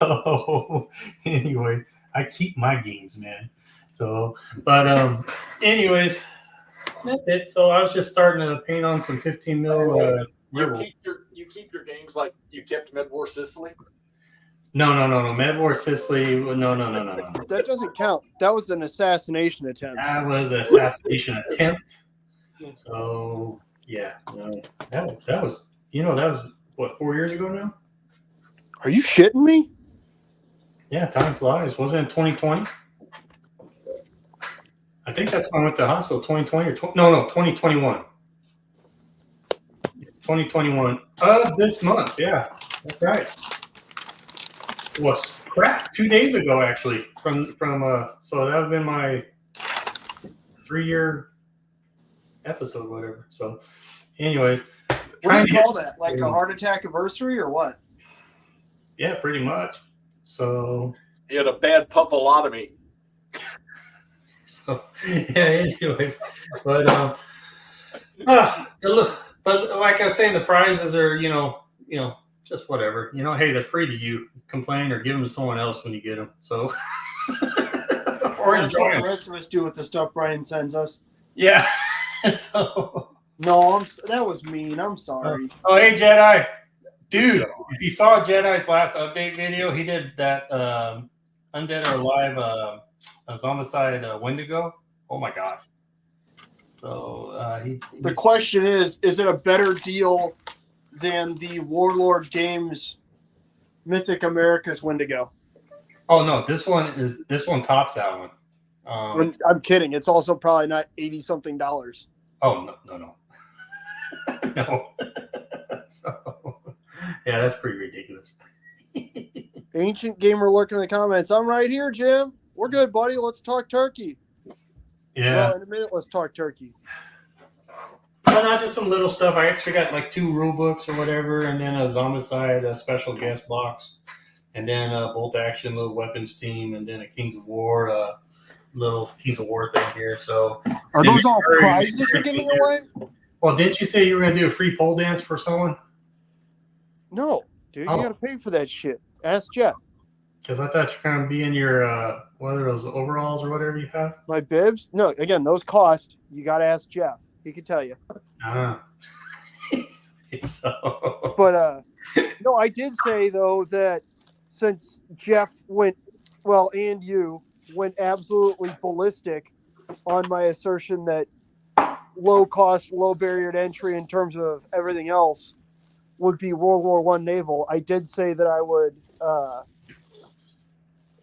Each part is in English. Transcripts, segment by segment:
So, anyways, I keep my games, man. So, but anyways, that's it. So I was just starting to paint on some 15 mil. You keep your games like you kept Mid War Sicily. No. Mad War Sicily. No. That doesn't count. That was an assassination attempt. That was an assassination attempt. So yeah, no, that was that was what 4 years ago now. Are you shitting me? Yeah, time flies. Wasn't it 2020? I think that's when I went to the hospital. 2020 or 2021. 2021. This month. Yeah, that's right. It was crap 2 days ago actually. From so that would have been my 3-year episode, whatever. So, anyways, what do you call that? Like a heart attack anniversary or what? Yeah, pretty much. So He had a bad pupilotomy. So yeah. Anyways, but like I was saying, the prizes are just whatever. Hey, they're free to you. Complain or give them to someone else when you get them. So or that's enjoy what them. the rest of us do with the stuff Brian sends us. Yeah. So no, that was mean. I'm sorry. Oh, hey Jedi, dude! If you saw Jedi's last update video, he did that Undead or Alive Zombicide Wendigo. Oh my gosh! So the question is it a better deal than the Warlord Games Mythic America's Wendigo? Oh no, this one tops that one. I'm kidding. It's also probably not $80-something. Oh no. No. So, yeah, that's pretty ridiculous. Ancient Gamer lurking in the comments. I'm right here, Jim. We're good, buddy. Let's talk turkey. Yeah. Well, in a minute, let's talk turkey. Well, not just some little stuff. I actually got like 2 rule books or whatever, and then a Zombicide, a special guest box, and then a bolt action little weapons team, and then a Kings of War, little Kings of War thing here. So, are those all prizes you're giving away? Well, didn't you say you were going to do a free pole dance for someone? No, dude, you got to pay for that shit. Ask Jeff. Because I thought you were going to be in your, what are those, overalls or whatever you have? My bibs? No, again, those cost. You got to ask Jeff. He can tell you. So. But, no, I did say, though, that since Jeff went, well, and you went absolutely ballistic on my assertion that low cost, low barrier to entry in terms of everything else would be World War I naval. I did say that I would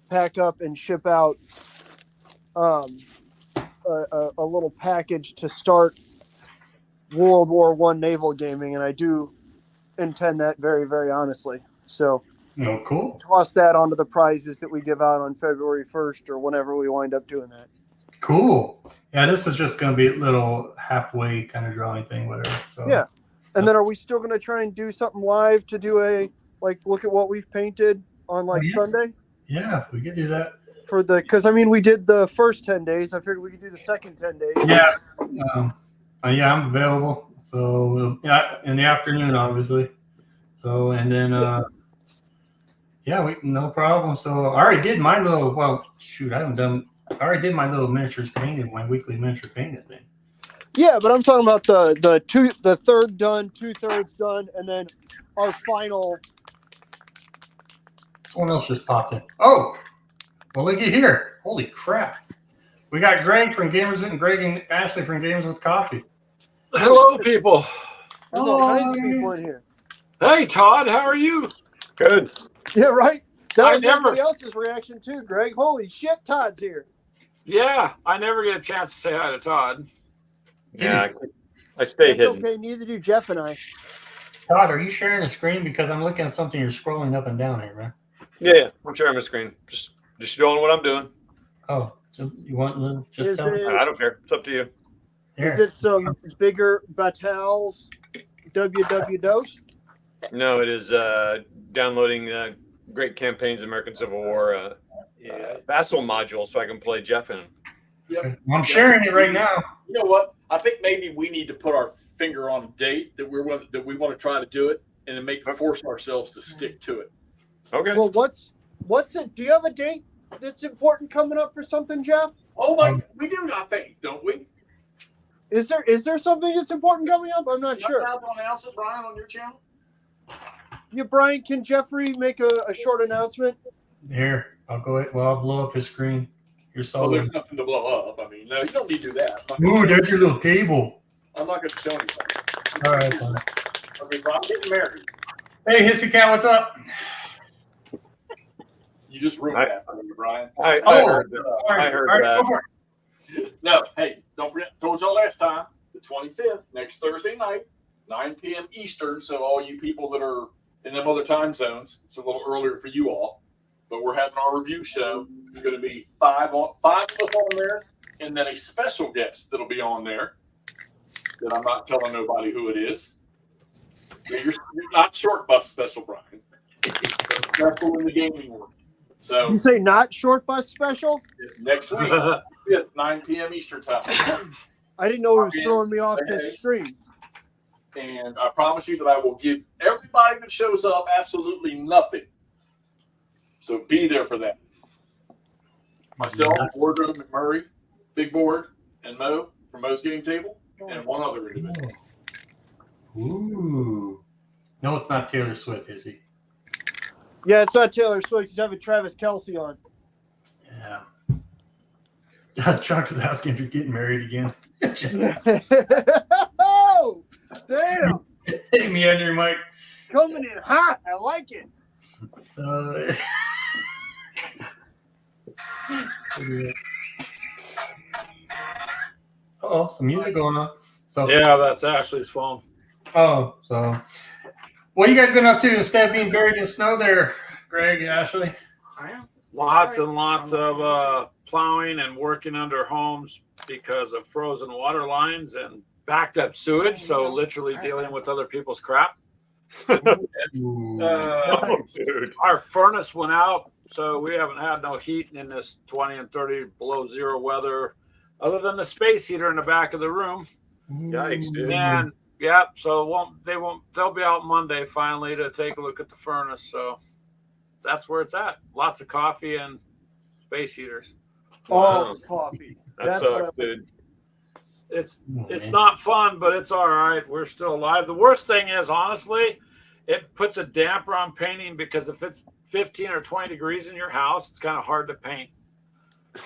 pack up and ship out a little package to start World War I naval gaming, and I do intend that very, very honestly. So, cool. Toss that onto the prizes that we give out on February 1st or whenever we wind up doing that. Cool. Yeah, this is just going to be a little halfway kind of drawing thing, whatever. So. Yeah. And then are we still going to try and do something live to do look at what we've painted on Sunday? Yeah, we could do that. Because we did the first 10 days. I figured we could do the second 10 days. Yeah. Yeah, I'm available. So, yeah, in the afternoon, obviously. So, and then, no problem. So, I already did my little, I already did my little miniatures painting, my weekly miniature painting thing. Yeah, but I'm talking about the third done, 2/3 done, and then our final. Someone else just popped in. Oh, well, look at here. Holy crap. We got Greg from Gamers and Greg and Ashley from Gamers with Coffee. Hello, people. There's all kinds of people in here. Hey, Todd, how are you? Good. Yeah, right? That was everybody else's reaction, too, Greg. Holy shit, Todd's here. Yeah, I never get a chance to say hi to Todd. Yeah, I stay hidden. Okay, neither do Jeff and I. Todd, are you sharing the screen? Because I'm looking at something you're scrolling up and down here, man. Yeah, I'm sharing my screen. Just doing what I'm doing. Oh, you want just tell me? I don't care. It's up to you. Here. Is it some bigger battles WW-DOS? No, it is downloading Great Campaigns of American Civil War Vassal module so I can play Jeff in. Yep. I'm sharing it right now. You know what? I think maybe we need to put our finger on a date that we want to try to do it, and then force ourselves to stick to it. Okay. Well, what's What's it? Do you have a date that's important coming up for something, Jeff? Oh my, we do, I think, don't we? Is there something that's important coming up? I'm not sure. Not to announce it, Brian, on your channel. Yeah, Brian, can Jeffrey make a short announcement? Here, I'll go ahead. Well, I'll blow up his screen. You're Well, solid. there's nothing to blow up. I mean, no, you don't need to do that. Ooh, there's your little cable. I'm not going to show anything. All right. Fine. Okay, Brian, I'm getting married. Hey, Hissy Cat, what's up? You just ruined that for me, Brian. I Oh, heard that. All right, I heard all right, that. go for it. No, hey, don't forget, told y'all last time, the 25th, next Thursday night, 9 p.m. Eastern. So all you people that are in them other time zones, it's a little earlier for you all, but we're having our review show. There's going to be five of us on there, and then a special guest that'll be on there that I'm not telling nobody who it is. You're not short bus special, Brian. Special in the gaming world. So You say not short bus special? next week, 5th, 9 p.m. Eastern time. I didn't know it was throwing me off this stream. And I promise you that I will give everybody that shows up absolutely nothing. So be there for that. Myself, Boardroom, McMurray, Big Board, and Mo from Mo's Game Table, and one other individual. Ooh. No, it's not Taylor Swift, is he? Yeah, it's not Taylor Swift. He's having Travis Kelce on. Yeah. Chuck is asking if you're getting married again. Oh, damn. Hey, Meander, Mike. Coming in hot. I like it. Oh, some music going on. So Yeah, that's Ashley's phone. Oh, so what you guys been up to instead of being buried in snow there, Greg, Ashley? Lots and lots of plowing and working under homes because of frozen water lines and backed up sewage. So literally dealing with other people's crap. Ooh. Dude. Our furnace went out, so we haven't had no heat in this 20 and 30 below zero weather, other than the space heater in the back of the room. Yikes, dude. And yeah, so they'll be out Monday finally to take a look at the furnace. So that's where it's at. Lots of coffee and space heaters. Oh, coffee. That That's sucks, what dude. It's not fun, but it's all right. We're still alive. The worst thing is, honestly, it puts a damper on painting because if it's 15 or 20 degrees in your house, it's kind of hard to paint.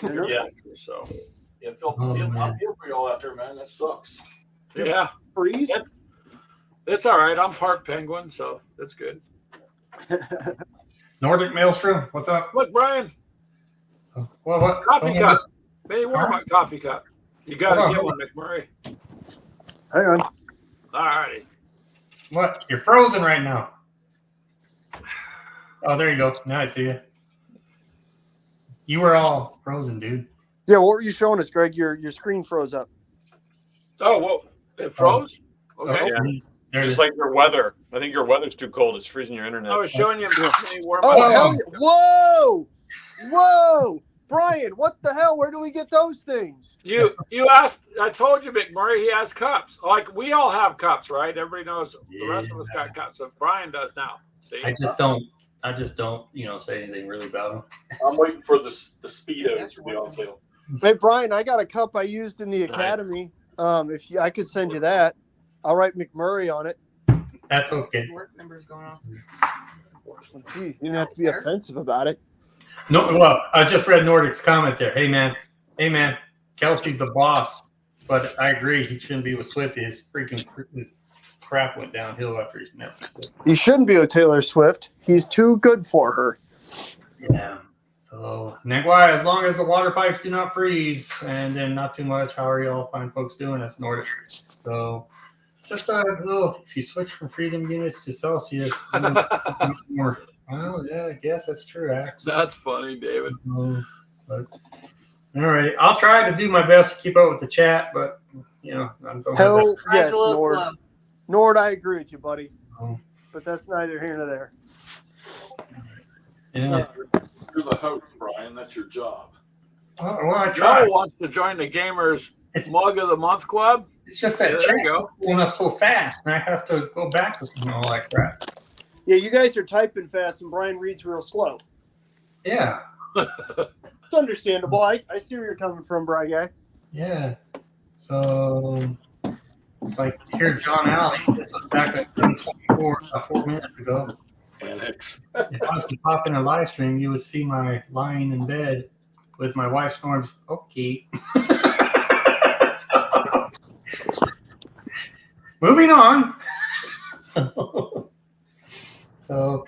Yeah. So Yeah, man. I feel for y'all out there, man. That sucks. yeah, freeze. it's all right. I'm part penguin, so that's good. Nordic Maelstrom, what's up? Look, Brian, What? coffee Oh, cup. Maybe warm my coffee cup. You got Hold to on, get one, McMurray. Hang on. All righty. What? You're frozen right now. Oh, there you go. Now I see you. You were all frozen, dude. Yeah, what were you showing us, Greg? Your screen froze up. Oh, well, it froze? Okay. Oh, Yeah. there it Just is. like your weather. I think your weather's too cold. It's freezing your internet. I was showing you me warm Oh, my hell yeah. Whoa! Whoa! Brian, what the hell? Where do we get those things? You asked. I told you, McMurray. He has cups. Like we all have cups, right? Everybody knows. The rest of us got cups. So Brian does now. See, I just don't, say anything really about them. I'm waiting for the Speedos to be on sale. Hey, Brian, I got a cup I used in the academy. I could send you that. I'll write McMurray on it. That's okay. Work numbers going on. Gee, you didn't have to be offensive about it. No, well, I just read Nordic's comment there. Hey man, Kelsey's the boss, but I agree he shouldn't be with Swifty. His freaking crap went downhill after he's met. He shouldn't be with Taylor Swift. He's too good for her. Yeah. So, Nagwai, as long as the water pipes do not freeze and then not too much, how are y'all fine folks doing? That's Nordic. So, just a little, if you switch from freedom units to Celsius, more. Well, yeah, I guess that's true, Axe. that's funny, David. But, all right, I'll try to do my best to keep up with the chat, but I don't have that. Hell yes, a little Nord. slow. Nord, I agree with you, buddy. Oh. But that's neither here nor there. Yeah. You're the host, Brian. That's your job. Well, I Joe tried. wants to join the Gamers It's- Mug of the Month Club. It's just Yeah, that there chat you go. going up so fast, and I have to go back with all like that. Yeah, you guys are typing fast, and Brian reads real slow. Yeah, It's understandable. I see where you're coming from, Bry Guy. yeah. So, like here, John Allen. This was back at 7:24, 4 minutes ago. Annex. If I was to pop in a live stream, you would see my lying in bed with my wife Storm's. Okay. So, moving on. So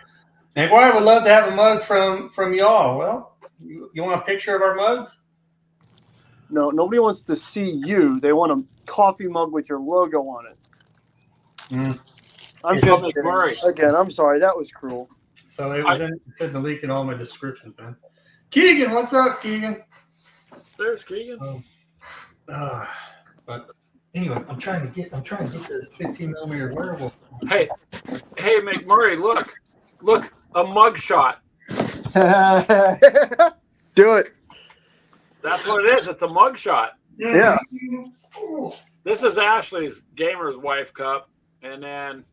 McMurray would love to have a mug from y'all. Well, you want a picture of our mugs? No, nobody wants to see you. They want a coffee mug with your logo on it. I'm It's just from kidding. McMurray. Again, I'm sorry. That was cruel. So it said the link in all my descriptions, man. Keegan, what's up, Keegan? There's Keegan. But anyway, I'm trying to get this 15 millimeter werewolf. Hey, McMurray, look, a mug shot. Do it. That's what it is. It's a mug shot. Yeah. This is Ashley's Gamer's Wife cup, and then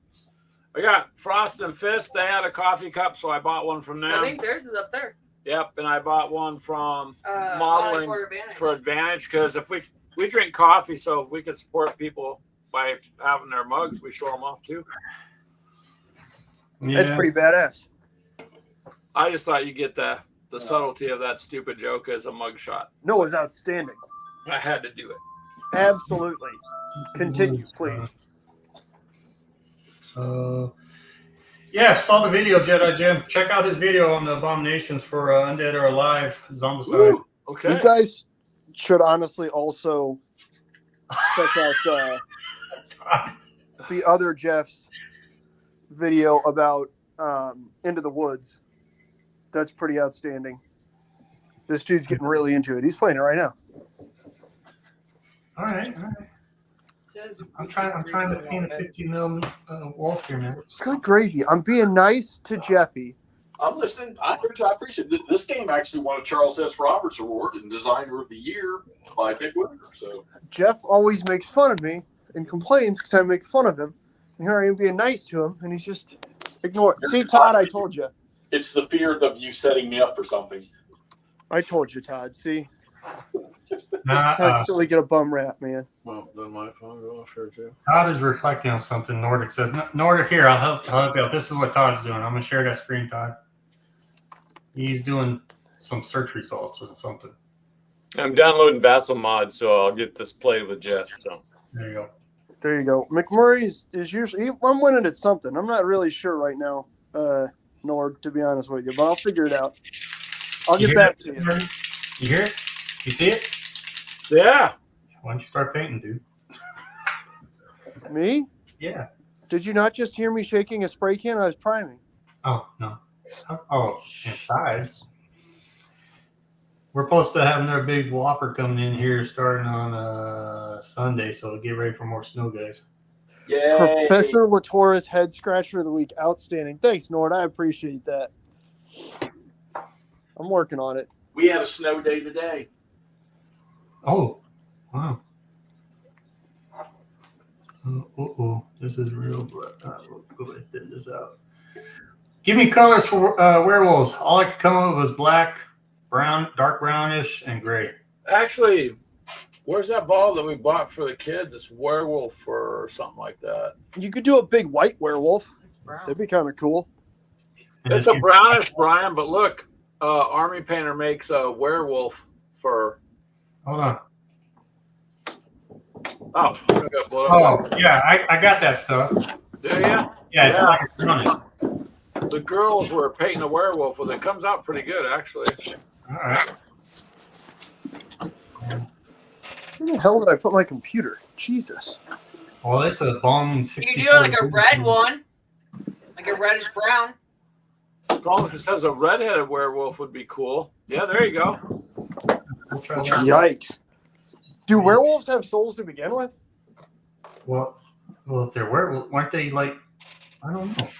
I got Frost and Fist. They had a coffee cup, so I bought one from them. I think theirs is up there. Yep, and I bought one from Modeling for Advantage because if we drink coffee, so if we could support people by having their mugs, we show them off too. Yeah. That's pretty badass. I just thought you get the subtlety of that stupid joke as a mug shot. No, it was outstanding. I had to do it. Absolutely. Continue, please. Yeah, saw the video, Jedi Jim. Check out his video on the abominations for Undead or Alive Zombicide. Ooh, okay. You guys should honestly also check out the other Jeff's video about Into the Woods. That's pretty outstanding. This dude's getting really into it. He's playing it right now. All right. I'm trying to paint a 50 mil wolf here, man. Good gravy. I'm being nice to Jeffy. I'm listening. I appreciate it. This game actually won a Charles S. Roberts Award in Designer of the Year by Dick Whitaker. So Jeff always makes fun of me and complains because I make fun of him. And here I am being nice to him, and he's just ignoring. See, Todd, I told you. it's the fear of you setting me up for something. I told you, Todd. See? Nah, Constantly get a bum rap, man. Well, then my phone go off here too. Todd is reflecting on something. Nordic says, Nordic, here, I'll help you out. This is what Todd's doing. I'm going to share that screen, Todd. He's doing some search results or something. I'm downloading Vassal mod, so I'll get this played with Jeff. So There you go. There you go. McMurray is usually. I'm winning at something. I'm not really sure right now, Nord, to be honest with you, but I'll figure it out. I'll get back to you. You hear it? You see it? Yeah. Why don't you start painting, dude? Me? Yeah. Did you not just hear me shaking a spray can? I was priming. Oh, no. Oh, inside. We're supposed to have another big whopper coming in here starting on Sunday, so get ready for more snow, guys. Yeah. Professor Latour's head scratcher of the week. Outstanding. Thanks, Nord. I appreciate that. I'm working on it. We had a snow day today. Oh, wow. This is real. We'll go ahead and thin this out. Give me colors for werewolves. All I could come up with was black, brown, dark brownish, and gray. Actually, where's that ball that we bought for the kids? It's werewolf or something like that. You could do a big white werewolf. It's brown. That'd be kind of cool. And It's just a brownish, Brian, but look, Army Painter makes a werewolf fur. Hold on. Oh, I got blown up. Oh, yeah, I got that stuff. Do you? Yeah, it's like a brownish. The girls were painting a werewolf with it. Comes out pretty good, actually. All right. Where the hell did I put my computer? Jesus. Well, it's a Bong 64. You do like a red one, like a reddish brown. As long as it says a redheaded werewolf would be cool. Yeah, there you go. We'll try that. Yikes. Do werewolves have souls to begin with? Well, if they're werewolves, aren't they like? I don't know.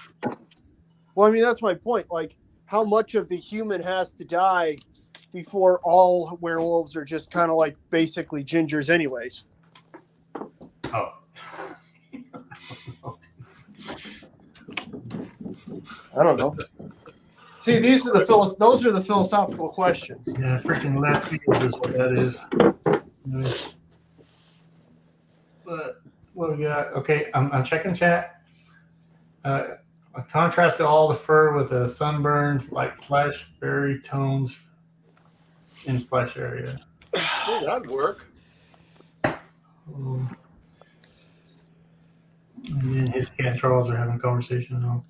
Well, I mean, that's my point. Like, how much of the human has to die before all werewolves are just kind of like basically gingers anyways? Oh. I don't know. See, those are the philosophical questions. Yeah, freaking left field is what that is. But what we got? Okay, I'm checking chat. A contrast to all the fur with a sunburn, like flesh, berry tones in flesh area. Oh, that'd work. And then his cat Charles are having a conversation now.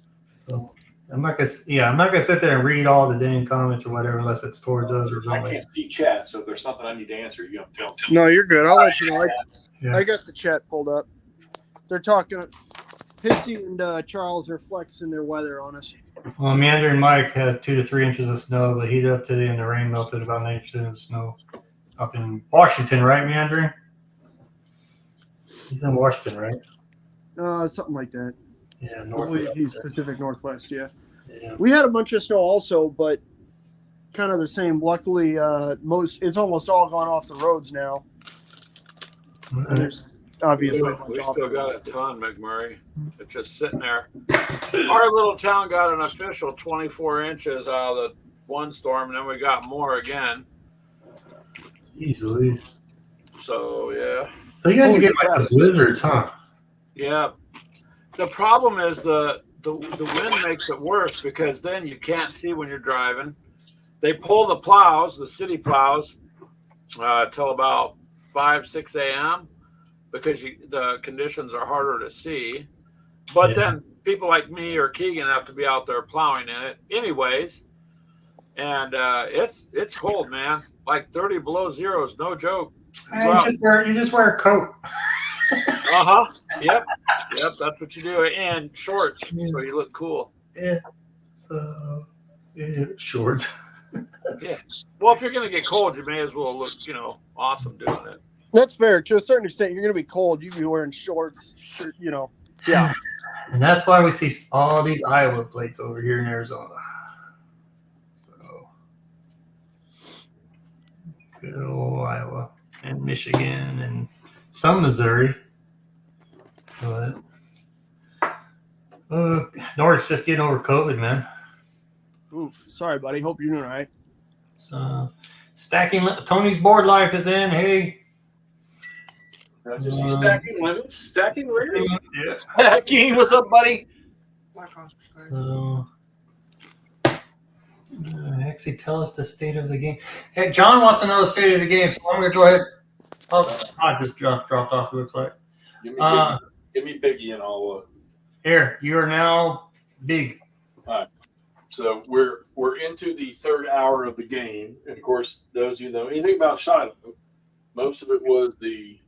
So I'm not gonna sit there and read all the dang comments or whatever unless it's towards us or I something. can't see chat, so if there's something I need to answer, you have to tell me. No, you're good. I'll let you know. Yeah. I got the chat pulled up. They're talking. Hexy and Charles are flexing their weather on us. Well, Meander and Mike had 2 to 3 inches of snow, but heated up today and the rain melted about 90% of the snow up in Washington, right, Meandering? He's in Washington, right? Something like that. Yeah, I north. believe he's Pacific Northwest. Yeah. Yeah. We had a bunch of snow also, but kind of the same. Luckily, it's almost all gone off the roads now. And there's obviously a bunch We off still the got a roads. ton, McMurray. It's just sitting there. Our little town got an official 24 inches out of the one storm, and then we got more again. Easily. So yeah, So you guys get like the blizzards, huh? yeah. The problem is the wind makes it worse because then you can't see when you're driving. They pull the plows, the city plows, till about 5-6 a.m. because the conditions are harder to see. But then people like me or Keegan have to be out there plowing in it anyways. And it's cold, man. Like 30 below zero is no joke. You just wear a coat. Yep. That's what you do, and shorts, so you look cool. Yeah. So shorts. Yeah. Well, if you're gonna get cold, you may as well look, awesome doing it. That's fair. To a certain extent, you're going to be cold. You can be wearing shorts, shirt, Yeah. And that's why we see all these Iowa plates over here in Arizona. So good old Iowa and Michigan and some Missouri. But North's just getting over COVID, man. Oof. Sorry, buddy. Hope you're doing all right. So Tony's board life is in. Hey. I just see stacking limits. Stacking limits. Yeah. Stacking. What's up, buddy? So, Hexy, tell us the state of the game. Hey, John wants to know the state of the game, so I'm going to go ahead. I just dropped off, it looks like. Give me Biggie and I'll. Here, you are now big. All right. So we're into the third hour of the game, and of course, those of you that know anything about Shiloh, most of it was the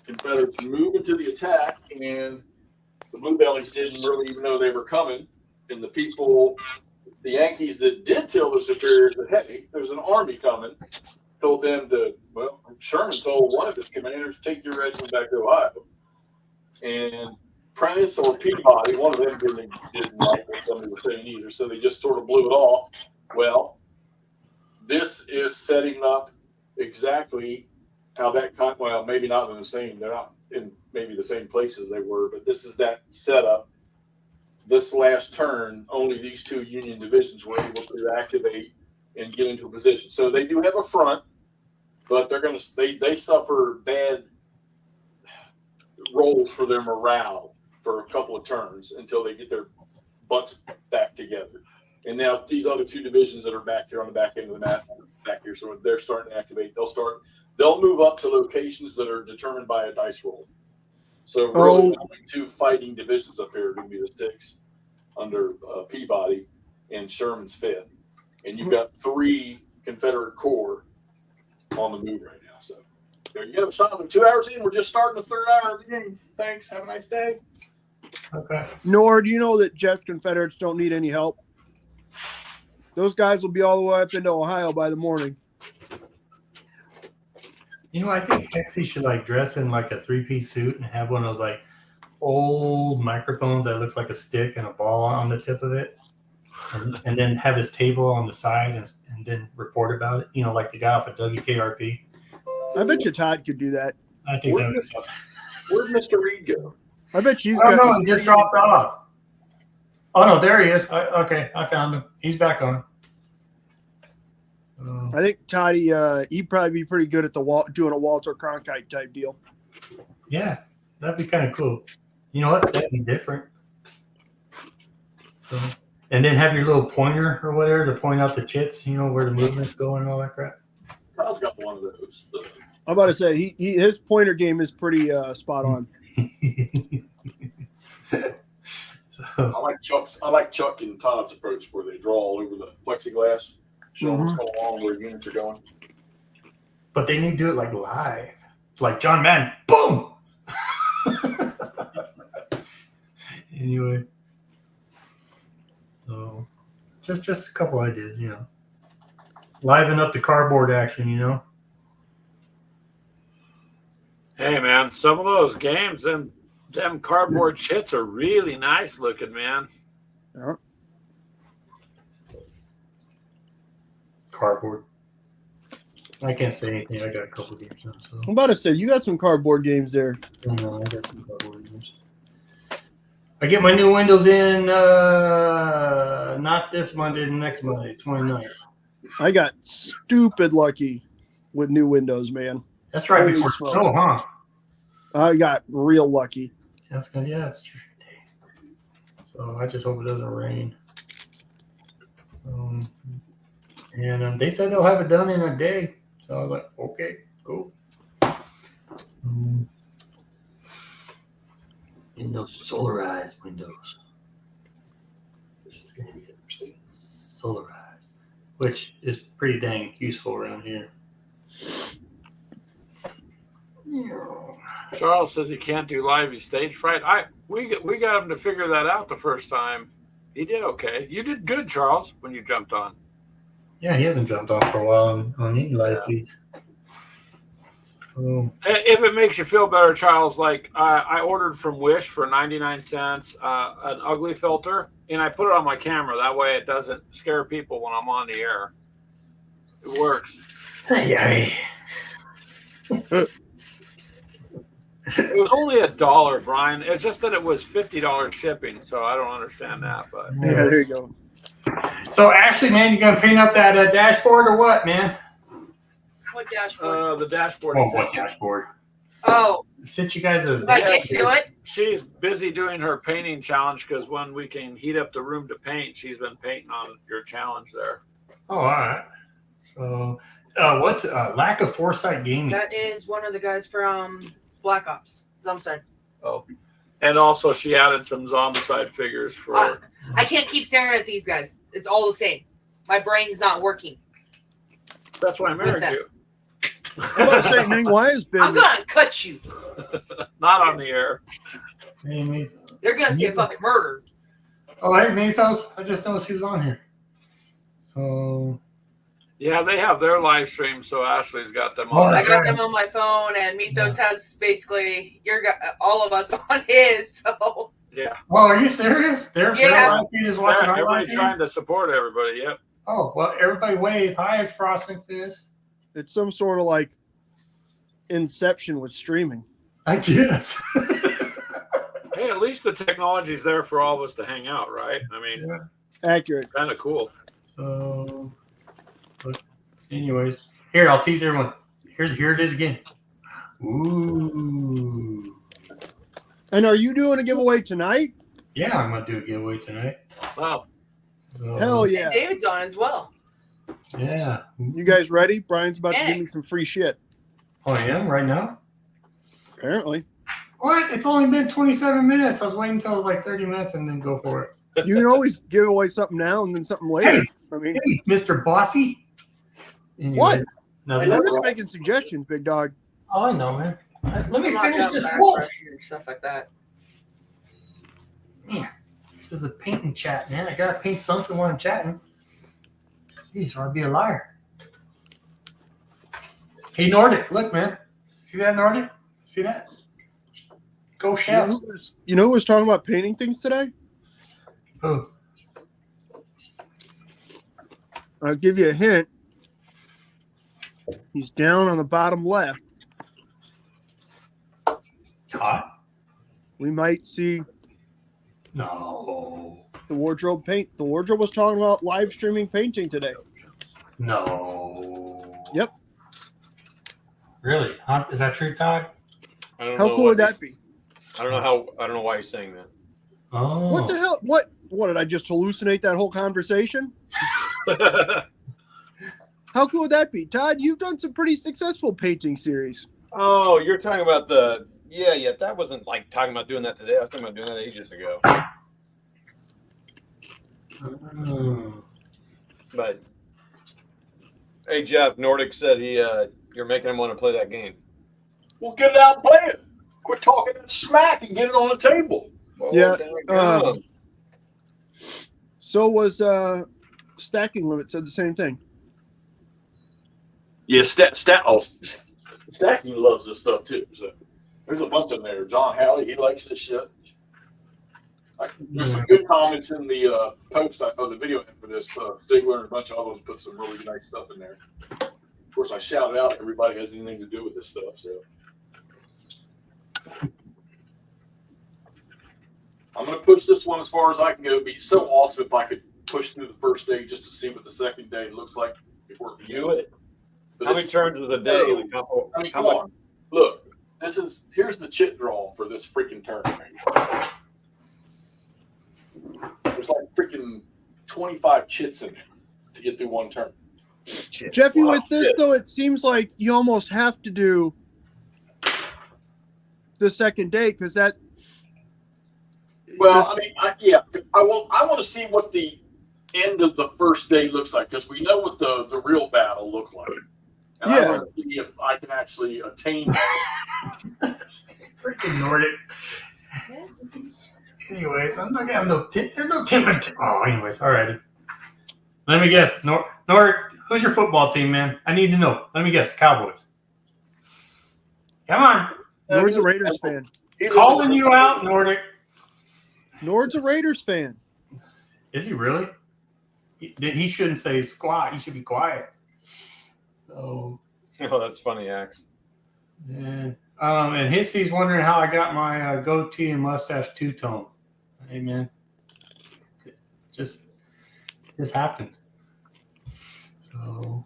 Confederates moving to the attack, and the Blue Bellies didn't really even know they were coming. And the Yankees that did tell their superiors that, hey, there's an army coming, told them Sherman told one of his commanders, take your regiment back to Ohio. And Prentice or Peabody, one of them didn't like what somebody was saying either, so they just sort of blew it off. Well, this is setting up exactly how maybe not in the same, they're not in maybe the same places they were, but this is that setup. This last turn, only these two Union divisions were able to activate and get into a position. So they do have a front, but they suffer bad rolls for their morale for a couple of turns until they get their butts back together. And now these other two divisions that are back here on the back end of the map, back here, so they're starting to activate. They'll move up to locations that are determined by a dice roll. So really, the only two fighting divisions up here are going to be the 6th under Peabody and Sherman's 5th. And you've got 3 Confederate corps on the move right now. So there you go. Simon, 2 hours in. We're just starting the third hour of the game. Thanks. Have a nice day. Okay. Nor, do you know that Jeff's Confederates don't need any help? Those guys will be all the way up into Ohio by the morning. I think Hexy should dress in a 3-piece suit and have one of those old microphones that looks like a stick and a ball on the tip of it, and then have his table on the side and then report about it. Like the guy off of WKRP. I bet you Todd could do that. I think that would be something. Where'd Mr. Reed go? I bet she's I don't got. know. He just dropped off. Oh no, there he is. Okay, I found him. He's back on. I think Toddy, he'd probably be pretty good at doing a Walter Cronkite type deal. Yeah, that'd be kind of cool. You know what? That'd be different. So, and then have your little pointer or whatever to point out the chits, where the movement's going and all that crap. Kyle's got one of those. I'm about to say his pointer game is pretty spot on. I like Chuck and Todd's approach where they draw all over the plexiglass, showing what's going on, where units are going. But they need to do it like live, like John Madden. Boom. Anyway, so just a couple ideas, liven up the cardboard action, Hey, man, some of those games and them cardboard shits are really nice looking, man. Yeah. Cardboard. I can't say anything. I got a couple games now. So. I'm about to say you got some cardboard games there. I got some cardboard games. I get my new windows in not this Monday, the next Monday, 29th. I got stupid lucky with new windows, man. That's right Holy before smokes. snow, huh? I got real lucky. That's good. Yeah, that's true. So I just hope it doesn't rain. And they said they'll have it done in a day. So I was like, okay, cool. In those solarized windows. Solarized, which is pretty dang useful around here. Charles says he can't do live. He's stage fright. We got him to figure that out the first time. He did okay. You did good, Charles, when you jumped on. Yeah, he hasn't jumped off for a while on any live feeds. So, If it makes you feel better, Charles, like I ordered from Wish for 99 cents an ugly filter, and I put it on my camera. That way it doesn't scare people when I'm on the air. It works. It was only $1, Brian. It's just that it was $50 shipping, so I don't understand that. But Yeah, there you go. So Ashley, man, you gonna paint up that dashboard or what, man? What dashboard? the dashboard. Oh, what dashboard? Oh, Since you guys are did I get to it? She's busy doing her painting challenge because when we can heat up the room to paint, she's been painting on your challenge there. Oh, all right. So, what's lack of foresight gaming? That is one of the guys from Black Ops. Zombicide. Oh, and also she added some Zombicide figures for. I can't keep staring at these guys. It's all the same. My brain's not working. That's why I married you. I'm about to say, Ning, why has been I'm gonna cut you. Not on the air. Hey, Nate. They're gonna see a fucking murder. Oh, hey, Nate's house. I just noticed he was on here. So, Yeah, they have their live stream, so Ashley's got them Oh, on. I that's got right. them on my phone, and Meet Those has basically all of us on his. So Yeah, oh, are you serious? Their Yeah. live feed is watching our live everybody feed? trying to support everybody. Yep. Oh, well, everybody wave. Hi, Frosting Fist. it's some sort of like inception with streaming. I guess. Hey, at least the technology's there for all of us to hang out, right? I mean, Yeah. Accurate. kind of cool. So, but anyways, here, I'll tease everyone. Here it is again. Ooh. And are you doing a giveaway tonight? Yeah, I'm going to do a giveaway tonight. Wow. So, Hell yeah. and David's on as well. Yeah. You guys ready? Brian's about to give me Yes. some free shit. Oh, I am right now? Apparently. What? It's only been 27 minutes. I was waiting until like 30 minutes and then go for it. You can always give away something now and then something later. Hey. I mean, Hey, Mr. Bossy. Anyway, What? No, I'm just making suggestions, big dog. oh, I know, man. Let me I'm not finish down this back wolf. pressure and stuff like that. Man, this is a painting chat, man. I got to paint something while I'm chatting. Jeez, or I'd be a liar. Hey, Nordic, look, man. See that, Nordic? See that? Go chefs. You know who was talking about painting things today? Oh, I'll give you a hint. He's down on the bottom left. Todd? We might see. No. The wardrobe paint. The wardrobe was talking about live streaming painting today. No. Yep. Really? Huh? Is that true, Todd? I don't How know cool what would that be? I don't know why he's saying that. Oh. What the hell? What did I just hallucinate that whole conversation? How cool would that be? Todd, you've done some pretty successful painting series. Oh, you're talking about yeah. That wasn't like talking about doing that today. I was talking about doing that ages ago. Oh. But hey, Jeff, Nordic said you're making him want to play that game. Well, get it out and play it. Quit talking that smack and get it on the table. Oh, Yeah, daggone. So was Stacking Limit said the same thing. Yeah, Stacking loves this stuff too. So there's a bunch in there. John Halley, he likes this shit. There's some good comments in the post of the video for this. Stigler and a bunch of others put some really nice stuff in there. Of course, I shouted out everybody has anything to do with this stuff. So I'm going to push this one as far as I can go. It'd be so awesome if I could push through the first day just to see what the second day looks like before it Do it. But How many turns of the day? Like, I mean, how come much? on. Look, here's the chip draw for this freaking tournament. There's like freaking 25 chits in there to get through one turn. Jeffy, Wow. with this though, it seems like you almost have to do the second day because that. Well, I mean, I want to see what the end of the first day looks like because we know what the real battle looked like. And I want to see if I can actually attain that. Freaking Nordic. Anyways, I'm not gonna have there's no Tim. Oh, anyways, all right. Let me guess. Nordic, who's your football team, man? I need to know. Let me guess. Cowboys. Come on. Nord's a Raiders fan. Calling you out, Nordic. Nord's a Raiders fan. Is he really? He shouldn't say squat. He should be quiet. So, Oh, that's funny, Axe. and Hexy's wondering how I got my goatee and mustache two-tone. Hey, man. Just happens. So,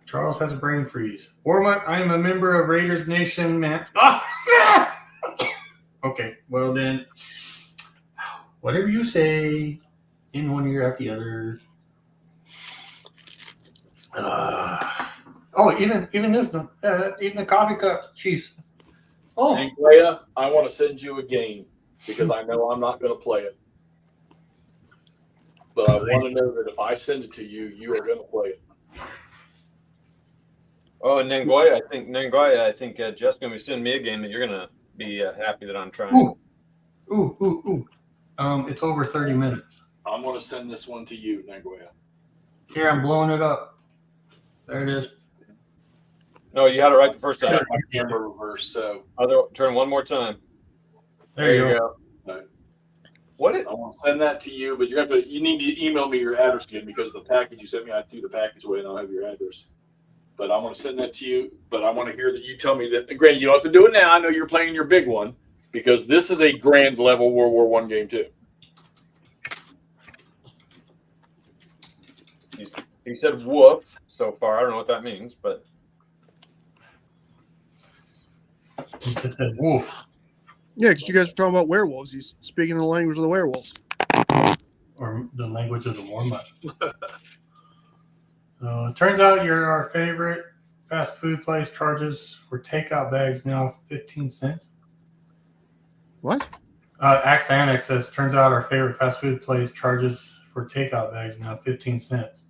Charles has a brain freeze. Ormut, I am a member of Raiders Nation, man. Ah! Okay, well then, whatever you say, in one ear, out the other. Even this one, even the coffee cup, Chiefs. Oh, And Leia, I want to send you a game because I know I'm not going to play it. But I want to know that if I send it to you, you are going to play it. Oh, and Nangoya, I think Jeff's gonna be sending me a game that you're gonna be happy that I'm trying. ooh. It's over 30 minutes. I'm going to send this one to you, Nagoya. Here, I'm blowing it up. There it is. No, you had it right the first time. My camera reverse, so Turn one more time. There you go. Right. What? I want to send that to you, but you need to email me your address again because the package you sent me, I threw the package away and I'll have your address. But I'm going to send that to you. But I want to hear that you tell me that. Granted, you don't have to do it now. I know you're playing your big one because this is a grand level World War I game too. He said woof so far. I don't know what that means, but He just said wolf, Yeah, because you guys were talking about werewolves. He's speaking the language of the werewolves. or the language of the Mormon. So it turns out our favorite fast food place charges for takeout bags now 15 cents. What? Axe Annex says, turns out our favorite fast food place charges for takeout bags now 15 cents.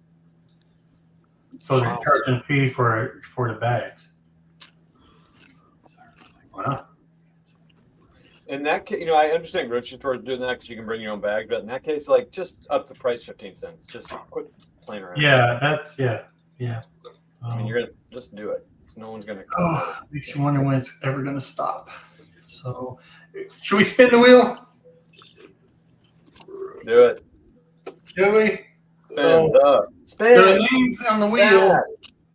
So they're charging a fee for the bags. Wow. in that case, I understand grocery stores doing that because you can bring your own bag, but in that case, like just up the price 15 cents. Just quit playing around. Yeah, yeah. I mean, you're gonna just do it. No one's gonna. Makes you wonder when it's ever going to stop. So, should we spin the wheel? Do it. Should we? Spin up. The Spin. names on the wheel.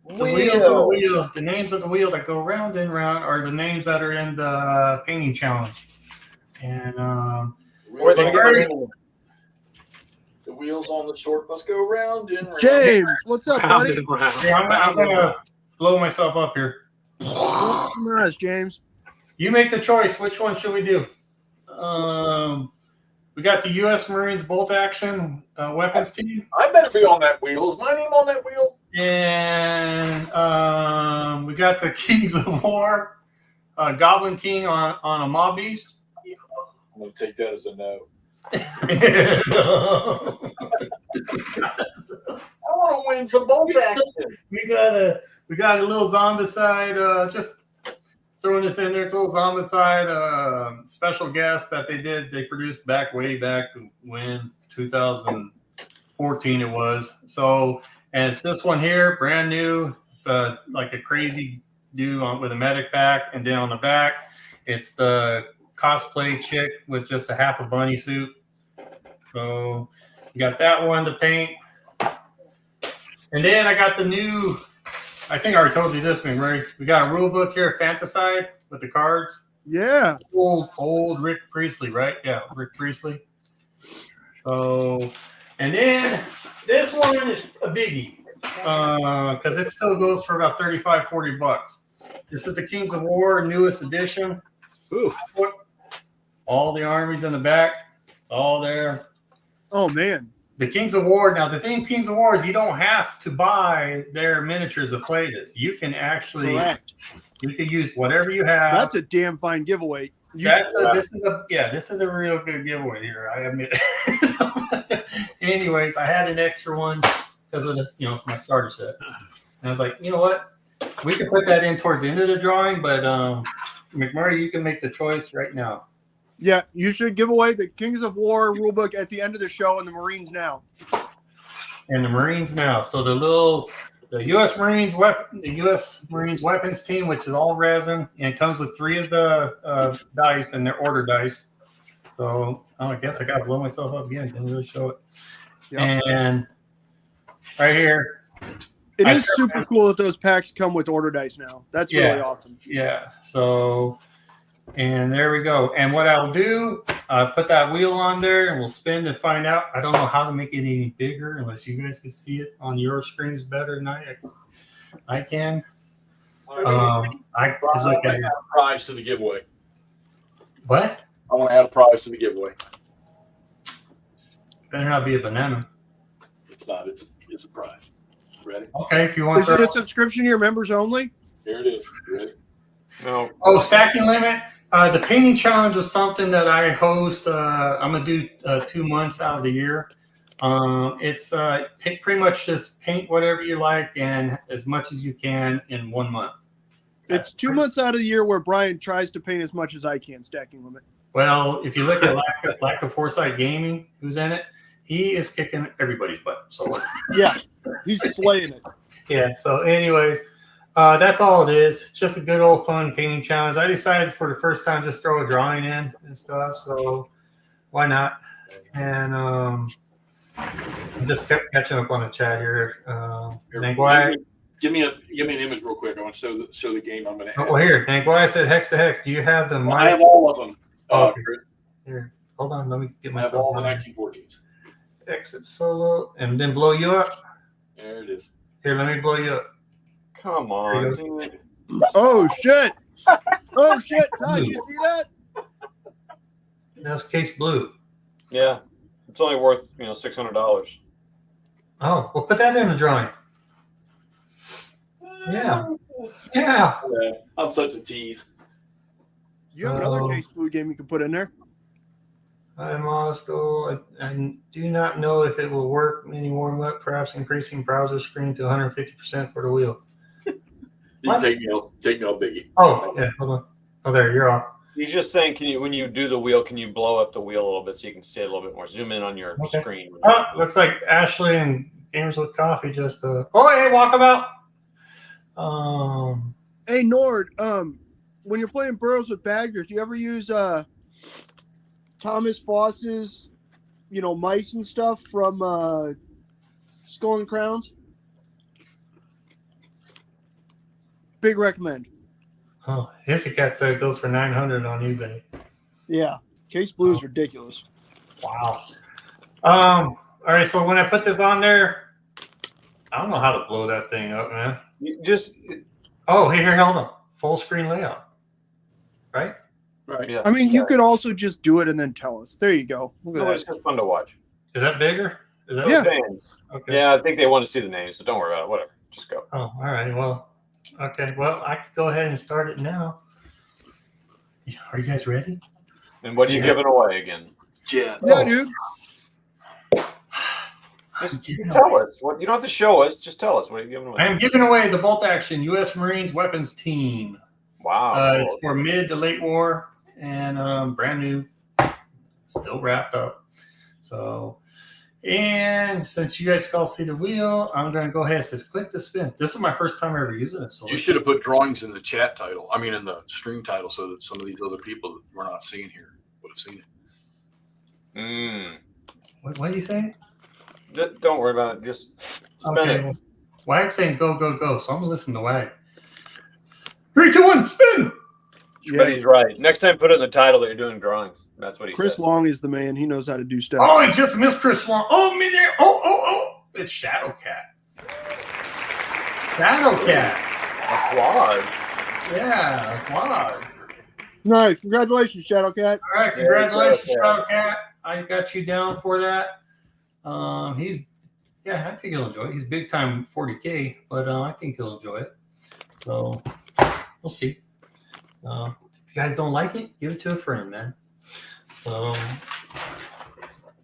The wheels on the Wheel. wheel. The names of the wheel that go round and round are the names that are in the painting challenge. And Or they get wheels on the short. Let's go round and round. James, what's up, Round buddy? and round. Here, I'm gonna blow myself up here. Nice, James. You make the choice. Which one should we do? We got the U.S. Marines bolt action weapons team, I better be on that wheel. Is my name on that wheel? and we got the Kings of War, Goblin King on a Mob Beast. I'm going to take that as a no. Yeah, I want to win some bolt action. we got a little zombicide. Just throwing this in there. It's a little zombicide special guest that they produced way back when 2014 it was. So, and it's this one here, brand new. It's like a crazy dude with a medic pack, and then on the back, it's the cosplay chick with just a half a bunny suit. So you got that one to paint. And then I got the new, I think I already told you this, McMurray. We got a rule book here, Fantaside, with the cards. Yeah. Old Rick Priestley, right? Yeah, Rick Priestley. So, and then this one is a biggie because it still goes for about $35-40. This is the Kings of War newest edition. Ooh. All the armies in the back, all there. Oh man. The Kings of War. Now, the thing, Kings of War, is you don't have to buy their miniatures to play this. You can actually, Correct. you can use whatever you have. That's a damn fine giveaway. This is a real good giveaway here. I admit. So, anyways, I had an extra one because of this, my starter set. And I was like, you know what? We can put that in towards the end of the drawing, but McMurray, you can make the choice right now. Yeah, you should give away the Kings of War rulebook at the end of the show and the Marines now. And the Marines now. So the U.S. Marines weapons team, which is all resin, and it comes with 3 of the dice, and they're order dice. So I guess I got to blow myself up again. Didn't really show it. Yep. And right here. It is super cool that those packs come with order dice now. That's really awesome. Yeah. So, and there we go. And what I'll do, put that wheel on there and we'll spin and find out. I don't know how to make it any bigger unless you guys can see it on your screens better than I can. I want to add a prize to the giveaway. What? I want to add a prize to the giveaway. Better not be a banana. It's not. It's a prize. Ready? Okay, if you want. Is it a subscription to your members only? Here it is. Ready? No. Oh, stacking limit. The painting challenge was something that I host. I'm gonna do 2 months out of the year. It's pretty much just paint whatever you like and as much as you can in 1 month. It's 2 months out of the year where Brian tries to paint as much as I can, stacking limit. Well, if you look at Lack of Foresight Gaming, who's in it, he is kicking everybody's butt. So yeah, he's slaying it. Yeah. So, anyways, that's all it is. It's just a good old fun painting challenge. I decided for the first time just throw a drawing in and stuff. So why not? And I'm just kept catching up on the chat here. Give me an image real quick. I want to show the game I'm going to add. Well, here, thank why I said hex to hex. Do you have the? I have all of them. Okay. Here, hold on. Let me get I have myself. all the 1914s. Exit solo and then blow you up. There it is. Here, let me blow you up. Come on, dude. Oh shit! Oh shit! Todd, you see that? That's case blue. Yeah, it's only worth $600. Oh, well, put that in the drawing. Yeah. I'm such a tease. You have another case blue game you can put in there. I'm Moscow. I do not know if it will work anymore, but perhaps increasing browser screen to 150% for the wheel. You take me all biggie. Oh, yeah, hold on. Oh, there, you're off. He's just saying, when you do the wheel, can you blow up the wheel a little bit so you can see it a little bit more? Zoom in on your screen. Oh, looks like Ashley and Gamers with Coffee just oh, hey, walkabout. Hey Nord, when you're playing Burrows with Badgers, do you ever use Thomas Foss's, mice and stuff from Skull and Crowns? Big recommend. Oh, Hissy Cat said it goes for $900 on eBay. Yeah, case blue is ridiculous. Wow. All All right, so when I put this on there, I don't know how to blow that thing up, man. You just Oh, here, hold on. Full screen layout. Right? Right. yeah. I mean, you could also just do it and then tell us. There you go. Look at No, it's that. just fun to watch. Is that bigger? Is that Yeah. Fans. Okay. Yeah, I think they want to see the names, so don't worry about it. Whatever. Just go. Oh, all right. Well, okay. Well, I could go ahead and start it now. Are you guys ready? And what are you giving away again? Yeah. Yeah, dude. Just tell us. What you don't have to show us. Just tell us. What are you giving away? I am giving away the Bolt Action U.S. Marines Weapons Team. Wow. It's for mid to late war and brand new, still wrapped up. So, and since you guys can all see the wheel, I'm going to go ahead and says click to spin. This is my first time ever using it. So You should have put drawings in the chat title. I mean, in the stream title, so that some of these other people that we're not seeing here would have seen it. What do you say? Don't worry about it. Just spin it. Well, Wag's saying go, go, go. So I'm going to listen to Wag. 3, 2, 1, spin! But he's right. Next time, put it in the title that you're doing drawings. That's what he Chris said. Long is the man. He knows how to do stuff. Oh, he just missed Chris Long. Oh, me there. Oh. It's Shadow Cat. Shadow Cat. Applause. Yeah, applause. Nice. Congratulations, Shadowcat. All right, congratulations, Yeah, Shadow Cat. I got you down for that. I think he'll enjoy it. He's big time 40K, but I think he'll enjoy it. So we'll see. If you guys don't like it, give it to a friend, man. So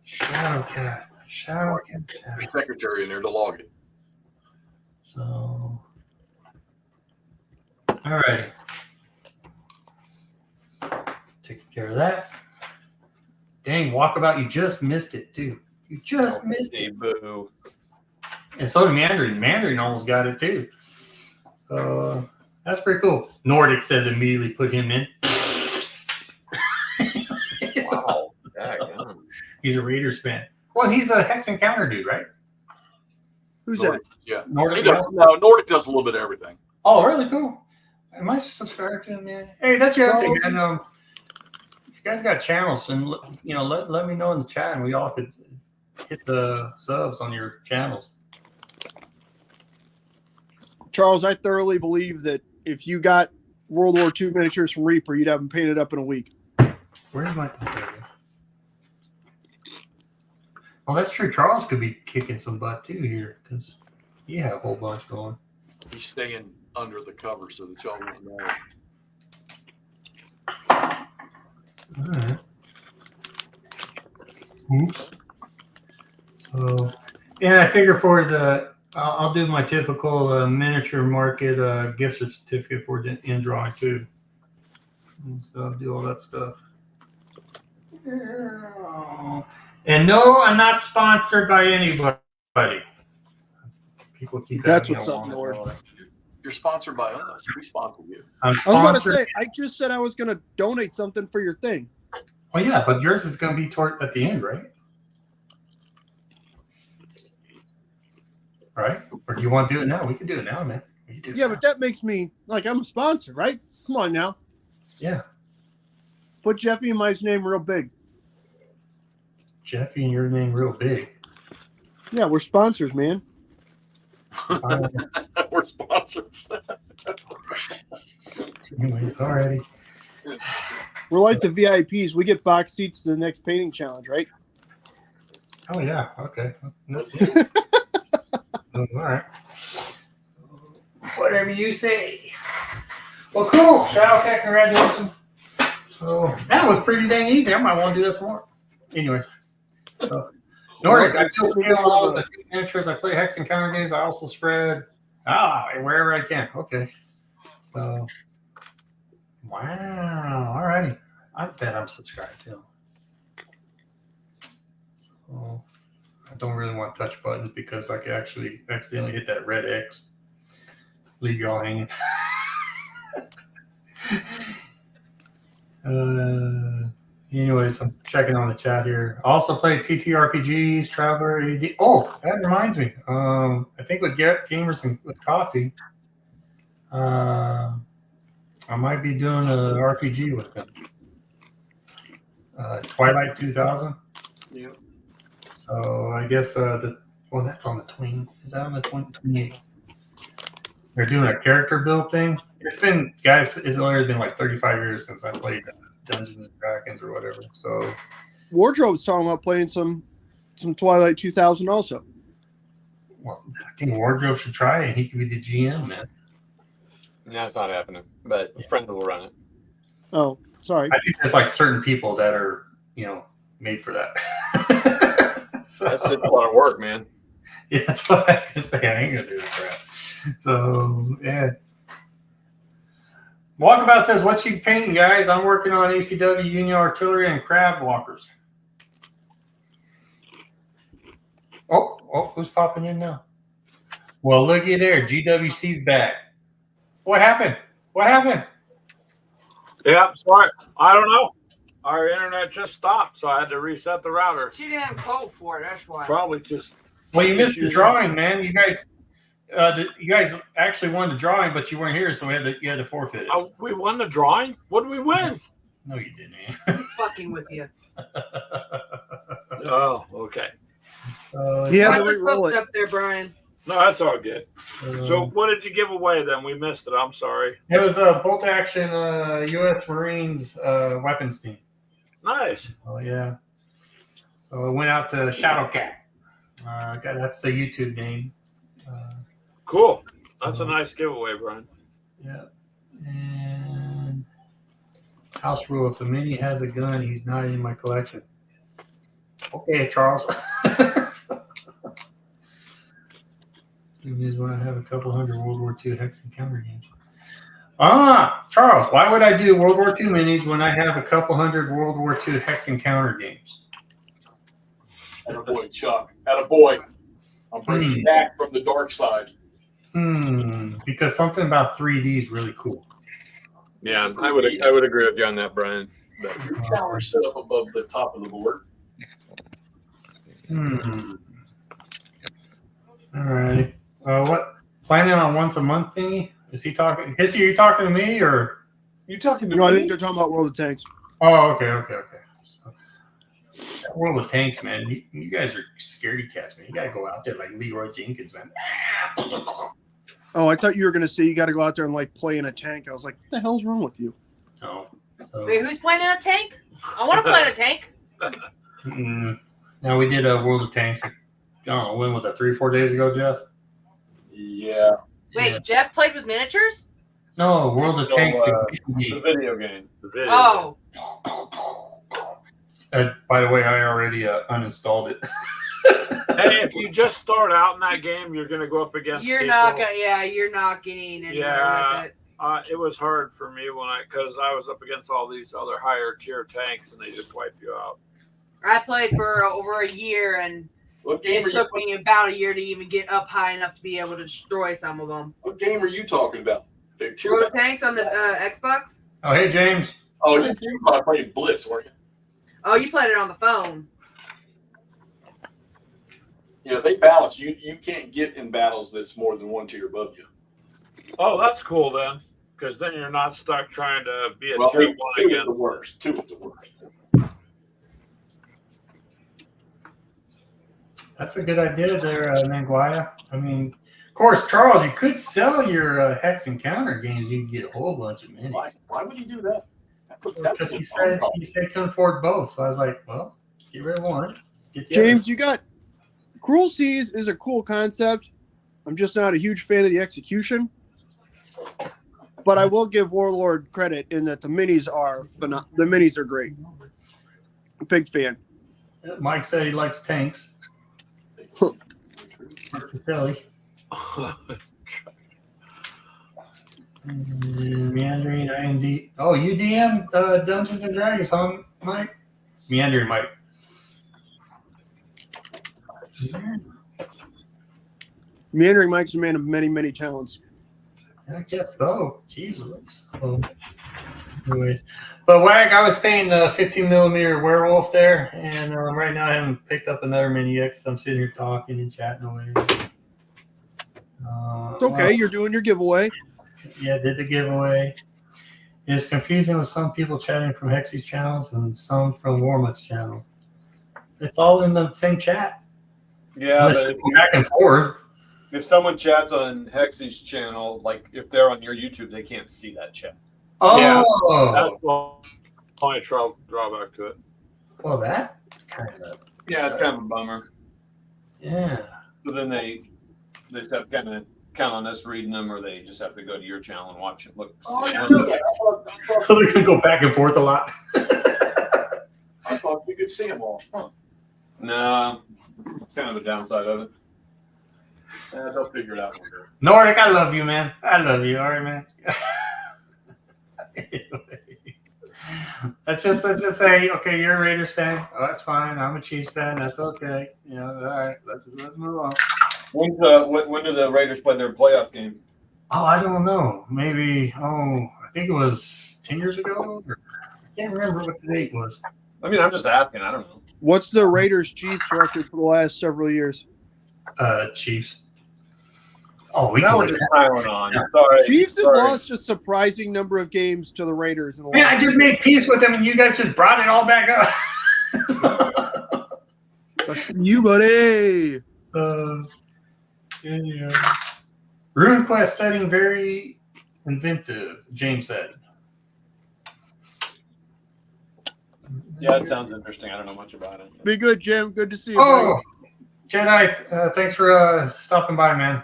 Shadow Cat. Your secretary in there to log it. So all right. Taking care of that. Dang, Walkabout, you just missed it, too. You just missed it. Boo. And so did Mandarin. Mandarin almost got it, too. So that's pretty cool. Nordic says immediately put him in. Wow. Daggone. He's a Raiders fan. Well, he's a Hex Encounter dude, right? Who's Nordic, yeah. Nordic. He does, no, Nordic does a little bit of everything. Oh, really cool. Am I subscribed to him, man? Hey, that's the other thing, man. If you guys got channels, then let me know in the chat, and we all could hit the subs on your channels. Charles, I thoroughly believe that if you got World War II miniatures from Reaper, you'd have them painted up in a week. Where's my? Well, that's true. Charles could be kicking some butt too here because he had a whole bunch going. He's staying under the cover so that y'all won't know. All right. Oops. So, yeah, I figure for the I'll do my typical miniature market gift certificate for the in drawing too. And so I'll do all that stuff. And no, I'm not sponsored by anybody. People keep That's asking what's me up, how Lord. long. You're sponsored by us. We sponsor you. I'm I was about to sponsored. say, I just said I was going to donate something for your thing. Well, yeah, but yours is going to be toward at the end, right? Right? Or do you want to do it now? We can do it now, man. We can do it Yeah, now. but that makes me like I'm a sponsor, right? Come on now. Yeah, Put Jeffy and my name real big. Jeffy and your name real big. Yeah, we're sponsors, man. We're sponsors. Anyways, alrighty. We're like the VIPs. We get box seats to the next painting challenge, right? Oh yeah, okay. All right. Whatever you say. Well, cool. Shadowcat, congratulations. So that was pretty dang easy. I might want to do this more. Anyways, so Nordic, I still scale models, I do miniatures, I play Hex Encounter games, I also spread wherever I can. Okay. So wow. Alrighty. I bet I'm subscribed to him. So I don't really want to touch buttons because I could actually accidentally hit that red X. Leave y'all hanging. Anyways, I'm checking on the chat here. I also play TTRPGs, Traveler, AD. Oh, that reminds me. I think with Gamers and with Coffee, I might be doing an RPG with them. Twilight 2000. Yeah. So I guess that's on the 20. Is that on the 28th? They're doing a character build thing. It's only been like 35 years since I played Dungeons and Dragons or whatever. So Wardrobe's talking about playing some Twilight 2000 also. well, I think Wardrobe should try it. He could be the GM, man. That's not happening, but a friend will run it. Oh, sorry. I think there's like certain people that are, made for that. So, That's just a lot of work, man. yeah, that's what I was gonna say. I ain't gonna do that crap. So yeah. Walkabout says, "What you painting, guys? I'm working on ACW Union Artillery and crab walkers." Oh, who's popping in now? Well, looky there. GWC's back. What happened? Yeah, sorry. I don't know. Our internet just stopped, so I had to reset the router. She didn't vote for it. That's why. Probably just. Well, you missed the drawing, man. You guys actually won the drawing, but you weren't here, so you had to forfeit it. Oh, we won the drawing? What did we win? No, you didn't. He's fucking with you. Oh, okay. He had I to was re-roll hooked it. up there, Brian. No, that's all good. So what did you give away then? We missed it. I'm sorry. It was a bolt action U.S. Marines weapons team. Nice. Oh yeah. So it went out to Shadowcat. That's the YouTube name. Cool. That's a nice giveaway, Brian. Yeah. And house rule: if the mini has a gun, he's not in my collection. Okay, Charles. Is when I have a couple hundred World War II Hexy counter games. Charles, why would I do World War II minis when I have a couple hundred World War II Hex Encounter games? Attaboy, Chuck. Attaboy. I'm bringing you back from the dark side. Because something about 3D is really cool. Yeah, I would agree with you on that, Brian. But Your tower set up above the top of the board. All right. What? Planning on once a month thingy? Is he talking? Hissy, are you talking to me or? you talking to No, I me? think they're talking about World of Tanks. Oh, okay. So, World of Tanks, man. You guys are scaredy cats, man. You gotta go out there like Leroy Jenkins, man. Oh, I thought you were going to say you got to go out there and like play in a tank. I was like, what the hell's wrong with you? Oh. So, Wait, who's playing in a tank? I want to play in a tank. now we did a World of Tanks. I don't know, when was that? 3 or 4 days ago, Jeff? Yeah. Wait, Yeah. Jeff played with miniatures? No, World of Tanks. The video game. The video. Oh, By the way, I already uninstalled it. Hey, if you just start out in that game, you're going to go up against you're people. not gonna. Yeah, you're not getting anywhere Yeah. with it. It was hard for me because I was up against all these other higher tier tanks, and they just wipe you out. I played for over a year, and What game it took me about a year to even get up high enough to be able to destroy some of them. What game are you talking about? Big World two. of Tanks on the Xbox? Oh, hey, James. Oh, you probably played Blitz, weren't you? Oh, you played it on the phone. Yeah, they balance. You can't get in battles that's more than 1 tier above you. Oh, that's cool then, because then you're not stuck trying to be a Well, tier 1 2 is again. the worst. 2 is the worst. That's a good idea there, Manguaya. I mean, of course, Charles, you could sell your Hex Encounter games. You can get a whole bunch of minis. Why would you do that? Because he said couldn't afford both. So I was like, well, get rid of one. Get the James, you got Cruel Seas is a cool concept. I'm just not a huge fan of the execution. But I will give Warlord credit in that the minis are the minis are great. Big fan. other. Mike said he likes tanks. Silly. Meandering IMD. Oh, you DM Dungeons and Dragons, huh, Mike? Meandering Mike. Meandering Mike's a man of many, many talents. I guess so. Jesus. So, anyways, but Wag, I was painting the 15 millimeter werewolf there, and right now I haven't picked up another mini yet because I'm sitting here talking and chatting away. It's okay. You're doing your giveaway. Yeah, did the giveaway. It's confusing with some people chatting from Hexy's channels and some from Warmutt's channel. It's all in the same chat. Yeah, Unless but you go back and forth. if someone chats on Hexy's channel, like if they're on your YouTube, they can't see that chat. Yeah. Oh, That's the only drawback to it. well, that kind of. Yeah, it's kind of a bummer. Yeah. So then they just have to kind of count on us reading them, or they just have to go to your channel and watch it. Look. Oh, I know that. So they're gonna go back and forth a lot. I thought you could see them all. Huh. No, it's kind of the downside of it. They'll figure it out later. Nordic, I love you, man. I love you. All right, man. let's just say, okay, you're a Raiders fan. Oh, that's fine. I'm a Chiefs fan. That's okay. You know, all right. Let's move on. When do the Raiders play their playoff game? Oh, I don't know. Maybe. Oh, I think it was 10 years ago. Or, I can't remember what the date was. I mean, I'm just asking. I don't know. What's the Raiders Chiefs record for the last several years? Chiefs. Oh, we Now go we're with just that. piling on. Sorry. Chiefs have Sorry. lost a surprising number of games to the Raiders. In the Man, I last just made peace with them, and you guys just brought it all back up. That's you, buddy. Yeah. RuneQuest setting very inventive, James said. Yeah, it sounds interesting. I don't know much about it. Be good, Jim. Good to see you. buddy. Oh, Jedi, thanks for stopping by, man.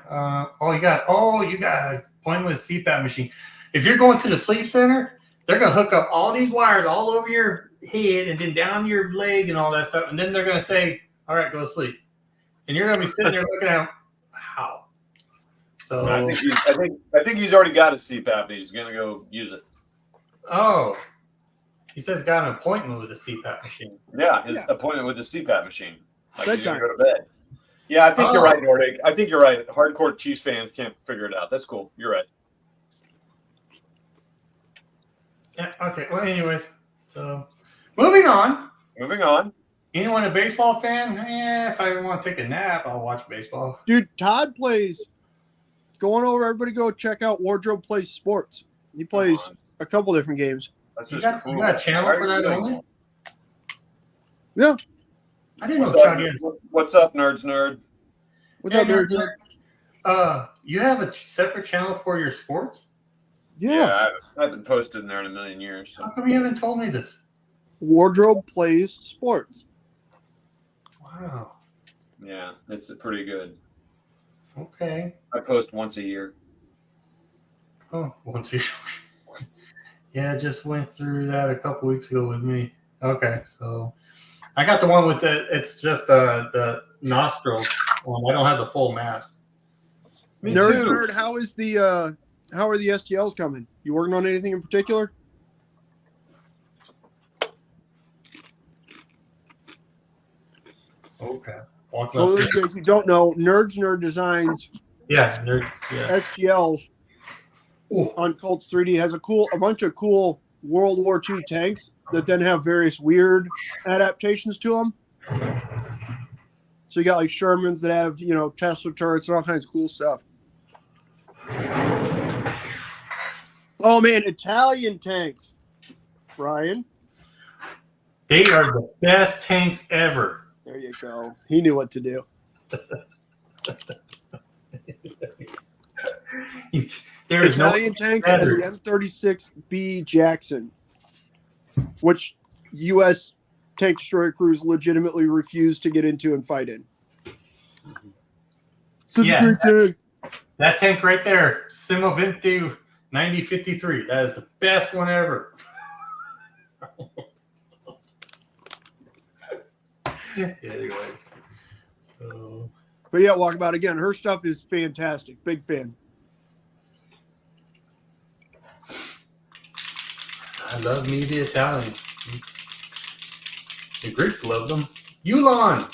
You got playing with a CPAP machine. If you're going to the sleep center, they're going to hook up all these wires all over your head and then down your leg and all that stuff. And then they're going to say, all right, go to sleep. And you're going to be sitting there looking at them, how? So, I think he's already got a CPAP. And he's gonna go use it. oh, he says got an appointment with a CPAP machine. Yeah, his appointment with the CPAP machine. Like he's gonna Bedtime. go to bed. Yeah, I think you're Oh. right, Nordic. I think you're right. Hardcore Chiefs fans can't figure it out. That's cool. You're right. Yeah, okay, well, anyways, so moving on. Moving on. Anyone a baseball fan? Yeah, if I want to take a nap, I'll watch baseball. Dude, Todd plays. Going over, everybody go check out Wardrobe Plays Sports. He plays a couple different games. That's You just got, cool. you got a channel Why for are that you doing only? Yeah. I didn't know What's up, Chad had. what's up, nerds nerd? What's up, Hey, Nerd? you have a separate channel for your sports? Yeah. I haven't posted in there in a million years. So. How come you haven't told me this? Wardrobe Plays Sports. Wow. Yeah, it's pretty good. Okay. I post once a year. Oh, once you. Yeah, I just went through that a couple weeks ago with me. Okay, so I got the one with it's just the nostrils one. I don't have the full mask. Me Nerd, too. Nerd, how is the how are the STLs coming? You working on anything in particular? Okay. Walk So up those guys who don't know, Nerd designs yeah, nerd. Yeah. STLs Ooh. on Colts 3D has a bunch of cool World War II tanks that then have various weird adaptations to them. So you got like Shermans that have, Tesla turrets and all kinds of cool stuff. Oh man, Italian tanks, Brian. They are the best tanks ever. There you go. He knew what to do. There is no Italian tanks and better. the M36B Jackson, which U.S. tank destroyer crews legitimately refuse to get into and fight in. Such Yeah. a great tank. That tank right there, Simoventi 9053. That is the best one ever. Anyways, so But yeah, Walkabout again. Her stuff is fantastic. Big fan. I love me the Italians. The Greeks love them. Yulon.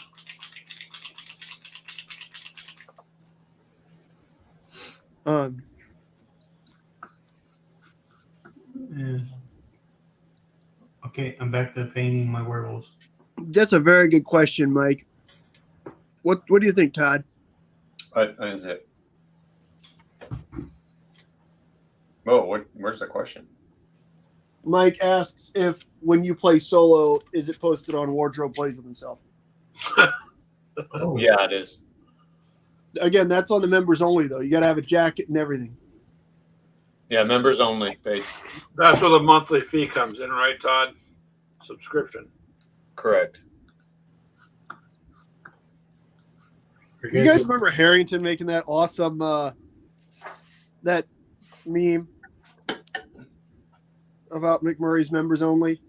Yeah. Okay, I'm back to painting my werewolves. That's a very good question, Mike. What do you think, Todd? Is it? Oh, where's the question? Mike asks if when you play solo, is it posted on Wardrobe Plays with himself? Oh, Yeah, it is. Again, that's on the members only, though. You got to have a jacket and everything. Yeah, members only page. That's where the monthly fee comes in, right, Todd? Subscription. Correct. You guys remember Harrington making that awesome that meme about McMurray's members only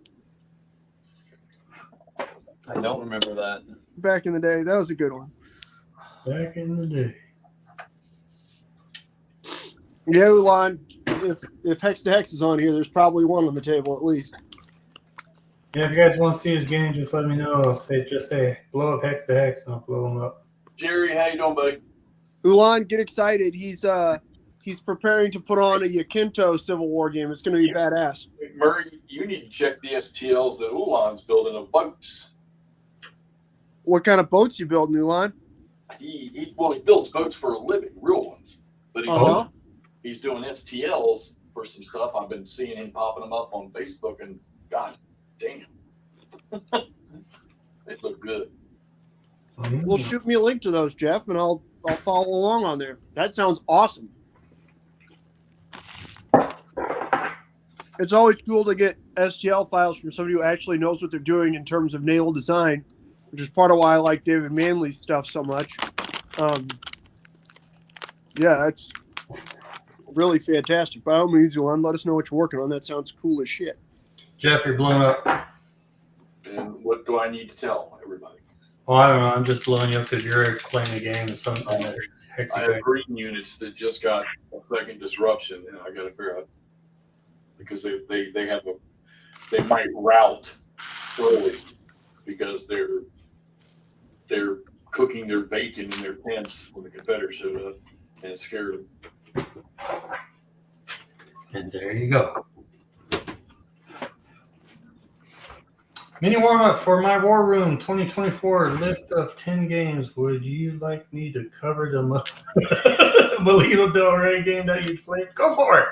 I don't remember that. back in the day? That was a good one. Back in the day. Yeah, Ulan, if Hex to Hex is on here, there's probably one on the table at least. Yeah, if you guys want to see his game, just let me know. Just say blow up Hex to Hex, and I'll blow him up. Jerry, how you doing, buddy? Ulan, get excited. He's preparing to put on a Yakinto Civil War game. It's going to be badass. McMurray, you need to check the STLs that Ulan's building of boats. What kind of boats you building, Ulan? He builds boats for a living, real ones. But he's doing STLs for some stuff. I've been seeing him popping them up on Facebook, and God damn, they look good. Well, shoot me a link to those, Jeff, and I'll follow along on there. That sounds awesome. It's always cool to get STL files from somebody who actually knows what they're doing in terms of naval design, which is part of why I like David Manley's stuff so much. Yeah, that's really fantastic. By all means, Ulan, let us know what you're working on. That sounds cool as shit. Jeff, you're blown up. And what do I need to tell everybody? Well, I don't know. I'm just blowing you up because you're playing a game of something that Hexy I have green units that just got a second disruption, and I got to figure out because they might rout early because they're cooking their bacon in their tents when the Confederates showed up, and it scared them. And there you go. Mini warm-up for my War Room 2024 list of 10 games. Would you like me to cover the Molino Del Rey game that you played? Go for it.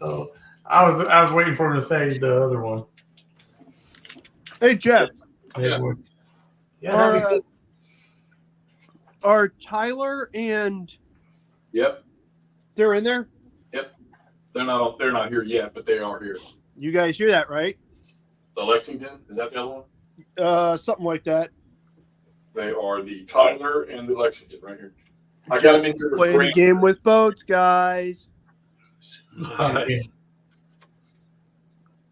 So I was waiting for him to say the other one. Hey, Jeff. Yeah. Are Tyler and Yep, they're in there? they're not here yet, but they are here. You guys hear that, right? The Lexington, is that the other one? Something like that. They are the Tyler and the Lexington right here. I got them in here. Playing a game with boats, guys. Nice.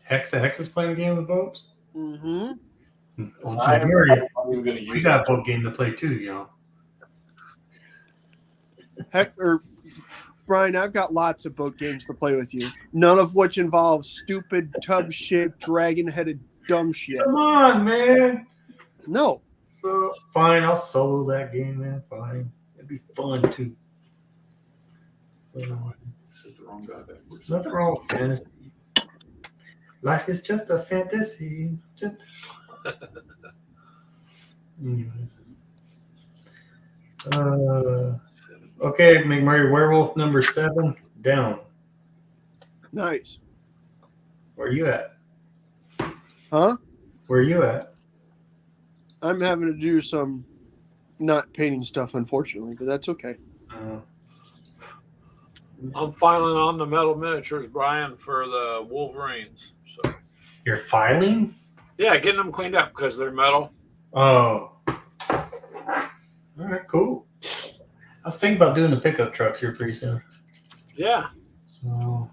Hex is playing a game with boats? Mm-hmm. I'm even going to We use got a boat game to play too, you know. Brian, I've got lots of boat games to play with you. None of which involves stupid tub-shaped, dragon-headed dumb shit. Come on, man. No. So fine, I'll solo that game, man. Fine. It'd be fun too. So, This is the wrong guy back. there's nothing wrong with fantasy. Life is just a fantasy. Anyways. Okay, McMurray, werewolf number 7 down. Nice. Where are you at? Huh? Where are you at? I'm having to do some not painting stuff, unfortunately, but that's okay. I'm filing on the metal miniatures, Brian, for the Wolverines. So You're filing? yeah, getting them cleaned up because they're metal. Oh. All right, cool. I was thinking about doing the pickup trucks here pretty soon. Yeah. So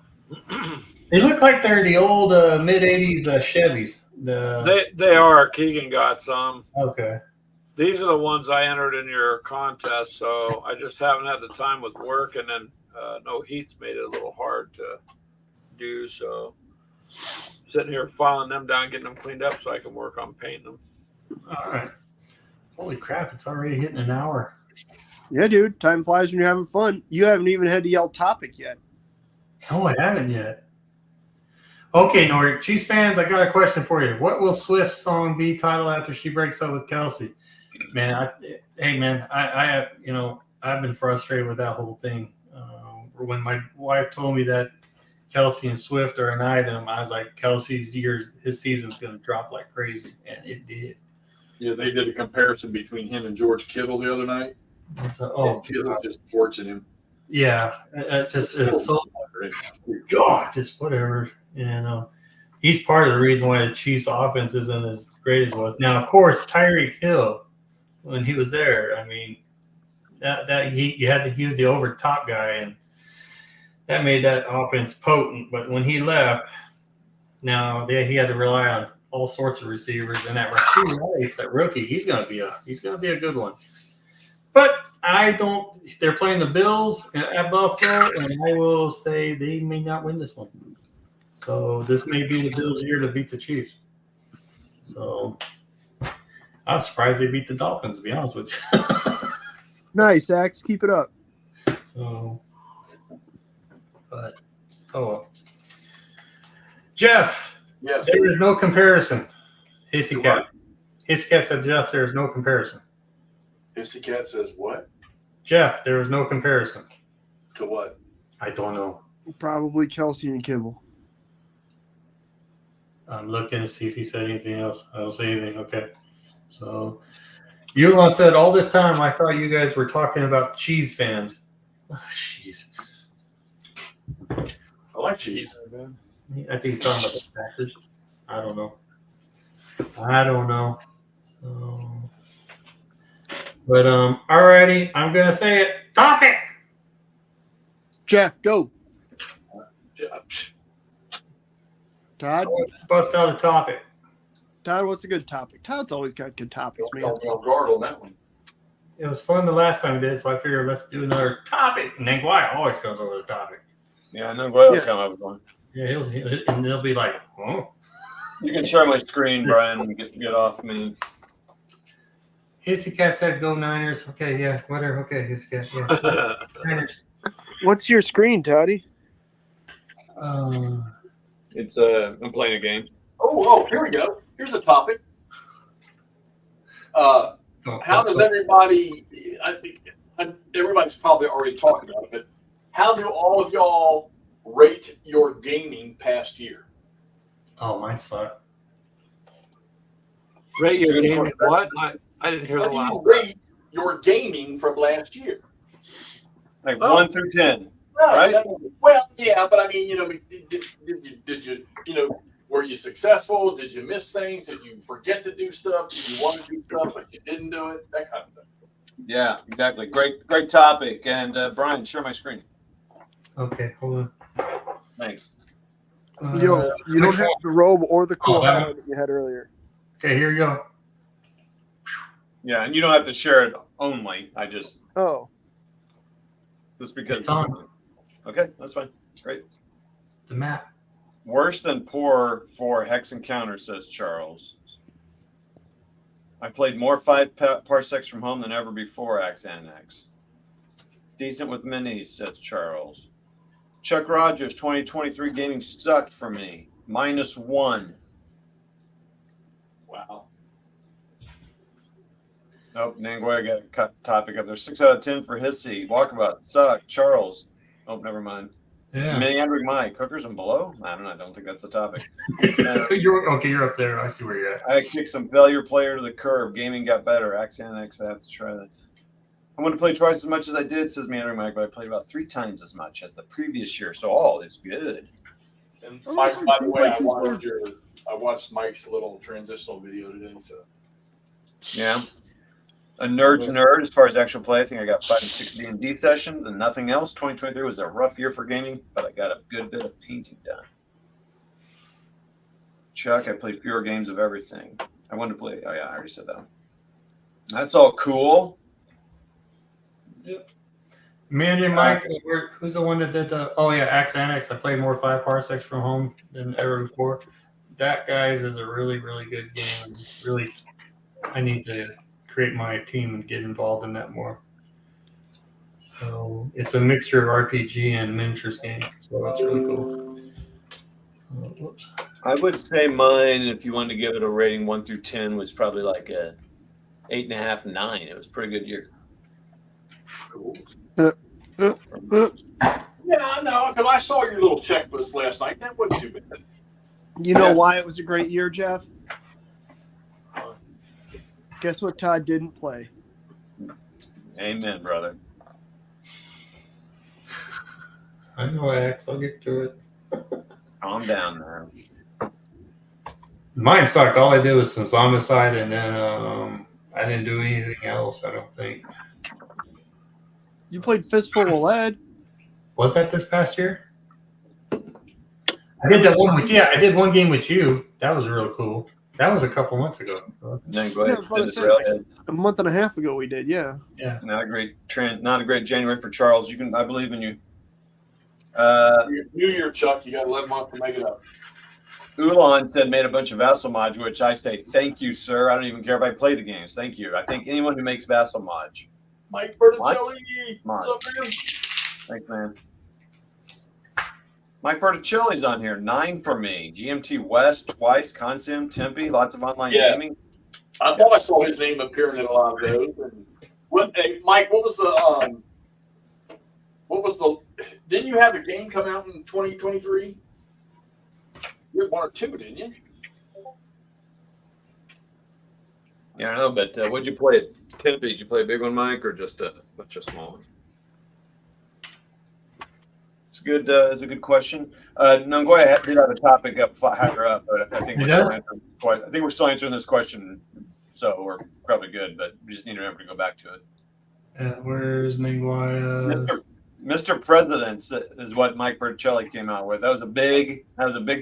they look like they're the old mid '80s Chevys. They are. Keegan got some. Okay. These are the ones I entered in your contest, so I just haven't had the time with work, and then no heat's made it a little hard to do. So sitting here filing them down, getting them cleaned up so I can work on painting them. All right. Holy crap! It's already hitting an hour. Yeah, dude. Time flies when you're having fun. You haven't even had to yell topic yet. No, I haven't yet. Okay, Nori, Chiefs fans, I got a question for you. What will Swift's song be titled after she breaks up with Kelsey? Man, I have, I've been frustrated with that whole thing. When my wife told me that Kelsey and Swift are an item, I was like, his season's going to drop like crazy, and it did. Yeah, they did a comparison between him and George Kittle the other night. So, oh, Kittle was just torching him. yeah. It's so God, just whatever. You know, he's part of the reason why the Chiefs' offense isn't as great as it was. Now, of course, Tyreek Hill, when he was there, I mean, you had to use the over top guy, and that made that offense potent. But when he left, now he had to rely on all sorts of receivers, and that Rasheed Rice, that rookie, he's gonna be a good one. But I don't. They're playing the Bills at Buffalo, and I will say they may not win this one. So this may be the Bills' year to beat the Chiefs. So I was surprised they beat the Dolphins, to be honest with you. Nice, Axe. Keep it up. So, but oh well. Jeff, Yes. there is no comparison. Hissy Cat. Hissy Cat said, Jeff, there is no comparison. Hissy Cat says what? Jeff, there is no comparison. To what? I don't know. Probably Kelsey and Kibble. I'm looking to see if he said anything else. I don't say anything. Okay. So, Yulon said, all this time I thought you guys were talking about cheese fans. Oh, jeez. I like cheese. I think he's talking about the Packers. I don't know. So, but alrighty, I'm gonna say it. Topic. Jeff, go. Todd? Bust out a topic. Todd, what's a good topic? Todd's always got good topics, man. Caught me off guard on that one. It was fun the last time we did, so I figured let's do another topic. And then Wyatt always comes over the topic. Yeah, and then Goyle will Yeah. come up with one. Yeah, and they'll be like, oh. You can share my screen, Brian, and get off me. Hissy Cat said go Niners. Okay, yeah, whatever. Okay, Hissy Cat, yeah. Niners. What's your screen, Toddy? It's I'm playing a game. Oh, here we go. Here's a topic. How does everybody? I think everybody's probably already talking about it, but how do all of y'all rate your gaming past year? Oh, mine sucked. Rate your game. What? I didn't hear How the do last. you rate your gaming from last year? Like Oh. 1 through 10. No, Right. Well, yeah, but I mean, did you, were you successful? Did you miss things? Did you forget to do stuff? Did you want to do stuff but you didn't do it? That kind of thing. Yeah, exactly. Great topic. And Brian, share my screen. Okay, hold on. Thanks. Yo, you don't have the robe or the cool Oh, that hat that you had earlier. Okay, here you go. Yeah, and you don't have to share it only. I just because. It's on. Okay, that's fine. Great. The map. Worse than poor for Hex Encounter, says Charles. I played more 5 parsecs from home than ever before, Axe Annex. Decent with minis, says Charles. Chuck Rogers, 2023 gaming sucked for me. -1. Wow. Nope, Nangoya got a cut topic up there. 6 out of 10 for Hissy. Walkabout, suck. Charles. Oh, never mind. Yeah. Miniandric Mike, hookers and below? I don't know. I don't think that's the topic. You're up there. I see where you're at. I kicked some failure player to the curb. Gaming got better. Axe Annex, I have to try that. I want to play twice as much as I did, says Miniandric Mike, but I played about 3 times as much as the previous year. So all is good. And Mike, by the way, I watched Mike's little transitional video today. So Yeah. A nerd's nerd as far as actual play. I think I got 5 and 6 D&D sessions and nothing else. 2023 was a rough year for gaming, but I got a good bit of painting done. Chuck, I played fewer games of everything. I wanted to play. Oh, yeah, I already said that one. That's all cool. Mandy and Mike, who's the one that did the? Oh yeah, Axe Annex. I played more 5 parsecs from home than ever before. That guys is a really good game. Really, I need to create my team and get involved in that more. So it's a mixture of RPG and miniatures game. So it's really cool. Whoops. I would say mine, if you wanted to give it a rating 1 through 10, was probably like a 8.5, 9. It was a pretty good year. cool. Yeah, I know, because I saw your little checklist last night. That wasn't too bad. You know why it was a great year, Jeff? Guess what Todd didn't play? Amen, brother. I know, X. I'll get to it. Calm down there. Mine sucked. All I did was some Zombicide, and then I didn't do anything else, I don't think. You played Fistful of Lead. Was that this past year? I did that one with I did one game with you. That was real cool. That was a couple months ago. Then go ahead. Yeah, I was about to say, a month and a half ago we did, yeah. Yeah. Not a great January for Charles. I believe in you. New Year, Chuck. You got 11 months to make it up. Ulan said made a bunch of Vassal mods, which I say thank you, sir. I don't even care if I play the games. Thank you. I think anyone who makes Vassal mods. Mike Berticelli. What's up, man? Thanks, man. Mike Berticelli's on here. 9 for me. GMT West twice. Consim, Tempe. Lots of online gaming. I thought I saw his name appearing in a lot of those. And hey, Mike, what was the? Didn't you have a game come out in 2023? You had 1 or 2, didn't you? Yeah, I know, but what'd you play at Tempe? Did you play a big one, Mike, or just a bunch of small ones? It's good. It's a good question. No, go ahead. We have a topic up higher up, but I think we're still answering this question, so we're probably good. But we just need to remember to go back to it. Where's Ningwaya? Mr. President is what Mike Berticelli came out with. That was a big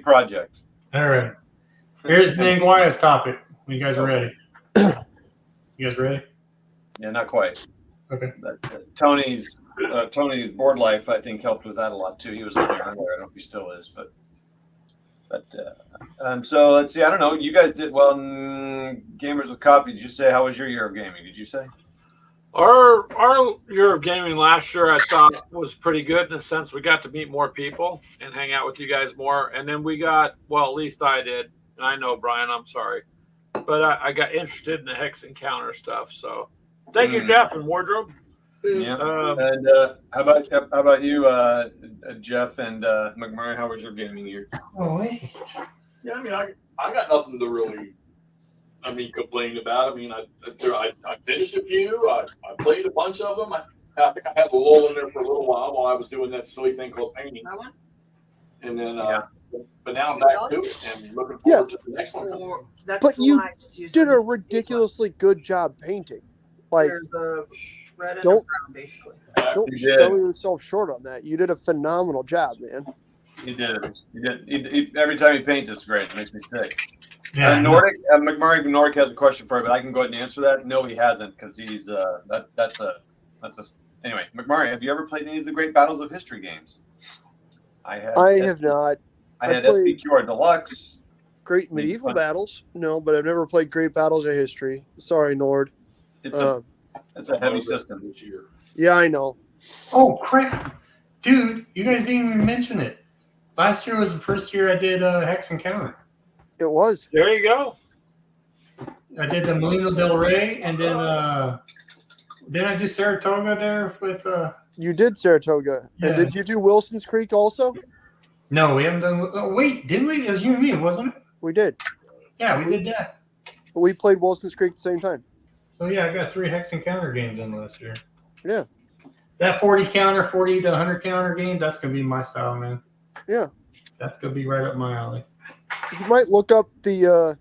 project. All right. Here's Ningwaya's topic. When you guys are ready. You guys ready? Yeah, not quite. Okay. But, Tony's board life, I think, helped with that a lot too. He was looking earlier. I don't know if he still is, but so let's see. I don't know. You guys did well in Gamers with Coffee. Did you say how was your year of gaming? Did you say? Our year of gaming last year, I thought, was pretty good in the sense we got to meet more people and hang out with you guys more. And then we got, well, at least I did. And I know, Brian, I'm sorry. But I got interested in the Hex Encounter stuff. So thank you, Jeff and Wardrobe. Yeah. And how about you, Jeff and McMurray? How was your gaming year? Oh, wait. Yeah, I mean, I got nothing to really, complain about. I mean, I finished a few. I played a bunch of them. I think I had a lull in there for a little while I was doing that silly thing called painting. And then, but now I'm back to it and looking forward to the next one. But you did a ridiculously good job painting. Like, There's a red and a don't brown, basically. don't sell yourself short on that. You did a phenomenal job, man. You did. Every time he paints, it's great. It makes me sick. Yeah, Nordic McMurray has a question for you, but I can go ahead and answer that. No, he hasn't, because he's anyway. McMurray, have you ever played any of the Great Battles of History games? I have not. I had SBQR Deluxe. Great Medieval Battles? No, but I've never played Great Battles of History. Sorry, Nord. It's a heavy system this year. Yeah, I know. Oh, crap. Dude, you guys didn't even mention it. Last year was the first year I did Hex Encounter. It was. There you go. I did the Molino del Rey, and then didn't I do Saratoga there with You did Saratoga. Yeah. And did you do Wilson's Creek also? No, we haven't done. Oh, wait, didn't we? It was you and me, wasn't it? We did. Yeah, we did that. We played Wilson's Creek at the same time. So yeah, I got 3 Hex Encounter games in last year. Yeah. That 40 to 100 counter game, that's gonna be my style, man. Yeah. That's gonna be right up my alley. You might look up the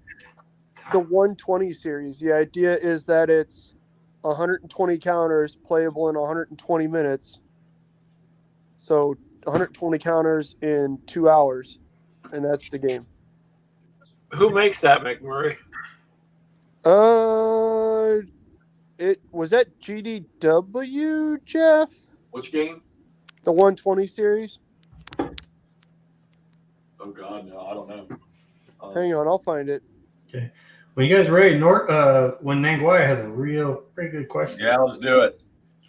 120 series. The idea is that it's 120 counters playable in 120 minutes. So 120 counters in 2 hours, and that's the game. Who makes that, McMurray? It was that GDW, Jeff? Which game? The 120 series. Oh God, no, I don't know. Hang on, I'll find it. Okay. When you guys ready, when Nangwaya has a pretty good question. Yeah, let's do it.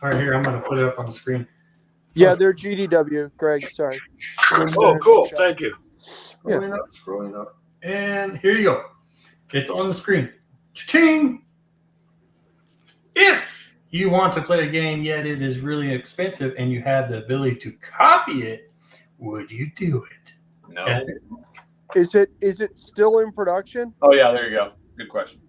All right, here, I'm going to put it up on the screen. Yeah, they're GDW, Greg. Sorry. Oh, cool. Thank you. Scrolling up. And here you go. It's on the screen. Cha-ching! If you want to play a game, yet it is really expensive, and you have the ability to copy it, would you do it? No. Is it still in production? Oh yeah, there you go. Good question.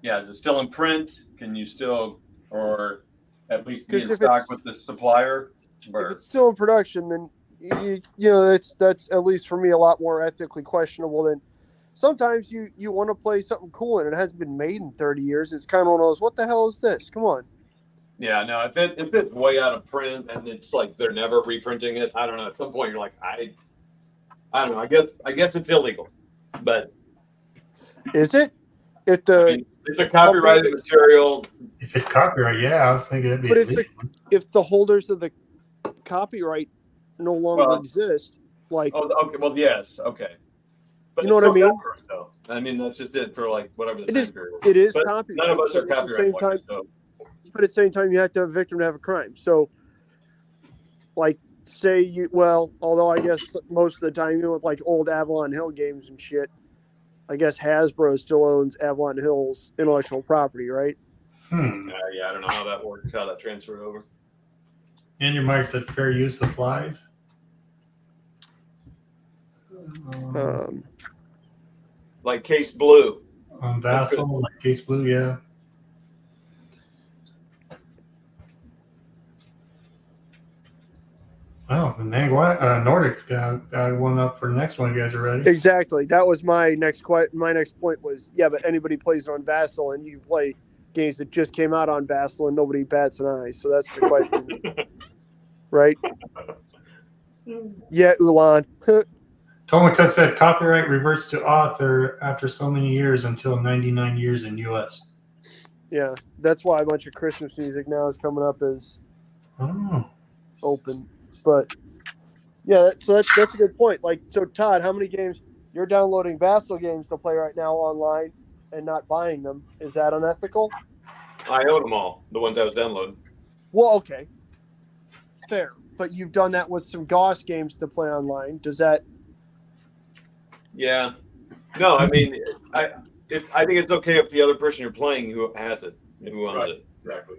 Yeah, is it still in print? Can you still, or at least be in 'Cause if stock it's- with the supplier? If it's still in production, then you know that's at least for me a lot more ethically questionable than sometimes you want to play something cool and it hasn't been made in 30 years. It's kind of one of those, what the hell is this? Come on. Yeah, no, if it's way out of print and it's like they're never reprinting it, I don't know. At some point, you're like, I don't know. I guess it's illegal, but Is it? If I the mean, it's a copyrighted material. If it's copyright, yeah, I was thinking it'd be But if illegal. if the holders of the copyright no longer Well- exist, like Oh, okay. Well, yes, okay. But You know it's what I still mean? copyright, though. I mean, that's just it for like whatever the It time is- period. it is But copyright. none of us are but at the copyright same time, lawyers, so but at the same time, you have to have a victim to have a crime. So, like, say you although I guess most of the time, with like old Avalon Hill games and shit, I guess Hasbro still owns Avalon Hill's intellectual property, right? yeah, I don't know how that works, how that transferred over. And your mic said fair use applies. Like Case Blue. On Vassal, like Case Blue, yeah. Oh, and dang, what? Nordic's got one up for the next one. You guys are ready? Exactly. That was my next My next point was, yeah, but anybody plays it on Vassal, and you can play games that just came out on Vassal, and nobody bats an eye. So that's the question, right? Yeah, Ulan. Tomika said copyright reverts to author after so many years until 99 years in U.S. Yeah, that's why a bunch of Christmas music now is coming up as Oh, open. But yeah, so that's a good point. Like, so Todd, how many games you're downloading Vassal games to play right now online and not buying them? Is that unethical? I own them all, the ones I was downloading. Well, okay, fair. But you've done that with some Goss games to play online. Does that? Yeah. No, I mean, I think it's okay if the other person you're playing who has it, who owns Right. it. Exactly.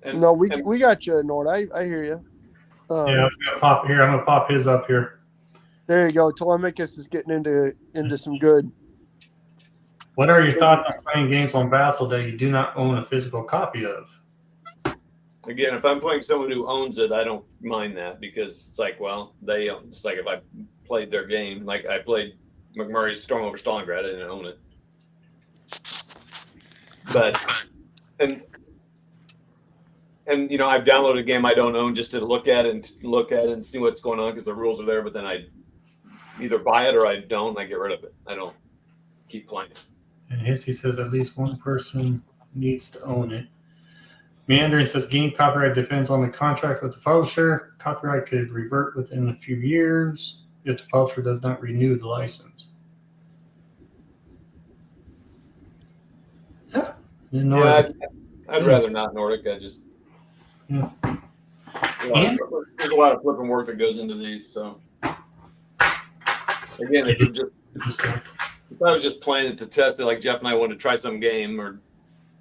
And, No, we and got you, Nord. I hear you. yeah, let's go pop here. I'm gonna pop his up here. There you go. Telemachus is getting into some good. What are your thoughts on playing games on Vassal that you do not own a physical copy of? again, if I'm playing someone who owns it, I don't mind that because it's like, well, they own. It's like if I played their game, like I played McMurray's Storm over Stalingrad, I didn't own it. But and you know, I've downloaded a game I don't own just to look at it and see what's going on because the rules are there. But then I either buy it or I don't. And I get rid of it. I don't keep playing it. And Hexy says at least one person needs to own it. Meandering says game copyright depends on the contract with the publisher. Copyright could revert within a few years if the publisher does not renew the license. Yeah. Didn't know Yeah, it. I'd rather not Nordic. I just Yeah. there's a lot of flipping work that goes into these. So again, if I was just playing it to test it, like Jeff and I wanted to try some game or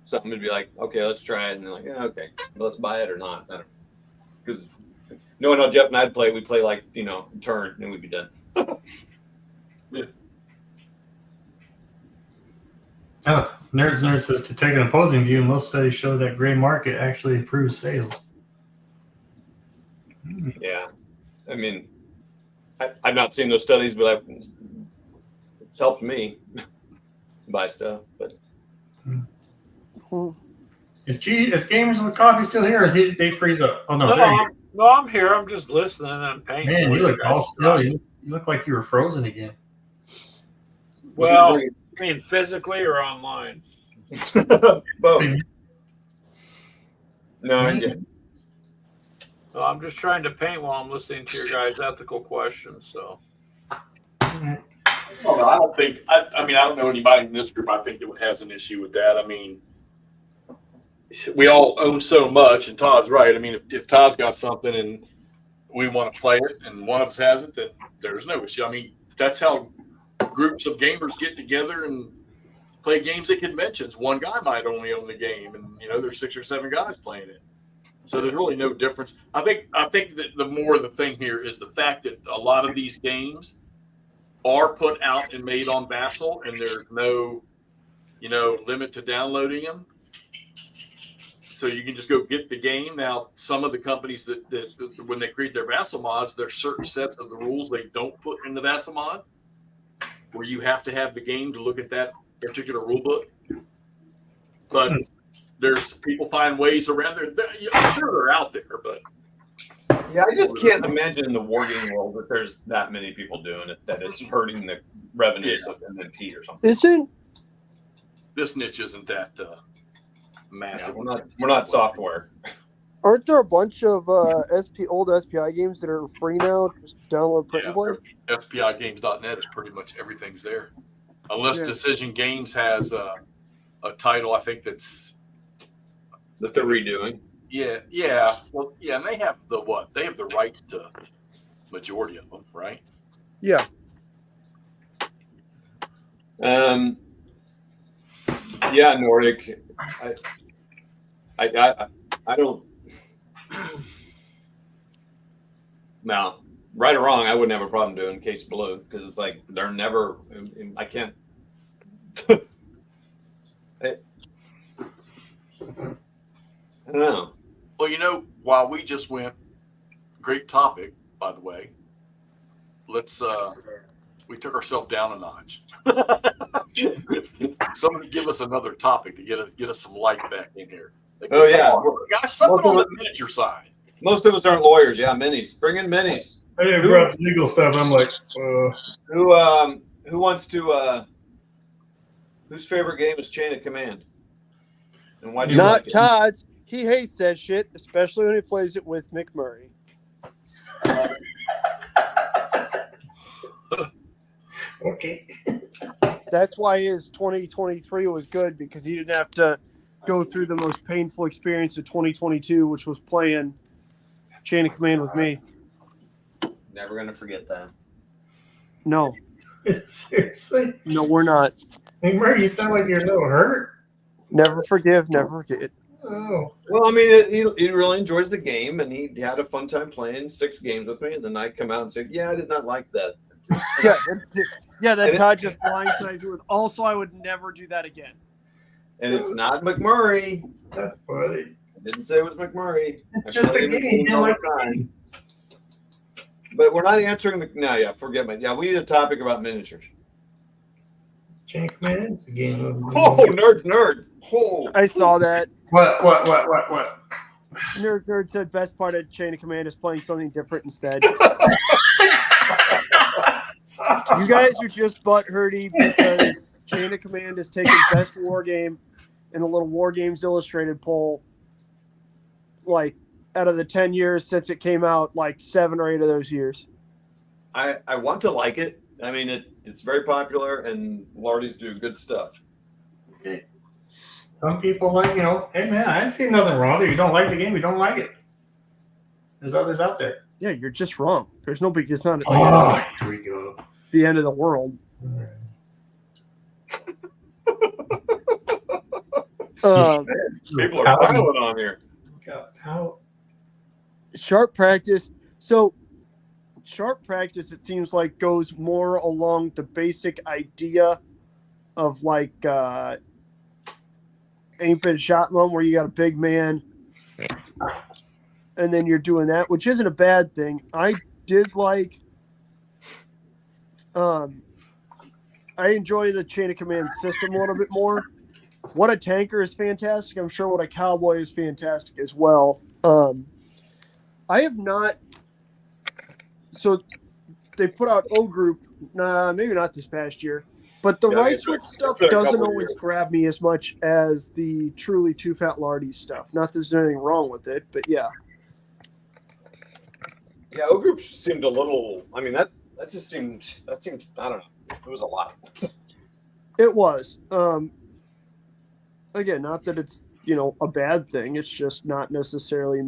something, it'd be like, okay, let's try it, and they're like, yeah, okay, let's buy it or not. Because knowing how Jeff and I'd play, we'd play like turn, and we'd be done. Oh, Nerd says to take an opposing view, most studies show that gray market actually improves sales. Yeah, I mean, I've not seen those studies, but it's helped me buy stuff. But Is Gamers with Coffee still here, or is they freeze up? Oh, no, No, there you no, I'm here. I'm just listening and paying. go. Man, for you it. look all still. You look like you were frozen again. Well, I mean, physically or online? both. No, I get. No, I'm just trying to paint while I'm listening to your guys' ethical questions. So, Well, no, I don't think. I mean, I don't know anybody in this group. I think that has an issue with that. I mean, we all own so much, and Todd's right. I mean, if Todd's got something and we want to play it, and one of us has it, then there's no issue. I mean, that's how groups of gamers get together and play games at conventions. One guy might only own the game, and there's 6 or 7 guys playing it. So there's really no difference. I think that the more the thing here is the fact that a lot of these games are put out and made on Vassal, and there's no limit to downloading them. So you can just go get the game. Now, some of the companies that when they create their Vassal mods, there's certain sets of the rules they don't put in the Vassal mod, where you have to have the game to look at that particular rule book. But there's people find ways around there. I'm sure they're out there, but Yeah, I just can't imagine in the wargame world that there's that many people doing it, that it's hurting the revenues of MMP or something. Isn't this niche isn't that Yeah, massive. we're not software. aren't there a bunch of old SPI games that are free now? Just download, print, and play. SPIgames.net is pretty much everything's there, unless Yeah. Decision Games has a title. I think that's That they're redoing. yeah. Well, yeah, and they have the what? They have the rights to majority of them, right? Yeah. Yeah, Nordic. I don't. Now, right or wrong, I wouldn't have a problem doing Case Blue because it's like they're never. I can't. I don't know. Well, while we just went, great topic, by the way. Let's we took ourselves down a notch. Somebody give us another topic to get us some life back in here. Like, Oh, yeah. come on, guys, something on the miniature side. Most of us aren't lawyers. Yeah, minis. Bring in minis. I didn't brought up legal stuff. I'm like, Who wants to? Whose favorite game is Chain of Command? And why do you Not like it? Todd's. He hates that shit, especially when he plays it with McMurray. okay. That's why his 2023 was good, because he didn't have to go through the most painful experience of 2022, which was playing Chain of Command with me. Never gonna forget that. No, Seriously? no, we're not. Hey, Murray, you sound like you're a little hurt. Never forgive, never forget. Oh. Well, I mean, he really enjoys the game, and he had a fun time playing 6 games with me. And then I come out and say, "Yeah, I did not like that." Yeah, that Todd just blindsides you with. Also, I would never do that again. And it's not McMurray. That's funny. I didn't say it was McMurray. It's I just play a him game. all the time. But we're not answering the. No, yeah, forget me. Yeah, we need a topic about miniatures. Chain of Command is a game. Oh, nerd. Oh, I saw that. What? Nerd said best part of Chain of Command is playing something different instead. You guys are just butthurty because Chain of Command is taking best war game in a little War Games Illustrated poll. Like, out of the 10 years since it came out, like 7 or 8 of those years. I want to like it. I mean, it's very popular, and Lardies do good stuff. Okay. Some people like, hey man, I see nothing wrong with it. You don't like the game, you don't like it. There's others out there. Yeah, you're just wrong. There's no big. It's not Here we go. the end of the world. People are violent on here. How? Sharp practice. So, sharp practice, it seems like, goes more along the basic idea of like ain't been shot mom, where you got a big man and then you're doing that, which isn't a bad thing. I did like I enjoy the Chain of Command system a little bit more. What a Tanker is fantastic. I'm sure What a Cowboy is fantastic as well. I have not. So they put out O Group. Nah, maybe not this past year. But the Yeah, Ricewood stuff been a doesn't couple always years. grab me as much as the truly Too Fat Lardy stuff. Not that there's anything wrong with it, but yeah. Yeah, O Group seemed a little. I mean, that seems. I don't know. It was a lot. It was. Again, not that it's, a bad thing. It's just not necessarily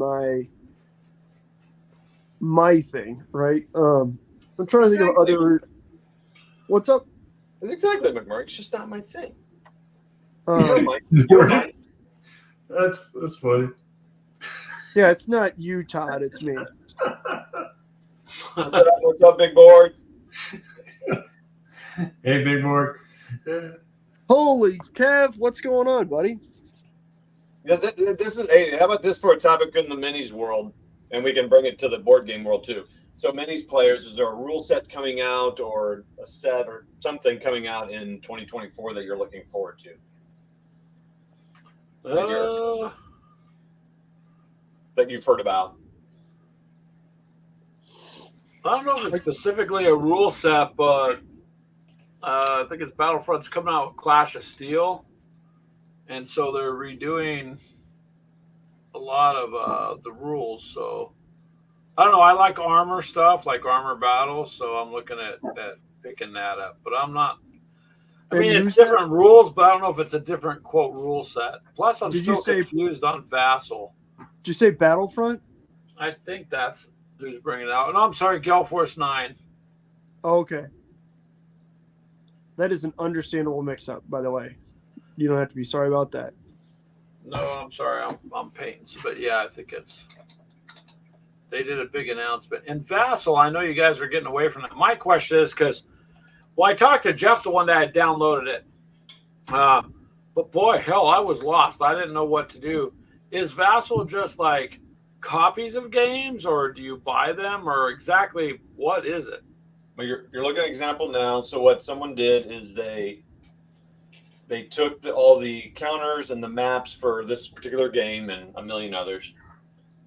my thing, right? I'm trying to think of other. What's up? It's exactly McMurray. It's just not my thing. That's funny. Yeah, it's not you, Todd. It's me. What's up, big board? Hey, big board. Holy Kev, what's going on, buddy? Yeah, this is. Hey, how about this for a topic in the minis world, and we can bring it to the board game world too. So minis players, is there a rule set coming out, or a set, or something coming out in 2024 that you're looking forward to? That you've heard about? I don't know if it's specifically a rule set, but I think it's Battlefront's coming out with Clash of Steel, and so they're redoing a lot of the rules. So I don't know. I like armor stuff, like armor battles, so I'm looking at picking that up. But I'm not. I mean, it's different rules, but I don't know if it's a different quote rule set. Plus, I'm still confused on Vassal. Did you say Battlefront? I think that's who's bringing it out. No, I'm sorry, Gale Force 9. Oh, okay. That is an understandable mix-up, by the way. You don't have to be sorry about that. No, I'm sorry, I'm painting. But yeah, I think they did a big announcement. And Vassal, I know you guys are getting away from that. My question is because, well, I talked to Jeff the one day I downloaded it. But boy, hell, I was lost. I didn't know what to do. Is Vassal just like copies of games, or do you buy them, or exactly what is it? Well, you're looking at an example now. So what someone did is they took all the counters and the maps for this particular game and a million others,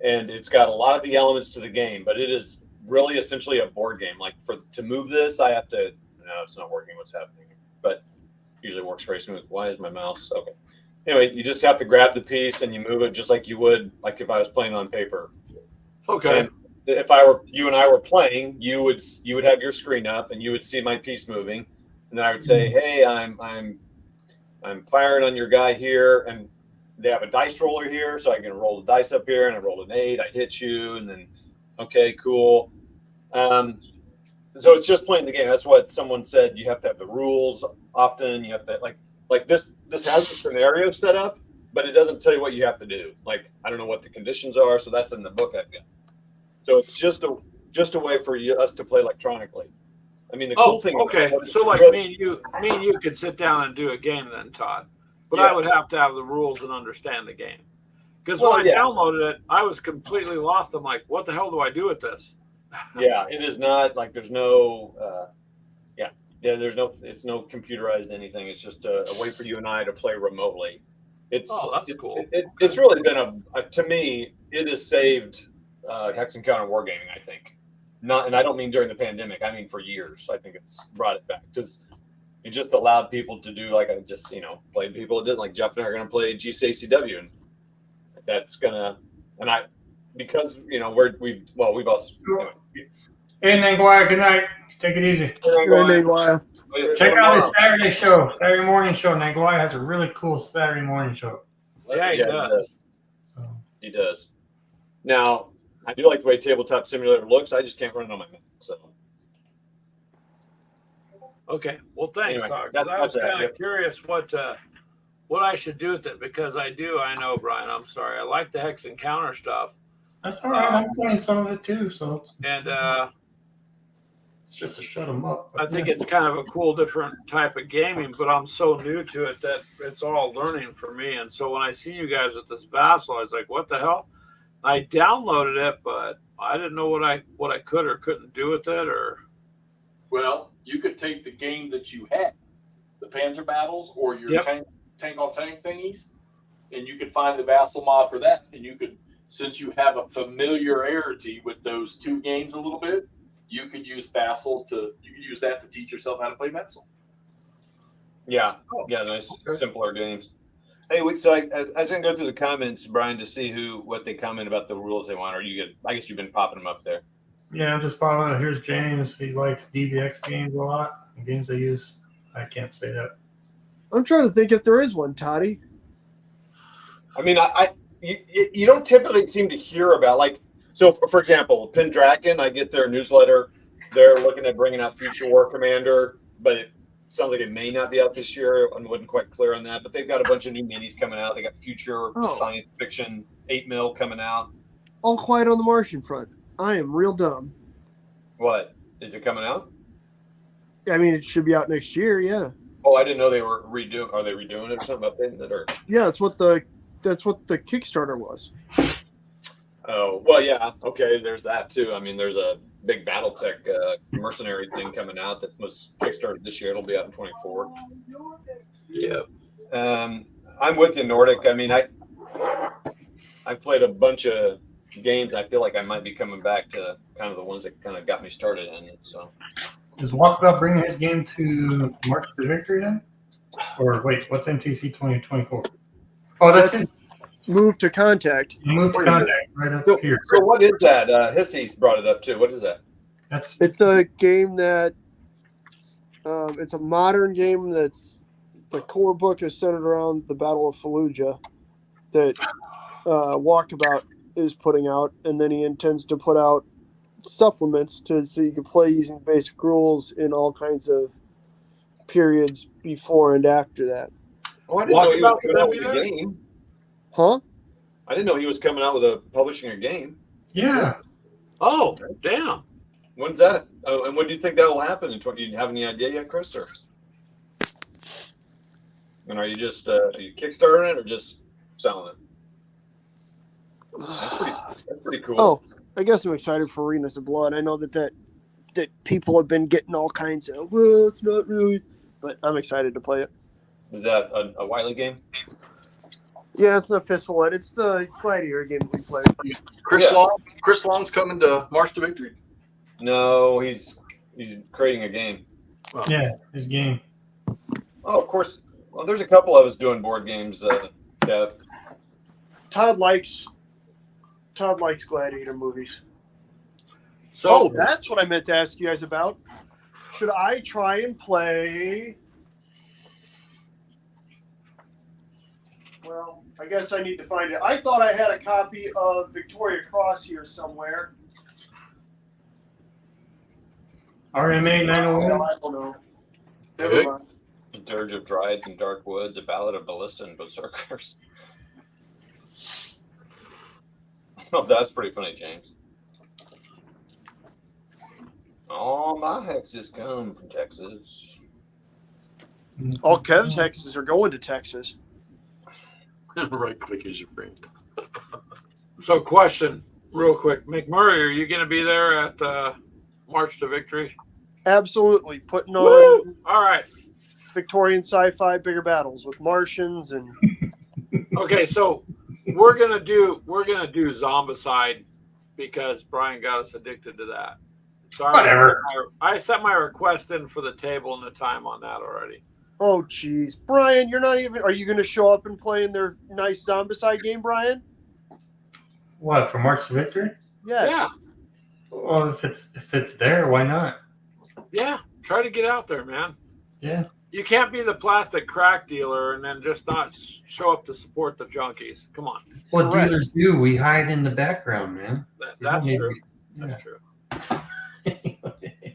and it's got a lot of the elements to the game, but it is really essentially a board game. Like to move this, I have to. No, it's not working. What's happening? But usually works very smooth. Why is my mouse okay? Anyway, you just have to grab the piece and you move it just like you would, like if I was playing on paper. Okay. And if you and I were playing, you would have your screen up and you would see my piece moving, and then I would say, "Hey, I'm firing on your guy here," and they have a dice roller here, so I can roll the dice up here, and I roll an 8, I hit you, and then okay, cool. So it's just playing the game. That's what someone said. You have to have the rules often. You have to like this has a scenario set up, but it doesn't tell you what you have to do. Like, I don't know what the conditions are, so that's in the book I've got. So it's just a way for us to play electronically. I mean, the cool thing. Okay. So like me and you could sit down and do a game then, Todd. But yes. I would have to have the rules and understand the game. Because when I downloaded it, I was completely lost. I'm like, what the hell do I do with this? Yeah, it is not like there's no it's no computerized anything. It's just a way for you and I to play remotely. That's cool. It's really been to me, it has saved Hex Encounter wargaming, I think. And I don't mean during the pandemic, I mean for years. I think it's brought it back because it just allowed people to do like I just played people that did, like Jeff and I are gonna play GCACW, and that's gonna because we've also Hey, Nanguaya, good night. Take it easy. Nanguaya. Check out his Saturday morning show. Nanguaya has a really cool Saturday morning show. Yeah, he does. He does. Now, I do like the way Tabletop Simulator looks. I just can't run it on my Mac. So. Okay. Well, thanks, anyway, Doc. I was kind of curious what I should do with it, because I know, Brian, I'm sorry. I like the Hex Encounter stuff. That's all right. I'm playing some of it too. So it's just to shut them up. I think it's kind of a cool, different type of gaming, but I'm so new to it that it's all learning for me. And so when I see you guys at this Vassal, I was like, what the hell? I downloaded it, but I didn't know what I could or couldn't do with it. Well, you could take the game that you had, the Panzer battles or your tank on tank thingies, and you could find the Vassal mod for that, and you could, since you have a familiarity with those two games a little bit, you could use Vassal to teach yourself how to play Vassal. Yeah, nice, simpler games. Hey, so I was going to go through the comments, Brian, to see what they comment about the rules they want. I guess you've been popping them up there. Yeah, I'm just following. Here's James. He likes DBX games a lot. The games they use, I can't say that. I'm trying to think if there is one, Toddy. I mean, you don't typically seem to hear about, so for example, Pendragon, I get their newsletter. They're looking at bringing out Future War Commander, but it sounds like it may not be out this year. I wasn't quite clear on that, but they've got a bunch of new minis coming out. They got Future Science Fiction 8 mil coming out. All Quiet on the Martian front. I am real dumb. What? Is it coming out? I mean, it should be out next year, yeah. Oh, I didn't know they were redoing. Are they redoing it or something? Updating it or? Yeah, that's what the Kickstarter was. Oh well, yeah. Okay, there's that too. I mean, there's a big BattleTech mercenary thing coming out that was kickstarted this year. It'll be out in 24. Yeah. I'm with you, Nordic. I mean, I played a bunch of games. I feel like I might be coming back to kind of the ones that kind of got me started in it. So Is Walkabout bringing his game to March to Victory then? Or wait, what's MTC 2024? Oh, that's That's it. moved to Contact. You moved to Contact right up here. so what is that? Hexy's brought it up too. What is that? That's It's a game that it's a modern game that's the core book is centered around the Battle of Fallujah that Walkabout is putting out, and then he intends to put out supplements so you can play using basic rules in all kinds of periods before and after that. Oh, I didn't know he was Walkabout's coming out gonna with be a there? game. Huh? I didn't know he was coming out with publishing a game. yeah. Oh, damn. When's that? Oh, and when do you think that will happen? Do you have any idea yet, Chris? Or? And are you just are you kickstarting it or just selling it? That's pretty cool. Oh, I guess I'm excited for Arenas of Blood. I know that people have been getting all kinds of, well, it's not really, but I'm excited to play it. Is that a Wiley game? Yeah, it's not Fistful Ed. It's the Gladiator game we played. Chris Yeah. Long. Chris Long's coming to March to Victory. No, he's creating a game. Yeah, his game. Oh, of course. Well, there's a couple of us doing board games, Dev. Todd likes Gladiator movies. So That's what I meant to ask you guys about. Should I try and play? Well, I guess I need to find it. I thought I had a copy of Victoria Cross here somewhere. RMA 901. I don't know. Okay. Never mind. Dirge of Dryads and Dark Woods, A Ballad of Ballista and Berserkers. Oh, that's pretty funny, James. All my hexes come from Texas. All Kev's hexes are going to Texas. Right click as your brain. So, question, real quick, McMurray, are you going to be there at March to Victory? Absolutely. Putting on Woo! All right. Victorian sci-fi bigger battles with Martians and Okay, so we're gonna do Zombicide because Brian got us addicted to that. So Whatever. I set my request in for the table and the time on that already. oh geez. Brian, you're not even are you gonna show up and play in their nice Zombicide game, Brian? What, for March to Victory? Yes. Yeah. Well, if it's there, why not? Yeah, try to get out there, man. Yeah. You can't be the plastic crack dealer and then just not show up to support the junkies. Come on. That's what Correct. dealers do. We hide in the background, man. That's You know, true. maybe- That's true.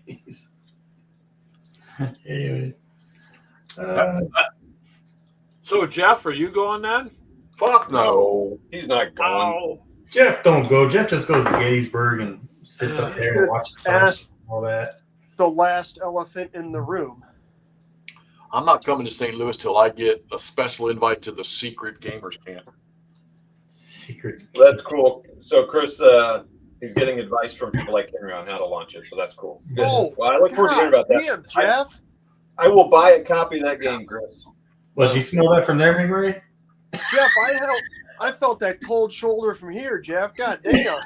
Anyways. Anyways. So, Jeff, are you going then? Fuck no. He's not going. Oh, Jeff don't go. Jeff just goes to Gettysburg and sits up there and watches the Ask and all that. the last elephant in the room. I'm not coming to St. Louis till I get a special invite to the secret gamers camp. Secrets. That's cool. So, Chris, he's getting advice from people like Henry on how to launch it. So that's cool. Good. Oh, Well, I look forward to hearing about that. Damn, Jeff. I will buy a copy of that game, Chris. What, did you smell that from there, McMurray? Jeff, I felt that cold shoulder from here, Jeff. God damn.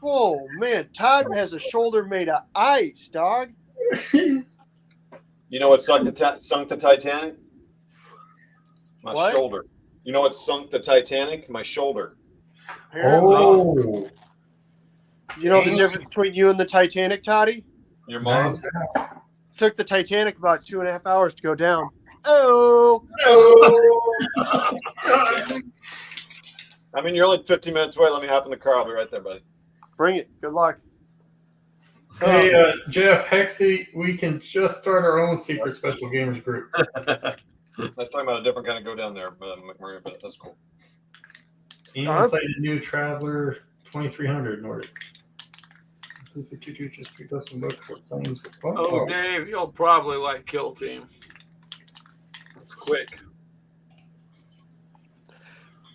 Oh man, Todd has a shoulder made of ice, dog. You know what sunk the Titanic? My What? shoulder. You know what sunk the Titanic? My shoulder. Apparently. Oh, You know the difference between you and the Titanic, Toddy? Your mom. nice. Took the Titanic about 2.5 hours to go down. Oh, I mean, you're only 15 minutes away. Let me hop in the car. I'll be right there, buddy. bring it. Good luck. Hey, Jeff, Hexy, we can just start our own secret special gamers group. I was talking about a different kind of go down there, McMurray, but that's cool. Ian played a new Traveler 2300 Nordic. Just pick up some books for planes. Oh, Dave, you'll probably like Kill Team. It's quick.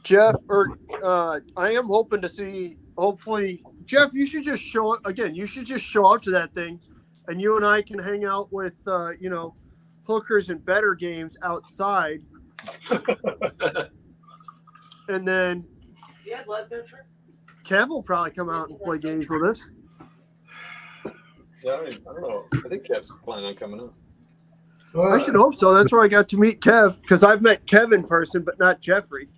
Jeff, or I am hoping to see. Hopefully, Jeff, you should just show up again. You should just show up to that thing, and you and I can hang out with hookers and better games outside, and then Yeah, blood picture. Kev will probably come out and play games with us. Yeah, I don't know. I think Kev's planning on coming up. I should hope so. That's where I got to meet Kev, because I've met Kev in person, but not Jeffrey.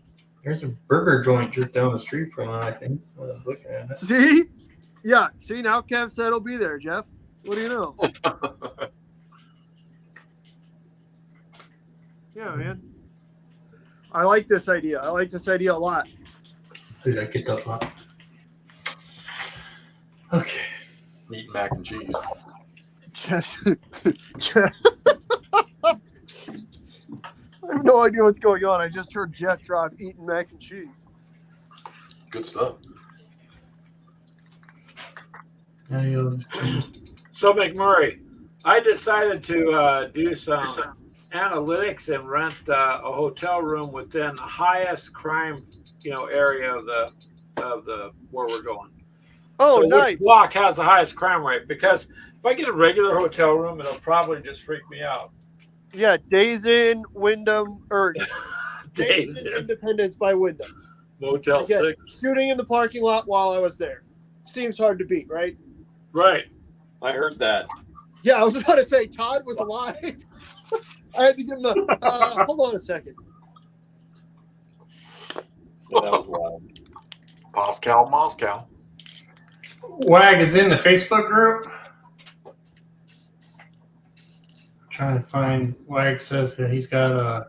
There's a burger joint just down the street from it, I think. I was looking at it. See? Yeah. See, now Kev said he'll be there, Jeff. What do you know? Yeah, man. I like this idea. I like this idea a lot. Did I get that lot? Okay. Meat and mac and cheese. Jeff, I have no idea what's going on. I just heard Jeff drop eating mac and cheese. Good stuff. So McMurray, I decided to do some analytics and rent a hotel room within the highest crime, area of the where we're going. Oh, so nice. Which block has the highest crime rate? Because if I get a regular hotel room, it'll probably just freak me out. Yeah, Days Inn, Wyndham, or Days Days Inn, Inn. Independence by Wyndham. Motel Again, 6. shooting in the parking lot while I was there. Seems hard to beat, right? Right. I heard that. Yeah, I was about to say Todd was alive. I had to give him the. Hold on a second. Yeah, that was wild. Moscow. Wag is in the Facebook group. Trying to find. Wag says that he's got a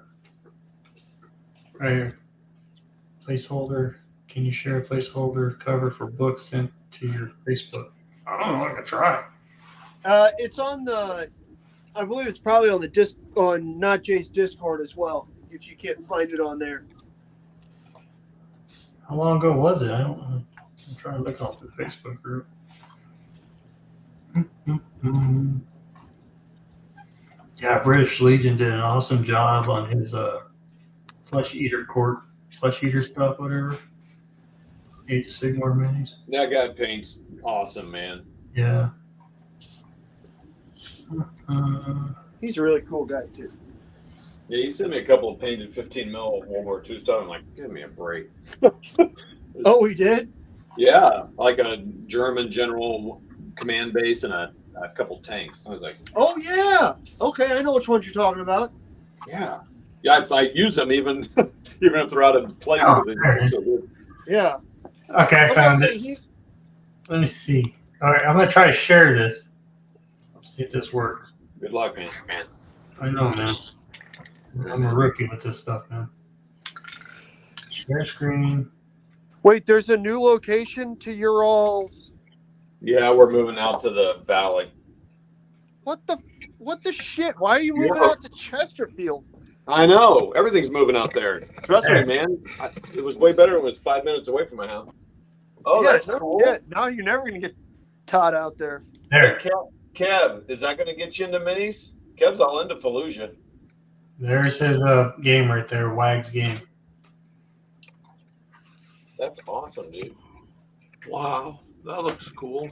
placeholder. Can you share a placeholder cover for books sent to your Facebook? I don't know. I can try. It's on the. I believe it's probably on the on Not Jay's Discord as well. If you can't find it on there. How long ago was it? I don't know. I'm trying to look off the Facebook group. Yeah, British Legion did an awesome job on his flesh eater stuff, whatever. Age of Sigmar minis. That guy paints awesome, man. Yeah. He's a really cool guy too. Yeah, he sent me a couple of painted 15 mil World War II stuff. I'm like, give me a break. Oh, he did? Yeah, like a German general command base and a couple tanks. I was like, Oh yeah. Okay, I know which ones you're talking about. yeah, I use them even if they're out of place. Oh, They're so good. Yeah. Okay, I found say, it. Let me see. All right, I'm gonna try to share this. See if this works. Good luck, man. I know, man. I'm a rookie with this stuff, man. Share screen. Wait, there's a new location to your all's. Yeah, we're moving out to the valley. What the shit? Why are you moving Yeah. out to Chesterfield? I know. Everything's moving out there. Trust me, man. It was way better when it was 5 minutes away from my house. Oh, Yeah, that's no cool. shit. Now you're never gonna get Todd out there. There. Kev, is that going to get you into minis? Kev's all into Fallujah. There's his game right there, Wag's game. That's awesome, dude. Wow. That looks cool.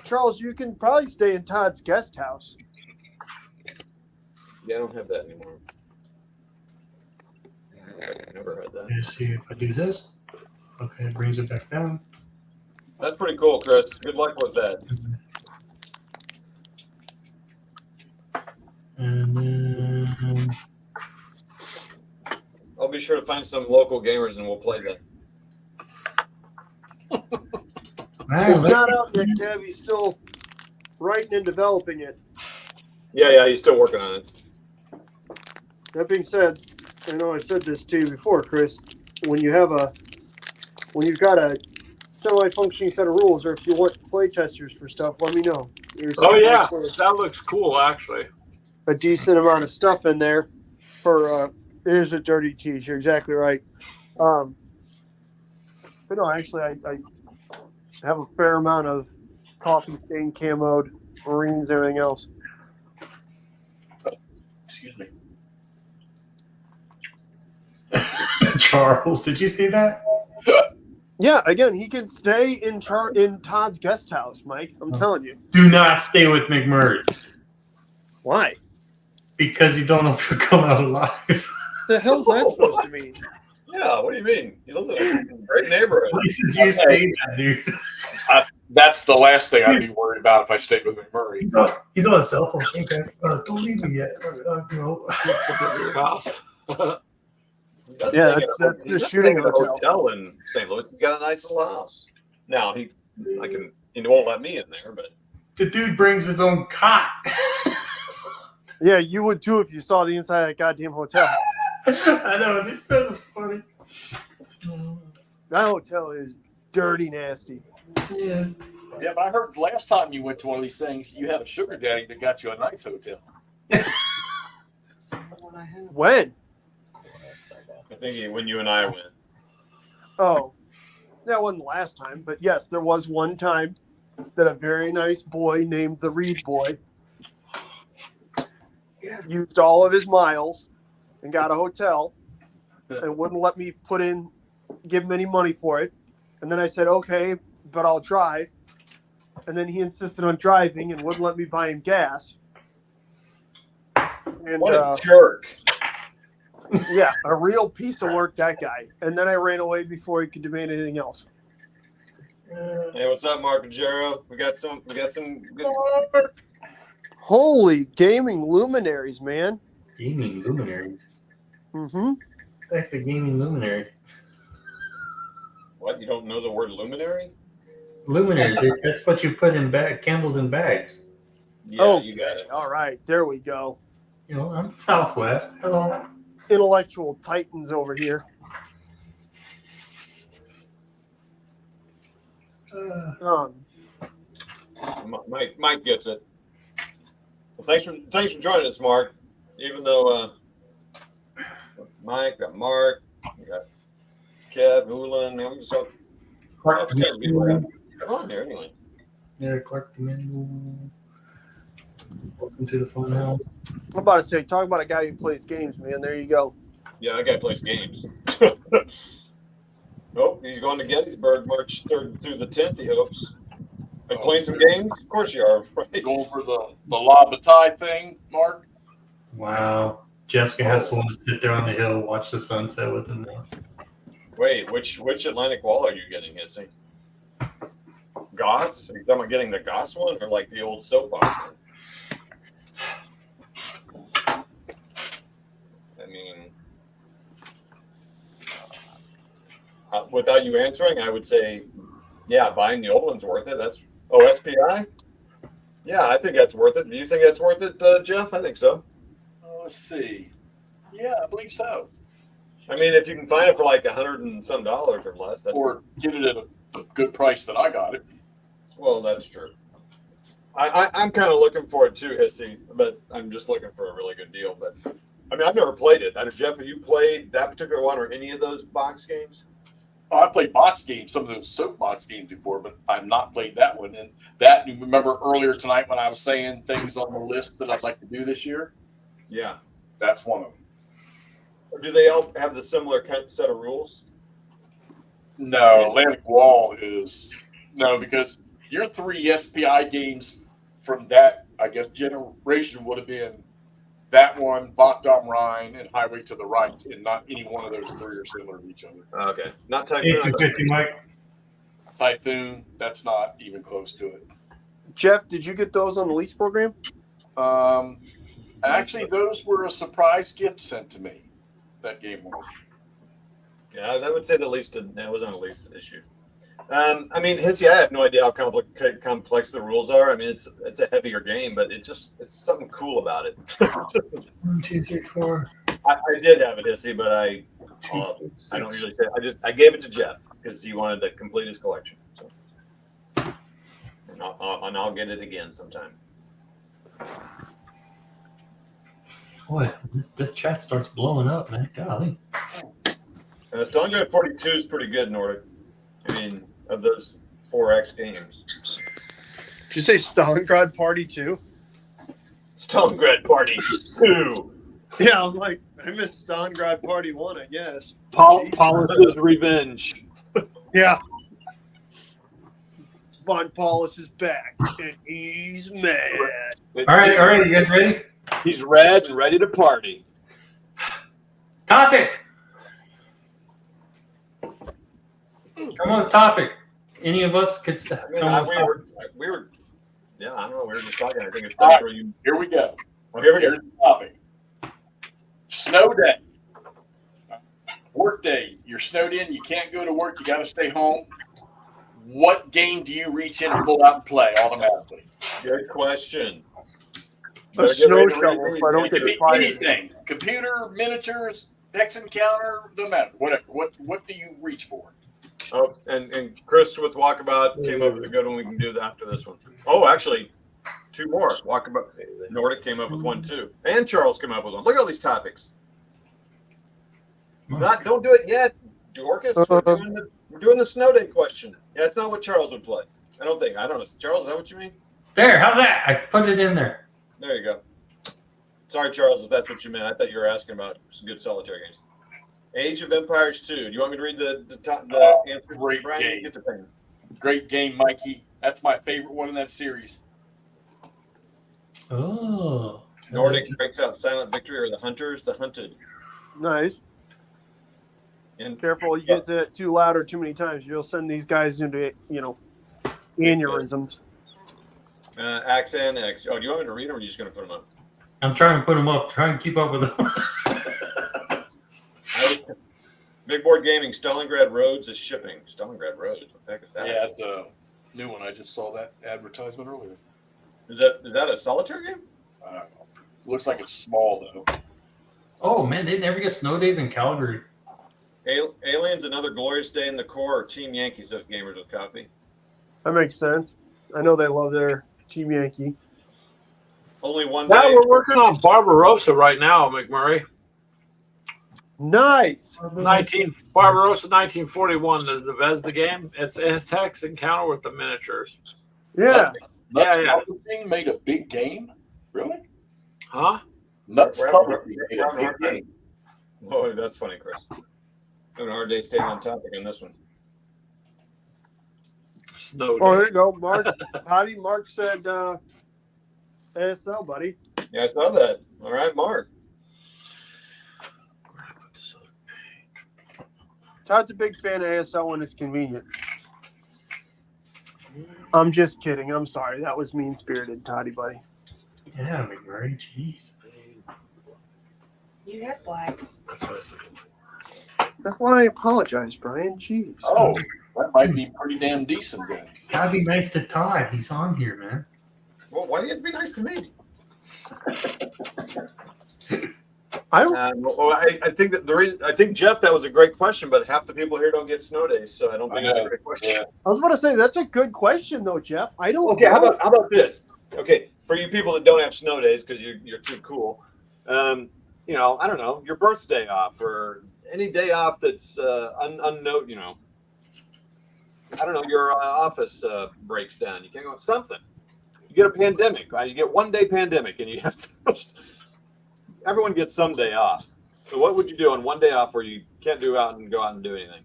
Charles, you can probably stay in Todd's guest house. Yeah, I don't have that anymore. Never had that. Let's see if I do this. Okay, it brings it back down. That's pretty cool, Chris. Good luck with that. And then I'll be sure to find some local gamers and we'll play that. It's not out yet, Kev. He's still writing and developing it. Yeah, he's still working on it. That being said, I know I said this to you before, Chris. When you've got a semi-functioning set of rules, or if you want play testers for stuff, let me know. Oh yeah, that looks cool actually. A decent amount of stuff in there for it is a dirty tease. You're exactly right. But no, actually, I have a fair amount of coffee stain camoed Marines, everything else. Excuse me. Charles, did you see that? Yeah, again, he can stay in Todd's guest house, Mike. I'm telling you. Do not stay with McMurray Why? because you don't know if you'll come out alive. The hell's that supposed to mean? Yeah, what do you mean? You live in a great neighborhood. Places you stay at, dude. That's the last thing I'd be worried about if I stayed with McMurray. He's on a cell phone. Hey guys, don't leave me yet. Your house. Yeah, that's the shooting hotel. hotel in St. Louis. He's got a nice little house. Now he won't let me in there, but The dude brings his own cot. Yeah, you would too if you saw the inside of that goddamn hotel. I know, dude, that was funny. That hotel is dirty nasty. Yeah. Yeah, but I heard last time you went to one of these things, you had a sugar daddy that got you a nice hotel. When? I think when you and I went. Oh, that wasn't the last time, but yes, there was one time that a very nice boy named the Reed Boy used all of his miles and got a hotel and wouldn't let me give him any money for it. And then I said, okay, but I'll drive. And then he insisted on driving and wouldn't let me buy him gas. And, What a jerk. yeah, a real piece of work, that guy. And then I ran away before he could demand anything else. Hey, what's up, Mark and Jero? We got some good. Holy gaming luminaries, man. Gaming luminaries. Mm-hmm. That's a gaming luminary. What, you don't know the word luminary? Luminaries, that's what you put in candles in bags. Yeah, you got it. All right, there we go. You know, I'm Southwest. Hello. Intellectual titans over here. Mike gets it. Well, thanks for joining us, Mark. Even though Mike, got Mark, we got Kev, Ulan, man, we just all Clark come on here anyway. Yeah, Clark Domingo. Welcome to the fun house. I'm about to say, talk about a guy who plays games, man. There you go. Yeah, that guy plays games. Oh, he's going to Gettysburg March 3rd through the 10th, he hopes. Are you playing some games? Of course you are, right? Going for the La Bataille thing, Mark? Wow. Jessica has someone to sit there on the hill, watch the sunset with him now. Wait, which Atlantic Wall are you getting, Hexy? Goss? Are you talking about getting the Goss one or like the old soapbox one? I mean, without you answering, I would say, yeah, buying the old one's worth it. That's SPI? Yeah, I think that's worth it. Do you think that's worth it, Jeff? I think so. Let's see. Yeah, I believe so. I mean, if you can find it for like $100 and some or less, that's Or get it at a good price that I got it. well, that's true. I'm kind of looking for it too, Hissy, but I'm just looking for a really good deal. But I mean, I've never played it. Jeff, have you played that particular one or any of those box games? Oh, I played box games, some of those soapbox games before, but I've not played that one. And that, you remember earlier tonight when I was saying things on the list that I'd like to do this year? Yeah. That's one of them. Or do they all have the similar kind of set of rules? No, Atlantic Wall is no, because your 3 SPI games from that, I guess, generation would have been that one, Bach Dom Rhine, and Highway to the Right, and not any one of those 3 are similar to each other. Okay. Not Typhoon. 50, Mike. Typhoon, that's not even close to it. Jeff, did you get those on the lease program? Actually, those were a surprise gift sent to me. That game was. Yeah, I would say that was on a lease issue. I mean, Hissy, I have no idea how complex the rules are. I mean, it's a heavier game, but it's something cool about it. 1, 2, 3, 4. I did have it, Hissy, but I don't usually say. I gave it to Jeff because he wanted to complete his collection. So, and I'll get it again sometime. Boy, this chat starts blowing up, man. Golly. Stalingrad 42 is pretty good, Nordic. I mean, of those 4X games. Did you say Stalingrad Party 2? Stalingrad Party 2. Yeah, I'm like, I missed Stalingrad Party 1, I guess. Paulus' Revenge. Yeah. Von Paulus is back, and he's mad. All right, you guys ready? He's red and ready to party. Topic. Come on, topic. Any of us could come on. We were, yeah, I don't know. We were just talking. I think it's All time right. for you. Here we go. Well, here we go. Here's the topic. Snow day. Work day. You're snowed in. You can't go to work. You got to stay home. What game do you reach in and pull out and play automatically? Good question. A snow shovel, so I don't It could get be fired. anything. Computer, miniatures, Hex encounter, no matter. Whatever. What do you reach for? Oh, and Chris with Walkabout came up with a good one. We can do that after this one. Oh, actually, two more. Walkabout Nordic came up with one too, and Charles came up with one. Look at all these topics. Don't do it yet, Dorcas. We're doing the snow day question. Yeah, that's not what Charles would play. I don't know. Charles, is that what you mean? There, how's that? I put it in there. There you go. Sorry, Charles, if that's what you meant. I thought you were asking about some good solitaire games. Age of Empires 2. Do you want me to read the answer? Great Brian, game. get the pen. Great game, Mikey. That's my favorite one in that series. Oh. Nordic breaks out Silent Victory or the Hunters, the Hunted. Nice. And Careful, you get it too loud or too many times, you'll send these guys into, aneurysms. Axe and X. Oh, do you want me to read them or are you just going to put them up? I'm trying to put them up, trying to keep up with them. Big Board Gaming, Stalingrad Roads is shipping. Stalingrad Roads, what the heck is that? Yeah, it's a new one. I just saw that advertisement earlier. Is that a solitaire game? I don't know. Looks like it's small though. Oh man, they never get snow days in Calgary. Aliens, Another Glorious Day in the Core, or Team Yankee, says Gamers with Copy. That makes sense. I know they love their Team Yankee. Only one Now day. we're working on Barbarossa right now, McMurray. Nice. Barbarossa 1941 is the Vesda game. It's Hex encounter with the miniatures. Yeah. Nuts Yeah. Publishing made a big game? Really? Huh? Nuts We're Publishing having made a a big hard time. game. Oh, that's funny, Chris. Having a hard day staying on topic on this one. Snow Oh, there day. you go. Mark. Mark said ASL, buddy. Yeah, I saw that. All right, Mark. Todd's a big fan of ASL when it's convenient. I'm just kidding. I'm sorry. That was mean-spirited, Toddy, buddy. Yeah, McMurray, jeez. You have black. That's why I apologize, Brian. Jeez. Oh, that might be pretty damn decent then. Gotta be nice to Todd. He's on here, man. Well, why do you have to be nice to me? I don't. I think that I think Jeff, that was a great question, but half the people here don't get snow days, so I don't think that's a great question. Yeah. I was about to say that's a good question, though, Jeff. I don't. Okay, know. how about this? Okay, for you people that don't have snow days because you're too cool, I don't know, your birthday off or any day off that's unknown, I don't know, your office breaks down. You can't go something. You get a pandemic. Right? You get 1 day pandemic, and you have to. Everyone gets some day off. So what would you do on 1 day off where you can't go out and do anything?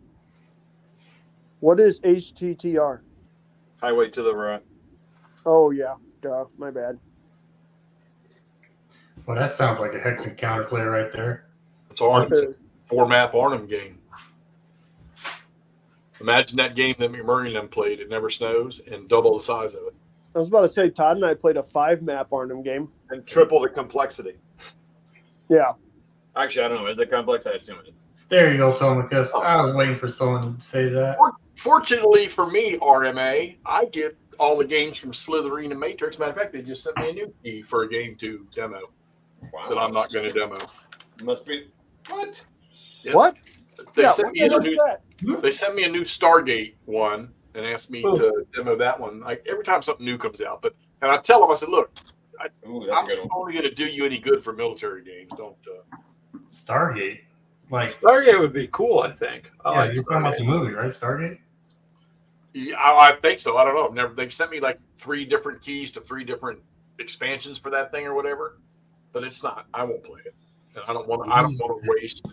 What is HTTR? Highway to the right. Oh yeah, duh. My bad. Well, that sounds like a Hex encounter play right there. It's Arnhem's 4-map Arnhem game. Imagine that game that McMurray and them played. It never snows and double the size of it. I was about to say Todd and I played a 5-map Arnhem game. And triple the complexity. Yeah. Actually, I don't know. Is it complex? I assume it is. There you go, Tomacus. I was waiting for someone to say that. Fortunately for me, RMA, I get all the games from Slytherin and Matrix. Matter of fact, they just sent me a new key for a game to demo that I'm not going to demo. Must be what? Yep. What? They Yeah, sent what me the a heck's new. that? They sent me a new Stargate one and asked me to demo that one. Like every time something new comes out, and I tell them, I said, "Look, Ooh, that's I'm a good one. only going to do you any good for military games. Don't." Stargate. Like, Stargate would be cool, I think. I yeah, like you're talking about Stargate. the movie, right? Stargate? Yeah, I think so. I don't know. They've sent me like 3 different keys to 3 different expansions for that thing or whatever. But it's not. I won't play it. And I don't want to waste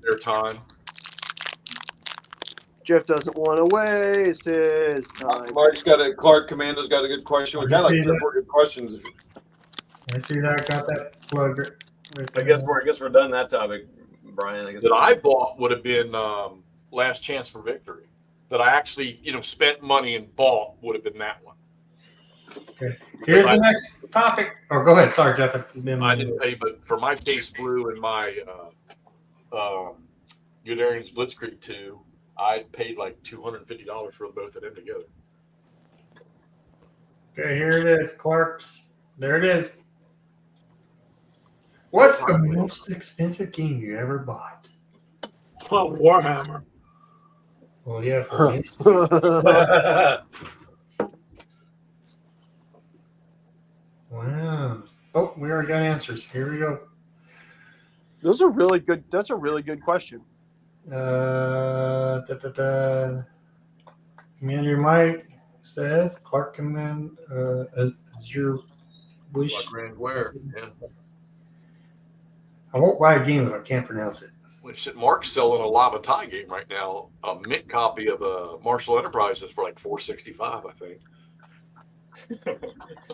their time. Jeff doesn't want to waste his time. Clark Commando's got a good question. We got like 3 or 4 good questions. I see that. Got that plug. I guess we're done that topic, Brian. I guess That I bought would have been Last Chance for Victory. That I actually, spent money and bought would have been that one. Okay. Here's the next topic. Oh, go ahead. Sorry, Jeff. I didn't pay, but for my Case Blue and my Guderian's Blitzkrieg 2, I paid like $250 for both of them together. Okay, here it is, Clark's. There it is. What's the most expensive game you ever bought? Oh, Warhammer. Well, yeah, for me. Wow. Oh, we already got answers. Here we go. Those are really good. That's a really good question. Commander Mike says Clark Command is your wish. Like Grand Ware, yeah. I won't buy a game if I can't pronounce it. Mark's selling a Lava Tie game right now, a mint copy of Marshall Enterprises for like $465, I think.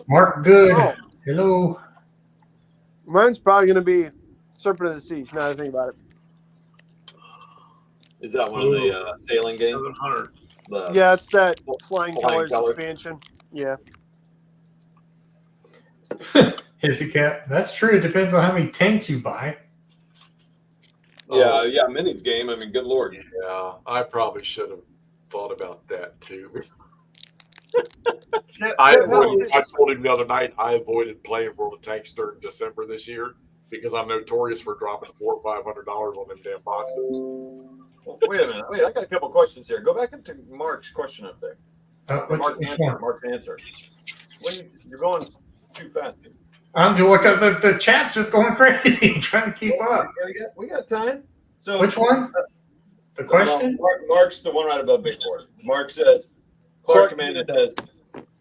Mark Good. Oh. Hello. Mine's probably going to be Serpent of the Siege. Now that I think about it. Is that one of the sailing games? 700. Yeah, it's that Flying Flying Colors Color. expansion. Yeah. Hissy Cat. That's true. It depends on how many tanks you buy. Yeah, Minis game. I mean, good lord. Yeah, I probably should have thought about that too. I told him the other night I avoided playing World of Tanks during December this year because I'm notorious for dropping $400 or $500 on them damn boxes. Wait a minute. I got a couple questions here. Go back into Mark's question up there. Mark's answer. You're going too fast. I'm doing because the chat's just going crazy. I'm trying to keep up. We got time. So which one? The question? Mark's the one right above Big Board. Mark says, Clark Commander says,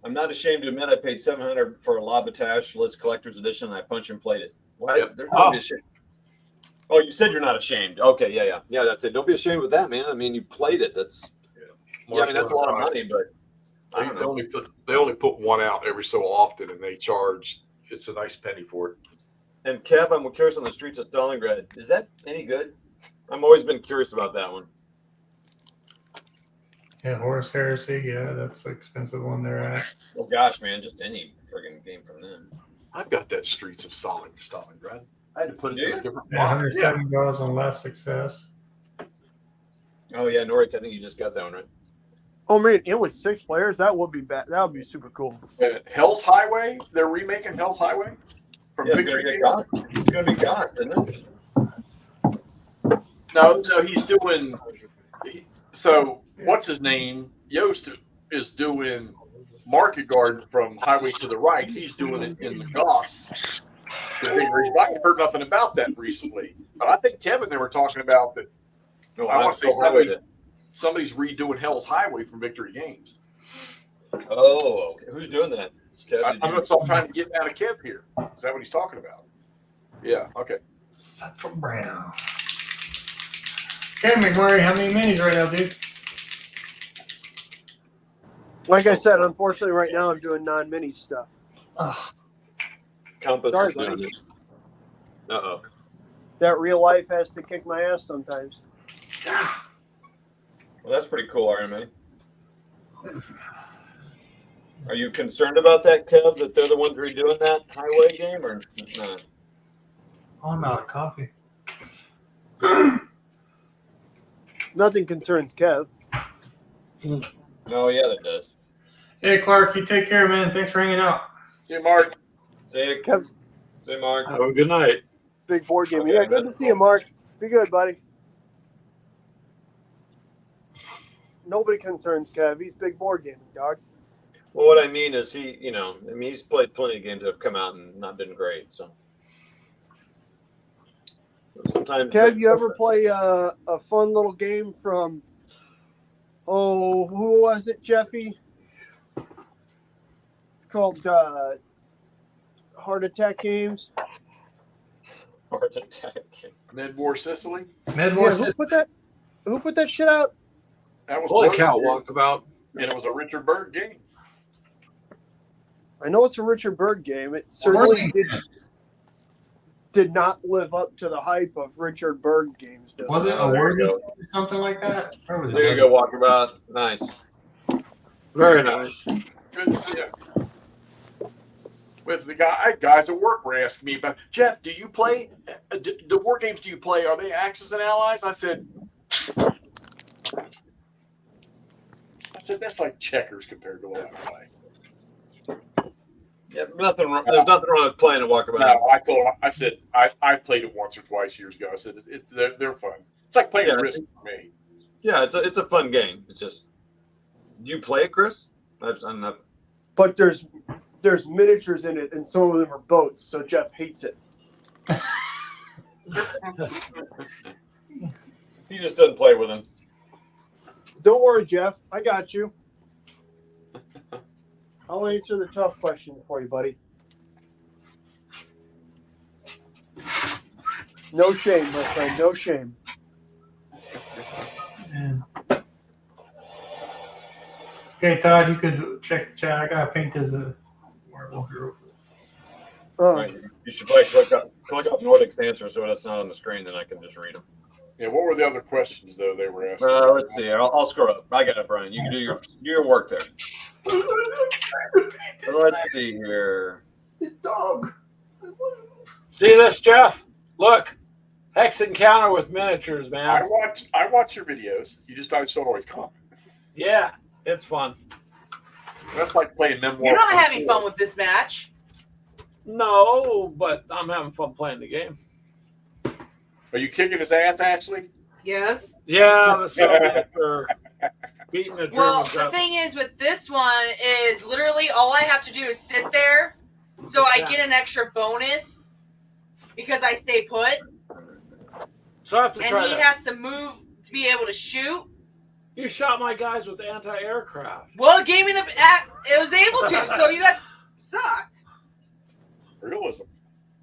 I'm not ashamed to admit I paid $700 for a Labatage List Collector's Edition and I punch and played it. Why? Yep. There's no be ashamed. Oh, you said you're not ashamed. Okay, yeah. That's it. Don't be ashamed with that, man. I mean, you played it. That's I mean, that's a lot of money, but I don't know. They only put one out every so often, and they charge. It's a nice penny for it. And Kev, I'm curious on the Streets of Stalingrad. Is that any good? I've always been curious about that one. Yeah, Horus Heresy. Yeah, that's an expensive one they're at. Oh gosh, man, just any friggin' game from them. I've got that Streets of Stalingrad. I had to put it in a different Yeah, box. $170 on Last Success. Oh yeah, Norik, I think you just got that one right. Oh man, it was 6 players. That would be bad. That would be super cool. Hell's Highway. They're remaking Hell's Highway from Victory Games. It's gonna be Goss, isn't it? No, he's doing. So what's his name? Yost is doing Market Garden from Highway to the Right. He's doing it in the Goss. I haven't heard nothing about that recently, but I think Kevin they were talking about that. No, I want to say somebody's redoing Hell's Highway from Victory Games. Oh, okay. Who's doing that? I'm trying to get out of Kev here. Is that what he's talking about? Yeah. Okay. Central Brown. Okay, McMurray, how many minis right now, dude? Like I said, unfortunately, right now I'm doing non-mini stuff. Compass Sorry, is doing buddy. it. Uh-oh. That real life has to kick my ass sometimes. Well, that's pretty cool, RMA. Are you concerned about that, Kev, that they're the ones redoing that highway game, or not? Oh, I'm out of coffee. Nothing concerns Kev. Oh, yeah, that does. Hey, Clark, you take care, man. Thanks for hanging out. See you, Mark. Say, Kev, say, Mark. Have a good night. big board game. Okay, Yeah, good to see you, Mark. Be good, buddy. Nobody concerns Kev. He's big board gaming, dog. Well, what I mean is he's played plenty of games that have come out and not been great. So sometimes. Kev, you ever play a fun little game from Oh, who was it, Jeffy? It's called Heart Attack Games. Heart attack. Mid-War Sicily. Midwar Yeah, who put that shit out? That was Holy Berg, cow, dude. walkabout. And it was a Richard Berg game. I know it's a Richard Berg game. It certainly did not live up to the hype of Richard Berg games. Though. Was it a Oh, there word you or something like that? Or was it There you go, Walkabout. Nice. Very nice. Good to see you. With the guys at work were asking me about, Jeff, do you play the war games? Do you play? Are they Axis and Allies? I said that's like checkers compared to what I play. Yeah, nothing wrong. There's nothing wrong with playing a Walkabout. No, I told him. I said I played it once or twice years ago. I said they're fun. It's like playing Risk for me. Yeah, it's a fun game. It's just, do you play it, Chris? I'm not. But there's miniatures in it, and some of them are boats. So Jeff hates it. He just doesn't play with them. Don't worry, Jeff. I got you. I'll answer the tough question for you, buddy. No shame, my friend. No shame. Man. Okay, Todd, you could check the chat. I gotta paint as a werewolf hero. Right. You should probably click up Nordic's answer so that's not on the screen, then I can just read them. Yeah, what were the other questions though they were asking? Let's see. I'll scroll up. I got it, Brian. You can do your work there. Let's see here. His dog. See this, Jeff? Look. Hex encounter with miniatures, I man. watch your videos. You just don't always comment. Yeah, it's fun. That's like playing Memoir. You're not having fun with this match. No, but I'm having fun playing the game. Are you kicking his ass, Ashley? Yes. Yeah, the Soviets are beating the Well, Germans the up. thing is with this one is literally all I have to do is sit there, so I get an extra bonus because I stay put, So I have to and try he that. has to move to be able to shoot. You shot my guys with anti-aircraft. Well, it gave me it was able to, so you guys sucked. Realism.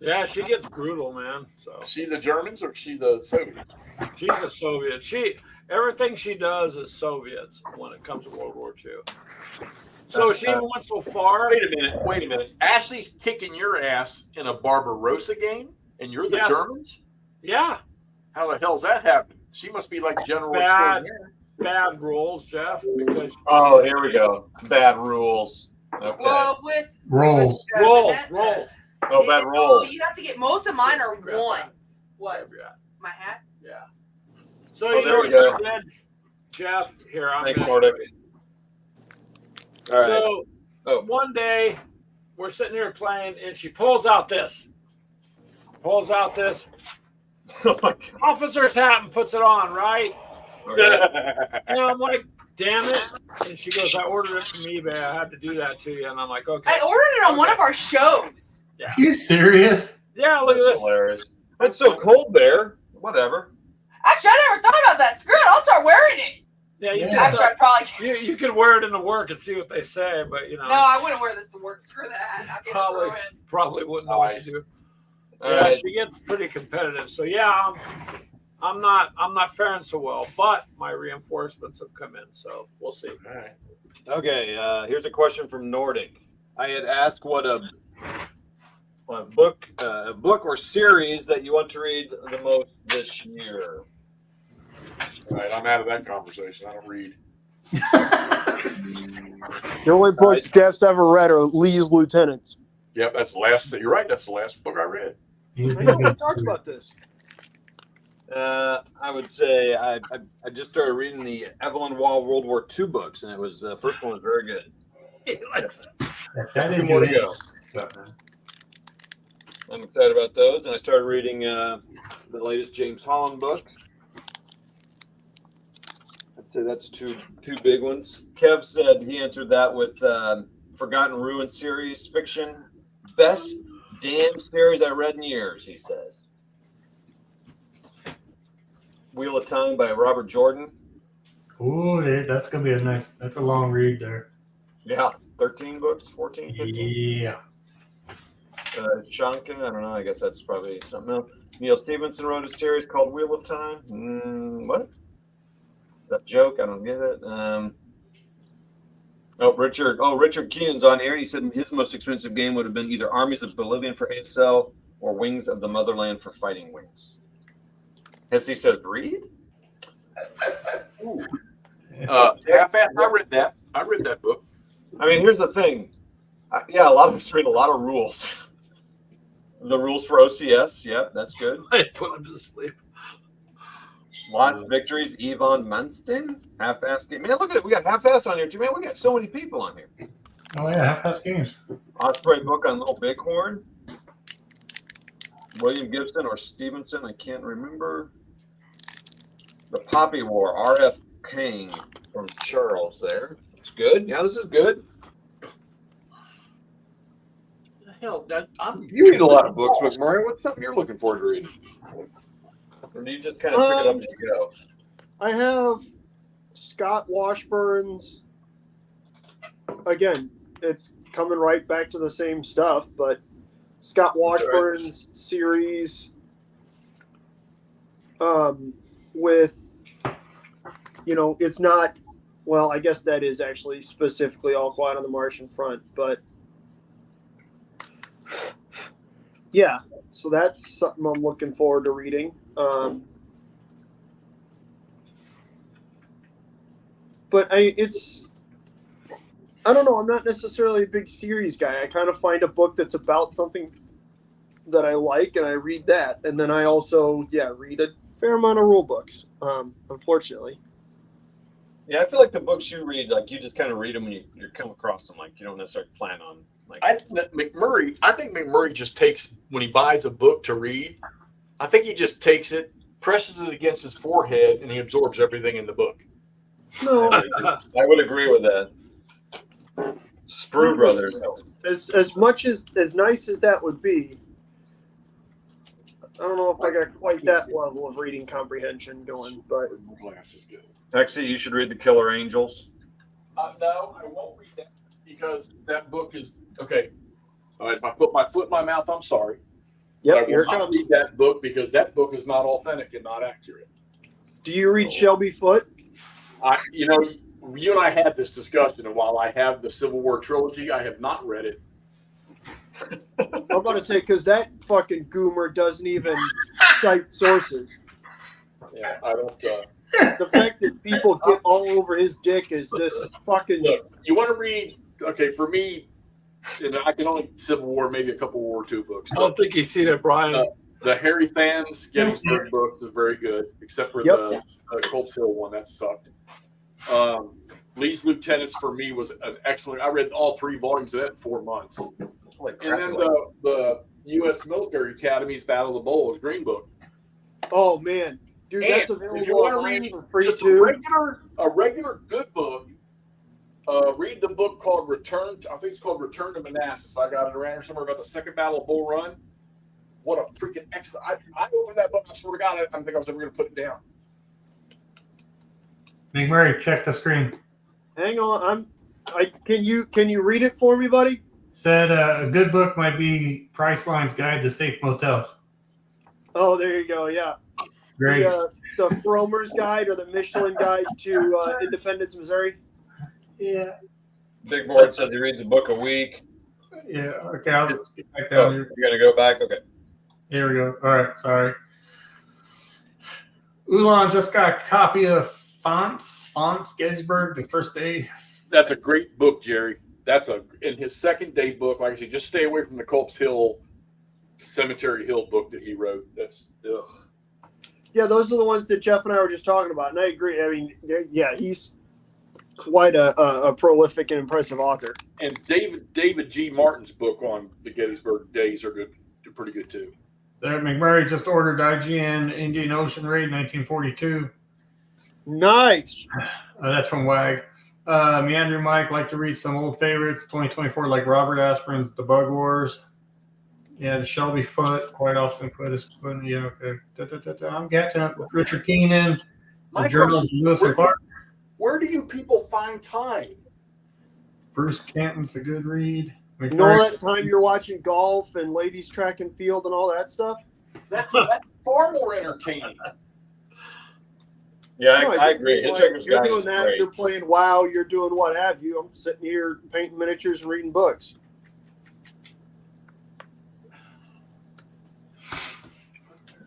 Yeah, she gets brutal, man. So Is she the Germans or is she the Soviets? she's a Soviet. Everything she does is Soviets when it comes to World War II. So she even went so far. Wait a minute. Ashley's kicking your ass in a Barbarossa game, and you're the Yes. Germans? Yeah, How the hell's that happening? She must be like General Bad. Extraordinaire. bad rules, Jeff. Because Oh, here we go. Bad rules. Okay. Well, with Rolls. rolls. Oh, bad rules. You have to get most of mine are Grab ones. that. What? Yeah. My hat? Yeah. So Oh, you there know we what go. she did, Jeff? Here, I'm Thanks, gonna Nordic. show you. All right. So Oh. one day we're sitting here playing, and she pulls out this. Oh my God. Officer's hat and puts it on, right? Okay. And I'm like, damn it. And she goes, I ordered it from eBay. I had to do that to you. And I'm like, okay. I ordered it on one of our shows. Are you serious? Yeah, look at That's this. hilarious. It's so cold there. Whatever. Actually, I never thought about that. Screw it. I'll start wearing it. Yeah, you, Yeah. can, Actually, I probably can't. you can wear it into work and see what they say, but you know, No, I wouldn't wear this to work. Screw that. I'll get Probably. it ruined. probably wouldn't know what Nice. to do. All Yeah, right. she gets pretty competitive. So yeah, I'm not faring so well, but my reinforcements have come in, so we'll see. All right. Okay. Here's a question from Nordic. I had asked what a book or series that you want to read the most this year. All right, I'm out of that conversation. I don't read. The only books Jeff's ever read are Lee's Lieutenants. Yep, that's the last. You're right. That's the last book I read. I know we talked about this. I would say I just started reading the Evelyn Waugh World War II books, and it was the first one was very good. That's Two more to go. I'm excited about those, and I started reading the latest James Holland book. I'd say that's two big ones. Kev said he answered that with Forgotten Ruin series fiction. Best damn series I read in years, he says. Wheel of Time by Robert Jordan. Ooh, that's gonna be that's a long read there. Yeah, 13 books, 14, 15. Yeah. Chunkin, I don't know. I guess that's probably something else. Neil Stevenson wrote a series called Wheel of Time. What? That joke? I don't get it. Richard Keenan's on here. He said his most expensive game would have been either Armies of Bolivian for ASL or Wings of the Motherland for Fighting Wings. Hexy says, read? Half-Ass, I read that. I read that book. I mean, here's the thing. A lot of us read a lot of rules. The rules for OCS, yeah, that's good. I put him to sleep. Lost Victories, Yvonne Munston, Half-Ass Game. Man, look at it. We got Half-Ass on here, too. Man, we got so many people on here. Oh yeah, half-ass games. Osprey book on Little Bighorn. William Gibson or Stevenson, I can't remember. The Poppy War, R.F. King from Charles there. It's good. Yeah, this is good. Hell, you read a lot of books, McMurray. What's something you're looking forward to reading? Or do you just kind of pick it up as you go? I have Scott Washburn's. Again, it's coming right back to the same stuff, but Scott Washburn's series with, it's not, well, I guess that is actually specifically All Quiet on the Martian Front, but yeah, so that's something I'm looking forward to reading. But I don't know. I'm not necessarily a big series guy. I kind of find a book that's about something that I like, and I read that. And then I also, read a fair amount of rule books, unfortunately. Yeah, I feel like the books you read, like you just kind of read them when you come across them. Like you don't necessarily plan on. Like I think McMurray just takes, when he buys a book to read, I think he just takes it, presses it against his forehead, and he absorbs everything in the book. No, I would agree with that. Sprue Brothers. as much as nice as that would be, I don't know if I got quite that level of reading comprehension going. But Glass is good. Hexy, you should read The Killer Angels. No, I won't read that because that book is okay. All right, if I put my foot in my mouth, I'm sorry. yep, I here will it not comes. read that book because that book is not authentic and not accurate. Do you read Shelby Foote? You and I had this discussion, and while I have the Civil War trilogy, I have not read it. I'm about to say, because that fucking goomer doesn't even cite sources. Yeah, I don't. The fact that people get all over his dick is this fucking. Look, you want to read? Okay, for me, I can only Civil War, maybe a couple World War II books. I don't think he's seen it, Brian. The Harry Fans Gettysburg books is very good, except for the Colts Hill one that sucked. Lee's Lieutenants for me was an excellent. I read all 3 volumes of that in 4 months. And then the U.S. Military Academy's Battle of the Bulls Green Book. Oh man, dude, that's And available if you want to online read for free just too. a regular good book, read the book called Return. I think it's called Return to Manassas. I got it around here somewhere about the Second Battle of Bull Run. What a freaking excellent! I opened that book. I swear to God, I didn't think I was ever going to put it down. McMurray, check the screen. Hang on, can you read it for me, buddy? Said a good book might be Priceline's Guide to Safe Motels. Oh, there you go. Yeah, Great. the Fromer's Guide or the Michelin Guide to Independence, Missouri. Yeah. Big Board says he reads a book a week. Yeah. Okay, I'll just get back down here. You're gonna go back? Okay. Here we go. All right. Sorry. Ulan just got a copy of Fonts Gettysburg, the first day. That's a great book, Jerry. That's in his second day book. Like I said, just stay away from the Culp's Hill, Cemetery Hill book that he wrote. That's Yeah, those are the ones that Jeff and I were just talking about, and I agree. I mean, yeah, he's quite a prolific and impressive author. And David G. Martin's book on the Gettysburg days are good. They're pretty good too. There, McMurray just ordered IGN Indian Ocean Raid 1942. Nice. That's from WAG. Meandering Mike like to read some old favorites. 2024, like Robert Asperin's The Bug Wars. Yeah, the Shelby Foote quite often put his foot. Yeah, okay. I'm getting Richard Keenan. The Journals of Lewis and Clark. Where do you people find time? Bruce Canton's a good read. You know all that time you're watching golf and ladies track and field and all that stuff? That's far more entertaining. Yeah, No, I just agree. mean, Hitchhiker's you're Guide doing is that, great. you're playing WoW, you're doing what have you. I'm sitting here painting miniatures and reading books.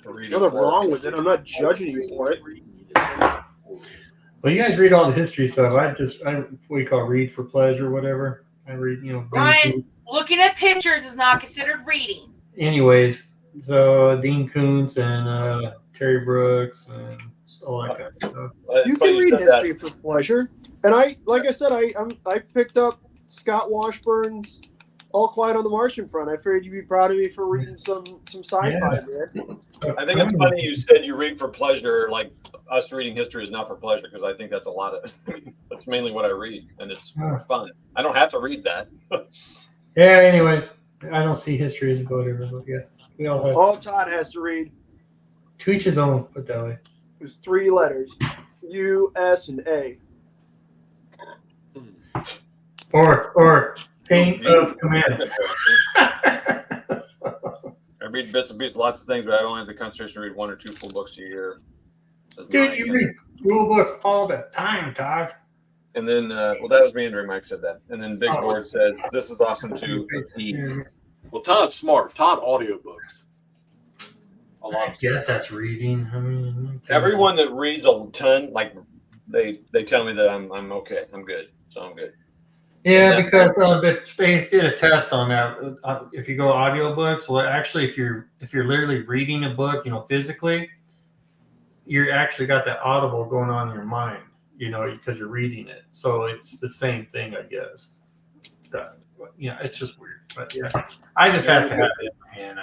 Nothing wrong with it. I'm not judging you for it. Well, you guys read all the history stuff. What we call read for pleasure, whatever. I read, Ryan, looking at pictures is not considered reading. Anyways, so Dean Koontz and Terry Brooks and all that kind of stuff. You can read history for pleasure. And I picked up Scott Washburn's All Quiet on the Martian Front. I figured you'd be proud of me for reading some sci-fi, man. I think it's funny you said you read for pleasure, like us reading history is not for pleasure, because I think that's a lot of that's mainly what I read, and it's for fun. I don't have to read that. Yeah, anyways, I don't see history as whatever, but yeah. We all have All Todd has to read to each his own, put that way. is 3 letters. U, S, and A. Or pain of command. I read bits and pieces, lots of things, but I only have the concentration to read 1 or 2 full books a year. Dude, you read rule books all the time, Todd. And then, well, that was me and Mike said that. And then Big Board says, this is awesome too. Well, Todd's smart. Todd audiobooks. I guess that's reading. I mean, everyone that reads a ton, like they tell me that I'm okay. I'm good. So I'm good. Yeah, because they did a test on that. If you go audiobooks, well, actually, if you're literally reading a book, physically, you're actually got that audible going on in your mind, because you're reading it. So it's the same thing, I guess. It's just weird. But yeah, I just have to have it in my hand.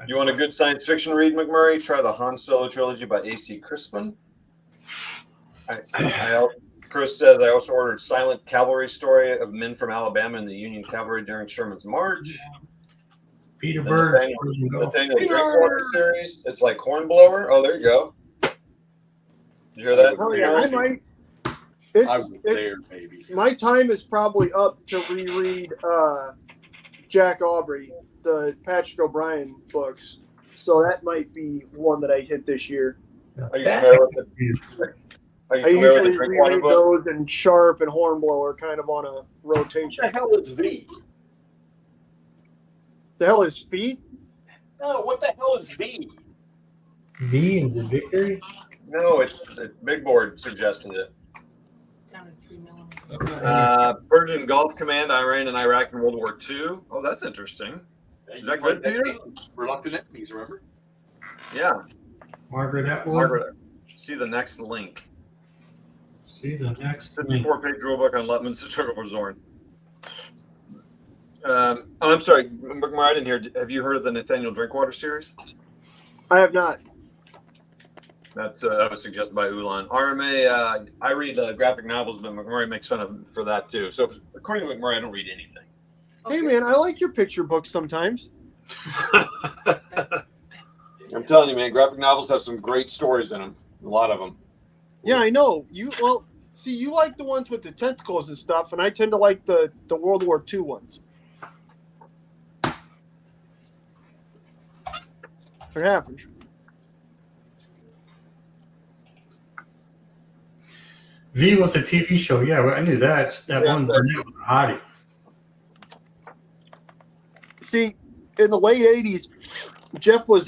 You want a good science fiction read, McMurray? Try the Han Solo trilogy by A.C. Crispin. Chris says, I also ordered Silent Cavalry Story of Men from Alabama and the Union Cavalry during Sherman's March. Peter Bird. Nathaniel Drinkwater series. It's like Hornblower. Oh, there you go. Did you hear that? Oh, yeah, I might. I was there, maybe. My time is probably up to reread Jack Aubrey, the Patrick O'Brien books. So that might be one that I hit this year. Are you familiar with it? I usually reread those, and Sharp and Hornblower kind of on a rotation. What the hell is V? The hell is Feet? No, what the hell is V? V is a victory? No, it's the Big Board suggested it. Down to 3 millimeters. Persian Gulf Command, Iran and Iraq in World War II. Oh, that's interesting. Is that good, Peter? Reluctant enemies, remember? Yeah. Margaret Atwood. Margaret, see the next link. See the next link. 54-page rule book on Lutman's Struggle for Zorn. I'm sorry, McMurray, I didn't hear. Have you heard of the Nathaniel Drinkwater series? I have not. That was suggested by Ulan. RMA, I read graphic novels, but McMurray makes fun of for that too. So according to McMurray, I don't read anything. Hey, man, I like your picture books sometimes. I'm telling you, man, graphic novels have some great stories in them. A lot of them. Yeah, I know. You like the ones with the tentacles and stuff, and I tend to like the World War II ones. It happens. V was a TV show. Yeah, I knew that. That one brunette was a hottie. See, in the late '80s, Jeff was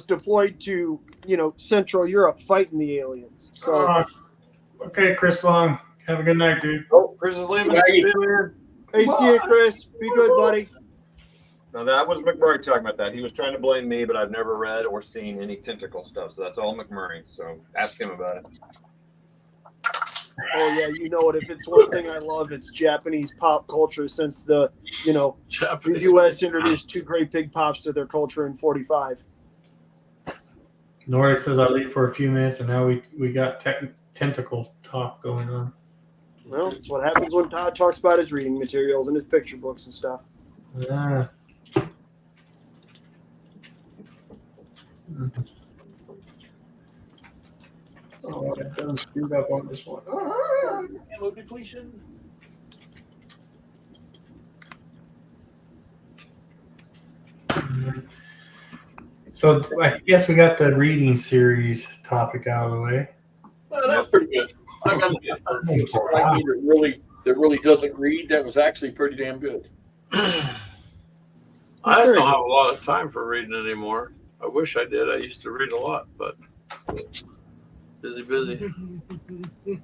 deployed to Central Europe fighting the aliens. So okay, Chris Long, have a good night, dude. Oh, Chris is leaving. Hey, see you, Chris. Be good, buddy. No, that was McMurray talking about that. He was trying to blame me, but I've never read or seen any tentacle stuff, so that's all McMurray. So ask him about it. Oh yeah, you know what? If it's one thing I love, it's Japanese pop culture. Since the U.S. introduced 2 great big pops to their culture in '45. Nordic says I'll leave for a few minutes, and now we got tentacle talk going on. Well, that's what happens when Todd talks about his reading materials and his picture books and stuff. Yeah. Oh, I done screwed up on this one. Ammo depletion. So I guess we got the reading series topic out of the way. Well, that was pretty good. I got to admit, for someone like me that really doesn't read, that was actually pretty damn good. I just don't have a lot of time for reading anymore. I wish I did. I used to read a lot, but busy.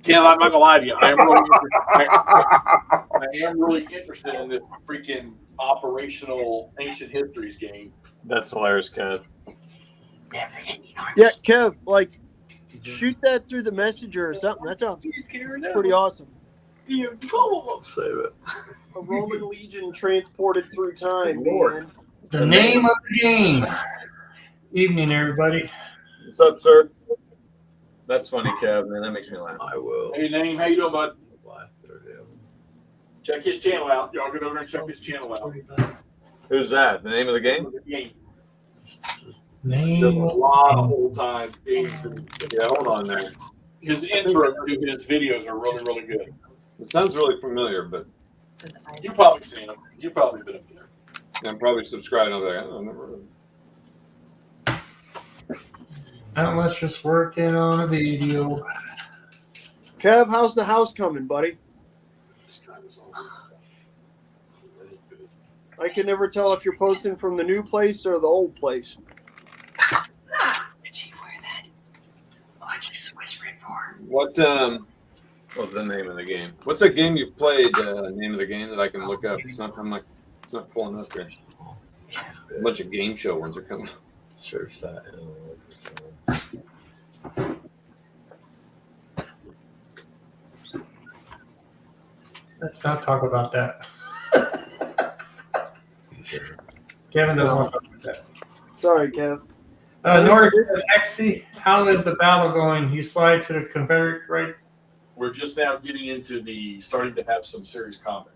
Yeah, I'm not gonna lie to you. I am really interested in this freaking operational ancient histories game. That's hilarious, Kev. Yeah, Kev, like shoot that through the messenger or something. That sounds pretty awesome. Save it. A Roman legion transported through time, Lord. man. The name of the game. Evening, everybody. What's up, sir? That's funny, Kev. Man, that makes me laugh. I will. Hey, Name, how you doing, bud? Check his channel out. Y'all get over and check his channel out. Who's that? The name of the game? Name There's a of lot of old time games. Yeah, hold on there. His intro to his videos are really, really good. It sounds really familiar, but You've probably seen them. You've probably been up there. I'm probably subscribed. I'll be like, oh, never heard of it. Not much, just working on a video. Kev, how's the house coming, buddy? I can never tell if you're posting from the new place or the old place. Did she wear that? What'd you whisper it for? What what's the name of the game? What's a game you've played? Name of the game that I can look up. It's not pulling up here. A bunch of game show ones are coming. Search that. Let's not talk about that. Kevin doesn't want to talk about that. Sorry, Kev. Nordic says, Hexy, how is the battle going? You slide to the Confederate, right? We're just now getting into starting to have some serious combat.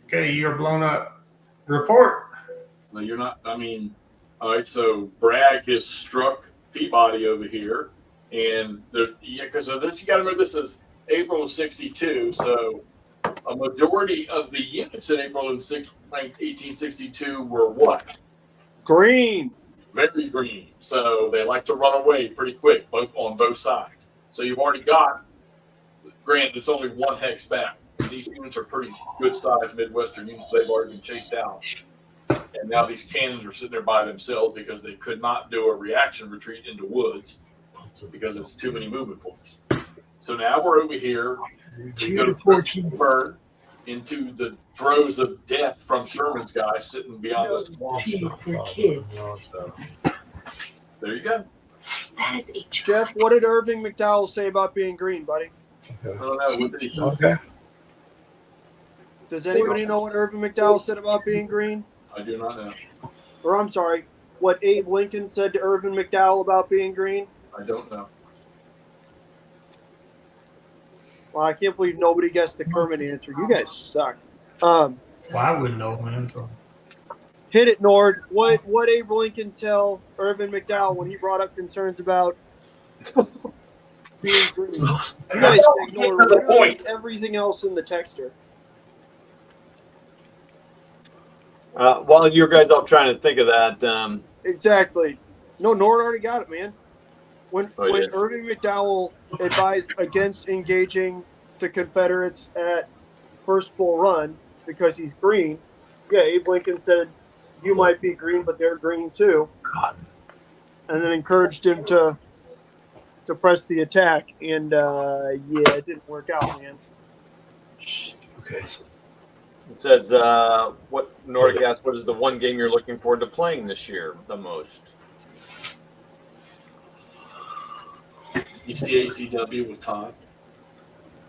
Okay, you're blown up. Report. No, you're not. I mean, all right. So Bragg has struck Peabody over here, and because of this, you got to remember this is April of '62. So a majority of the units in April of 1862 were what? Green. Very green. So they like to run away pretty quick, on both sides. So you've already got. Granted, it's only one hex back. These units are pretty good sized Midwestern units. They've already been chased out. And now these cannons are sitting there by themselves because they could not do a reaction retreat into woods because it's too many movement points. So now we're over here. We're going to burn into the throes of death from Sherman's guys sitting beyond the swamp. For kids. There you go. That is a Jeff, what did Irving McDowell say about being green, buddy? I don't know. What did he say? Okay. Does anybody know what Irving McDowell said about being green? I do not know. Or I'm sorry, what Abe Lincoln said to Irving McDowell about being green? I don't know. Well, I can't believe nobody guessed the Kermit answer. You guys suck. Well, I wouldn't know, man. So. Hit it, Nord. What Abe Lincoln tell Irvin McDowell when he brought up concerns about being green? You guys ignore literally everything else in the texter. While you guys all trying to think of that, Exactly. No, Nord already got it, man. When yeah. Irving McDowell advised against engaging the Confederates at First Bull Run because he's green, yeah, Abe Lincoln said, you might be green, but they're green too. And then encouraged him to press the attack. And, yeah, it didn't work out, man. Okay. So it says, what Nordic asked, what is the one game you're looking forward to playing this year the most? ECACW with Todd.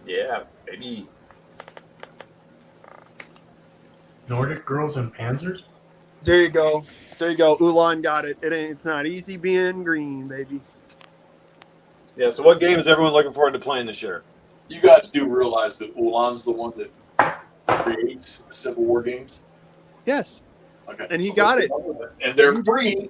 Yeah, baby. Nordic girls and panzers? There you go. There you go. Ulan got it. It's not easy being green, baby. Yeah, so what game is everyone looking forward to playing this year? You guys do realize that Ulan's the one that creates Civil War games? Yes. Okay. And he got it. And they're free.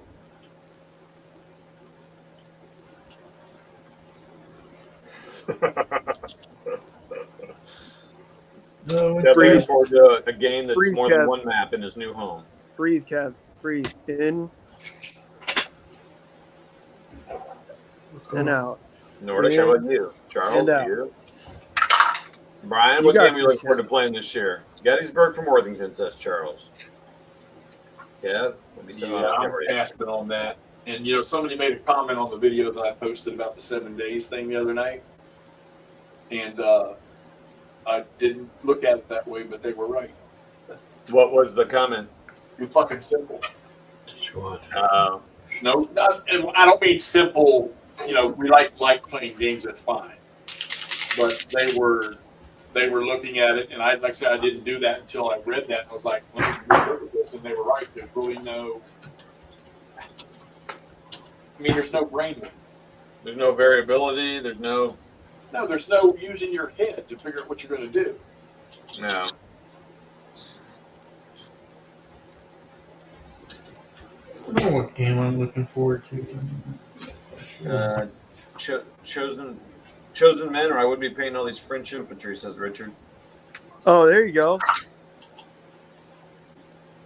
Kev looking forward to a game that's Freeze, more than Kev. one map in his new home. Breathe, Kev. Breathe. In and out. Nordic, how about you? Charles, And out. you? Brian, You what got game are you this, looking forward to Kev. playing this year? Gettysburg from Worthington, says Charles. Kev? Let me see. Yeah, I'm asking on that. And, you know, somebody made a comment on the video that I posted about the 7 days thing the other night. And I didn't look at it that way, but they were right. What was the comment? You're fucking simple. Uh, No, not, and I don't mean simple. You know, we like playing games. That's fine. But they were looking at it, and like I said, I didn't do that until I read that. And I was like, let me look at this, and they were right. There's really no. I mean, there's no brain. there's no variability. There's no. No, there's no using your head to figure out what you're going to do. No. I don't know what game I'm looking forward to. Chosen men, or I would be paying all these French infantry, says Richard. Oh, there you go.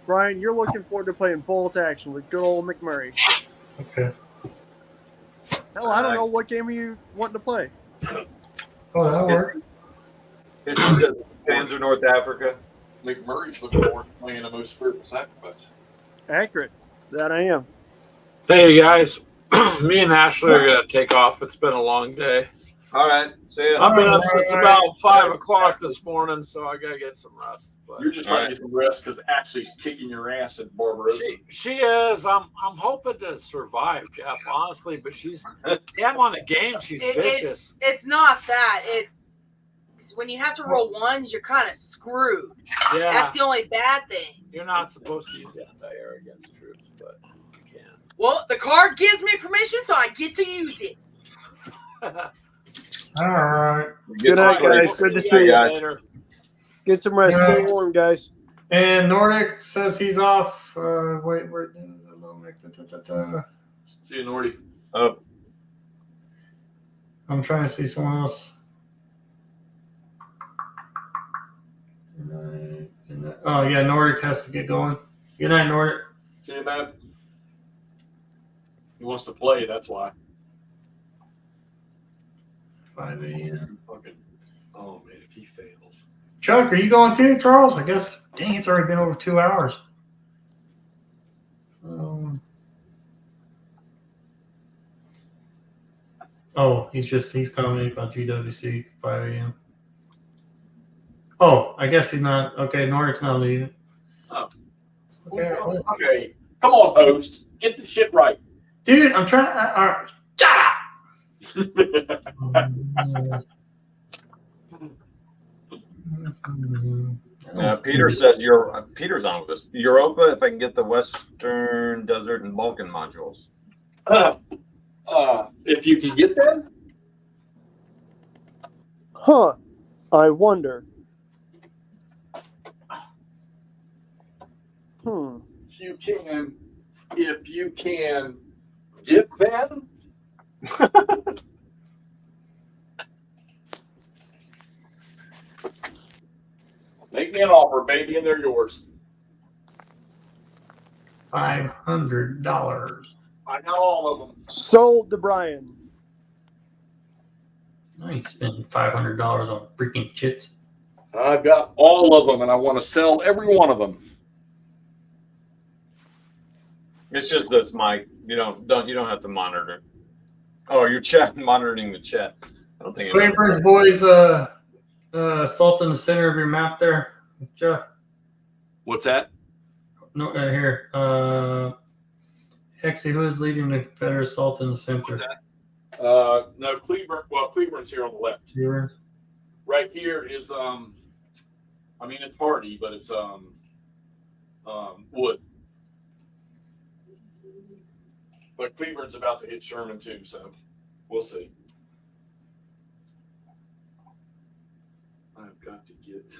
Brian, you're looking forward to playing bolt action with good old McMurray. Okay. Hell, I don't know. What game are you wanting to play? Oh, that works. This says Panzer North Africa. McMurray's looking forward to playing a most fearful sacrifice. Accurate. That I am. Hey, guys. Me and Ashley are going to take off. It's been a long day. All right. See ya. I've been up since about 5 o'clock this morning, so I got to get some rest. But You're just trying to get some rest because Ashley's kicking your ass at Barbarossa. she is. I'm hoping to survive, Jeff, honestly, but she's damn on the game. She's vicious. It's not that. It's when you have to roll ones, you're kind of screwed. Yeah. That's the only bad thing. You're not supposed to use anti-air against troops, but you can. Well, the card gives me permission, so I get to use it. All right. Good night, guys. Good to see you. Later. Get some rest. Stay warm, guys. And Nordic says he's off. Wait, where? See you, Nordy. I'm trying to see someone else. Oh yeah, Nordic has to get going. Good night, Nordic. See you, man. He wants to play, that's why. 5 a.m. Fucking, oh man, if he fails. Chuck, are you going too, Charles? I guess. Dang, it's already been over 2 hours. He's commenting about GWC 5 a.m. Oh, I guess he's not. Okay, Nordic's not leaving. Oh. Okay. Okay. Come on, host. Get the shit right. Dude, I'm trying. Shut up! Peter says Peter's on with us. Europa, if I can get the Western Desert and Balkan modules. If you can get them, Huh. I wonder. if you can get them. Make me an offer, baby, and they're yours. $500. I got all of them. Sold to Brian. I ain't spending $500 on freaking chits. I've got all of them, and I want to sell every one of them. It's just this mic. You don't have to monitor. Oh, you're monitoring the chat. I don't think Claiborne's boys salt in the center of your map there, Jeff. What's that? No, here. Hexy, who is leading the Confederate assault in the center? What's that? No, Cleburne. Well, Cleburne's here on the left. Here. Right here is I mean it's Hardy, but it's Wood. But Cleburne's about to hit Sherman too, so we'll see. I've got to get.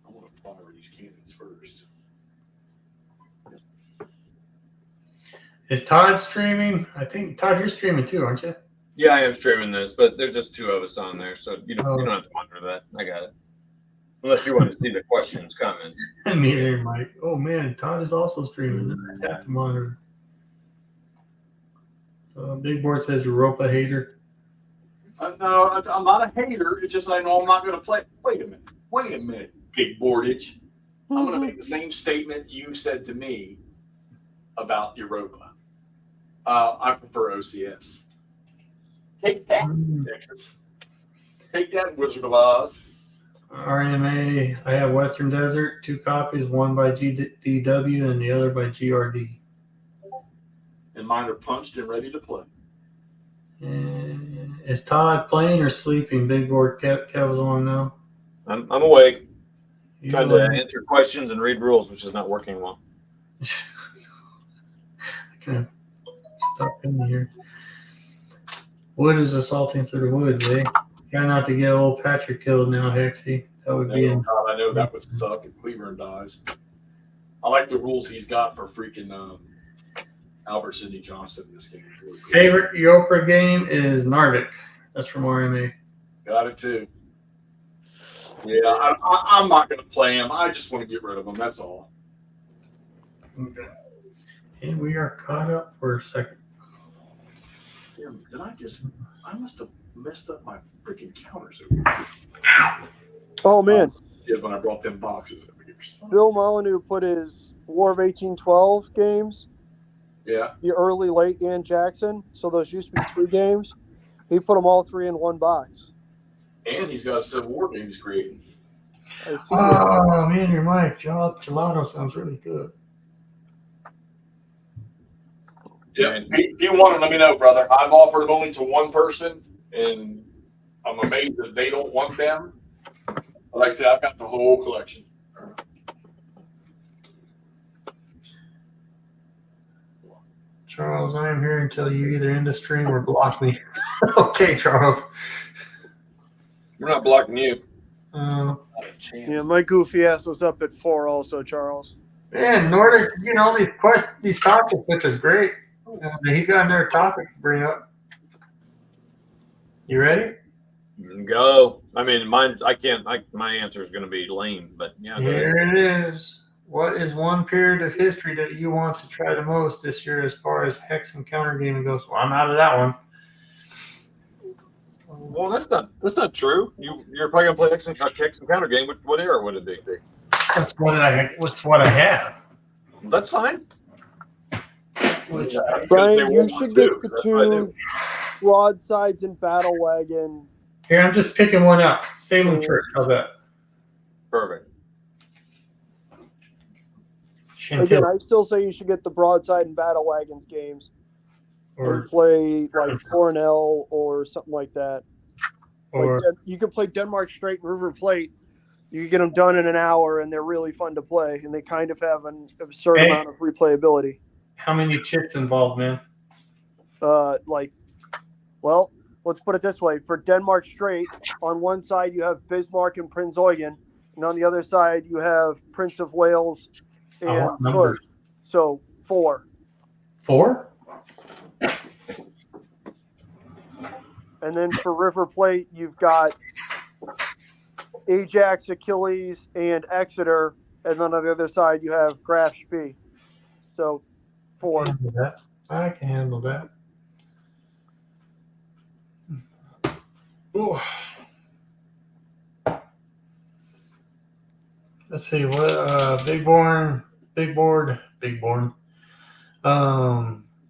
I want to fire these cannons first. Is Todd streaming? I think Todd, you're streaming too, aren't you? Yeah, I am streaming this, but there's just 2 of us on there, so you don't have to monitor that. I got it. Unless you want to see the questions, comments. Me there, Mike. Oh man, Todd is also streaming. I have to monitor. So Big Board says Europa hater. No, I'm not a hater. It's just I know I'm not going to play. Wait a minute, Big Boardage. I'm going to make the same statement you said to me about Europa. I prefer OCS. Take that, Texas. Take that, Wizard of Oz. RMA, I have Western Desert, 2 copies, one by GDW and the other by GRD. And mine are punched and ready to play. And is Todd playing or sleeping? Big Board Kev was on now. I'm awake. You Trying to answer questions and read rules, which is not working well. kind of stuck in here. Wood is assaulting through the woods, eh? Try not to get old Patrick killed now, Hexy. That would be in. I know that would suck if Cleveland dies. I like the rules he's got for freaking Albert Sidney Johnson in this game. Really cool. Favorite Yopra game is Narvik. That's from RMA. Got it too. Yeah, I'm not going to play him. I just want to get rid of him. That's all. Okay. And we are caught up for a second. Damn, I must have messed up my freaking counters over here. Oh man, Yeah, when I brought them boxes over here. Bill Molyneux put his War of 1812 games, Yeah. the early, late, and Jackson. So those used to be 3 games. He put them all 3 in one box. And he's got a Civil War game he's creating. I see. Oh man, your mic, gelato sounds really good. Yeah. If you want them, let me know, brother. I've offered them only to one person, and I'm amazed that they don't want them. But like I said, I've got the whole collection. Charles, I am here until you either end the stream or block me. Okay, Charles. We're not blocking you. Not a chance. Yeah, my goofy ass was up at 4 also, Charles. Man, Nordic, all these topics, which is great. He's got another topic to bring up. You ready? Go. I mean, mine's. I can't. My answer is going to be lame, but yeah. Go ahead. Here it is. What is one period of history that you want to try the most this year as far as hex and counter gaming goes? Well, I'm out of that one. Well, that's not true. You're probably going to play hex and counter game. What era would it be? That's what I have. That's fine. Which, Brian, you should get the 2 broadsides and battle wagon. here, I'm just picking one out. Salem Church. How's that? Perfect. Again, Chantilly. I still say you should get the broadside and battle wagons games Or, and play like Cornell or something like that. or You could play Denmark Straight and River Plate. You can get them done in an hour, and they're really fun to play, and they kind of have an absurd amount of replayability. how many chits involved, man? Well, let's put it this way. For Denmark Straight, on one side you have Bismarck and Prince Eugen, and on the other side you have Prince of Wales and want numbers. Hood. So 4. 4? And then for River Plate, you've got Ajax, Achilles, and Exeter, and then on the other side you have Graf Spee. So 4. I can handle that. Ooh. Let's see what big board.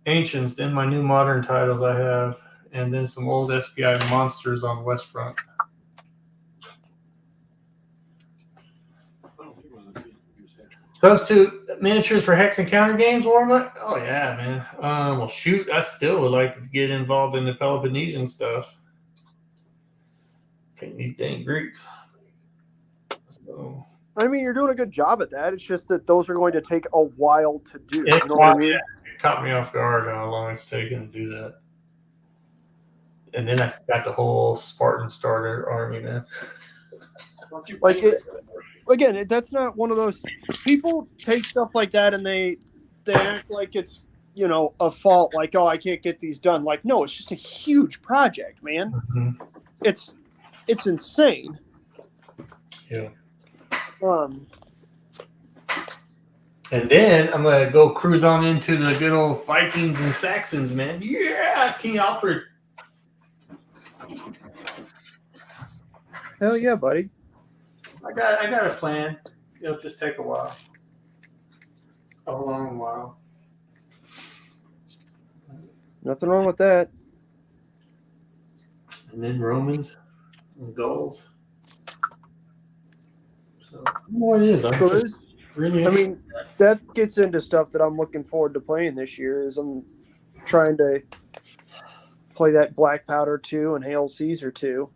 Ancients, then my new modern titles I have, and then some old SPI monsters on West Front. Substitute miniatures for hex and counter games, Warmutt? Oh yeah, man. Well shoot, I still would like to get involved in the Peloponnesian stuff. Paint these dang Greeks. So I mean, you're doing a good job at that. It's just that those are going to take a while to do. It's You know what I mean? it caught me off guard how long it's taken to do that. And then I got the whole Spartan starter army, man. Like again, that's not one of those people take stuff like that and they act like it's a fault like, oh, I can't get these done. Like, no, it's just a huge project, man. Mhm. It's insane. Yeah. And then I'm gonna go cruise on into the good old Vikings and Saxons, man. Yeah, King Alfred. hell yeah, buddy. I got a plan. It'll just take a while. A long while. Nothing wrong with that. And then Romans and goals. So I don't know what it is. I'm So just really I mean, that gets into stuff that I'm looking forward to playing this year. Is I'm trying to play that Black Powder 2 and Hail Caesar 2.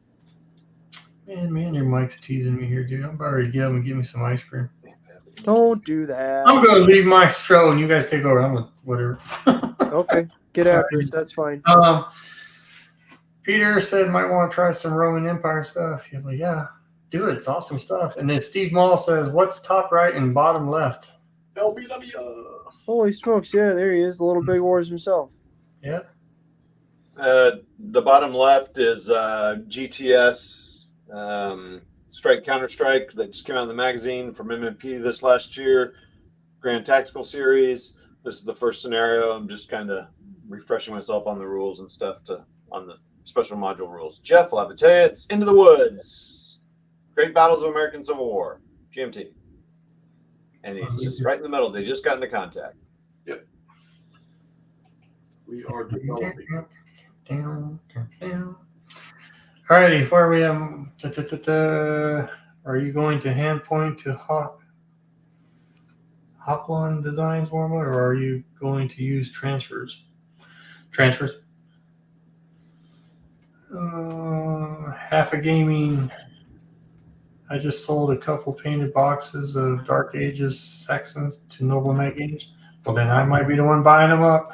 Man, your mic's teasing me here, dude. I'm about ready to get up and give me some ice cream. Don't do that. I'm gonna leave my stroll and you guys take over. I'm with whatever. Okay, get after it. That's fine. Peter said might want to try some Roman Empire stuff. He's like, yeah, do it. It's awesome stuff. And then Steve Mall says, what's top right and bottom left? LBW. Holy smokes! Yeah, there he is, the little big wars himself. Yeah. The bottom left is GTS Strike Counter Strike that just came out in the magazine from MMP this last year. Grand Tactical Series. This is the first scenario. I'm just kind of refreshing myself on the rules and stuff on the special module rules. Jeff will have to tell you it's Into the Woods. Great Battles of American Civil War. GMT. And he's just right in the middle. They just got into contact. Yep. We are developing. Alrighty, where are we at? Are you going to hand point to Hoplon Designs Warmwood, or are you going to use transfers? Transfers. Half a Gaming. I just sold a couple painted boxes of Dark Ages Saxons to Noble Knight Games. Well, then I might be the one buying them up.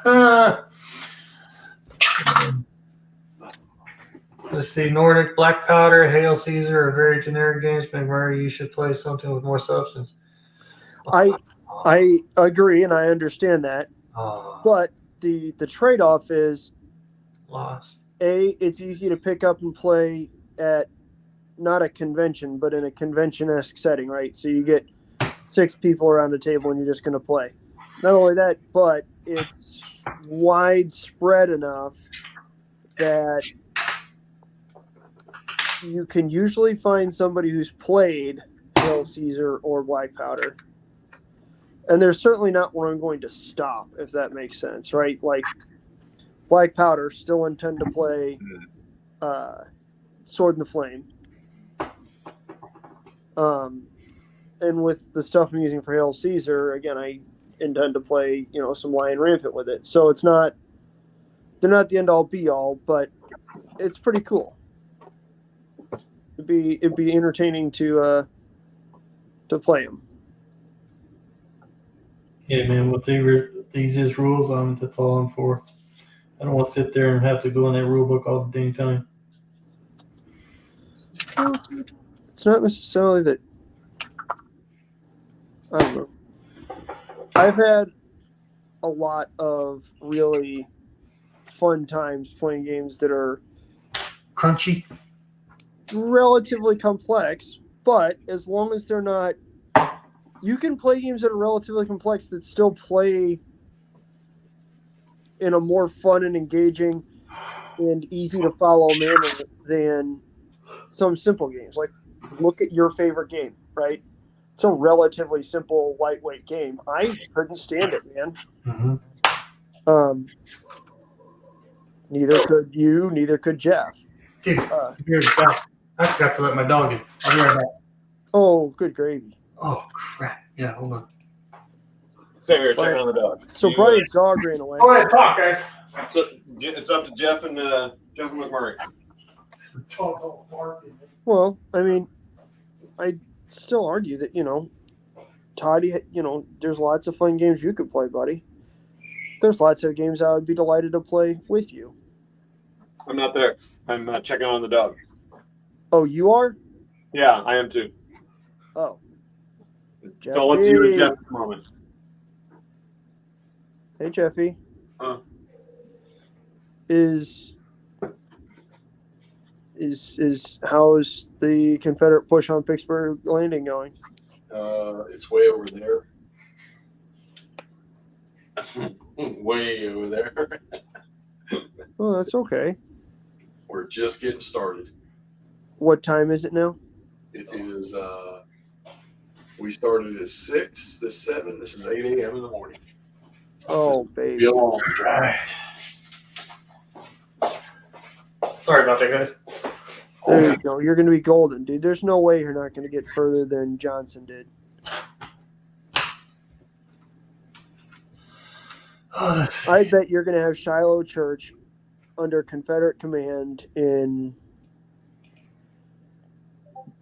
Let's see. Nordic, Black Powder, Hail Caesar are very generic games. McMurray, you should play something with more substance. I agree, and I understand that. But the trade-off is, Lost. it's easy to pick up and play at not a convention, but in a convention-esque setting, right? So you get 6 people around a table and you're just going to play. Not only that, but it's widespread enough that you can usually find somebody who's played Hail Caesar or Black Powder. And there's certainly not where I'm going to stop, if that makes sense, right? Like, Black Powder, still intend to play Sword in the Flame. And with the stuff I'm using for Hail Caesar, again, I intend to play, some Lion Rampant with it. So they're not the end all be all, but it's pretty cool. It'd be entertaining to play them. Yeah, man. With these rules, that's all I'm for. I don't want to sit there and have to go in that rule book all the dang time. It's not necessarily that. I don't know. I've had a lot of really fun times playing games that are Crunchy. relatively complex, but as long as they're not, you can play games that are relatively complex that still play in a more fun and engaging and easy to follow manner than some simple games. Like, look at your favorite game, right? It's a relatively simple, lightweight game. I couldn't stand it, man. Mm-hmm. Neither could you, neither could Jeff. Dude, I forgot to let my dog in. I'll be right back. Oh, good gravy. Oh, crap. Yeah, hold on. Same here, checking on the dog. So Brian's dog ran away. Go ahead, talk, guys. So it's up to Jeff and McMurray. Well, I mean, I still argue that, Toddy, there's lots of fun games you could play, buddy. There's lots of games I would be delighted to play with you. I'm not there. I'm checking on the dog. Oh, you are? Yeah, I am too. Oh. It's all up to you and Jeff at the moment. Hey, Jeffy. Huh. Is how's the Confederate push on Vicksburg Landing going? It's way over there. Way over there. Oh, that's okay. We're just getting started. What time is it now? It is. We started at 6. This 7. This is 8 a.m. in the morning. Oh, Be baby. a long All drive. right. Sorry about that, guys. There you go. You're going to be golden, dude. There's no way you're not going to get further than Johnson did. I bet you're going to have Shiloh Church under Confederate command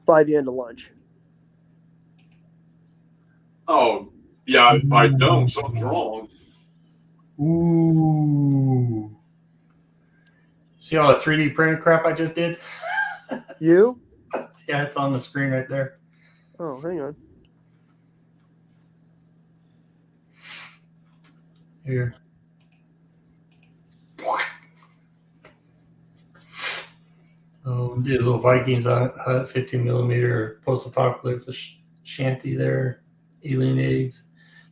by the end of lunch. Oh, yeah. If I don't, something's wrong. Ooh. See all the 3D printed crap I just did? You? Yeah, it's on the screen right there. Oh, hang on. Here. So did a little Vikings hut, 15 millimeter post-apocalyptic shanty there, alien eggs,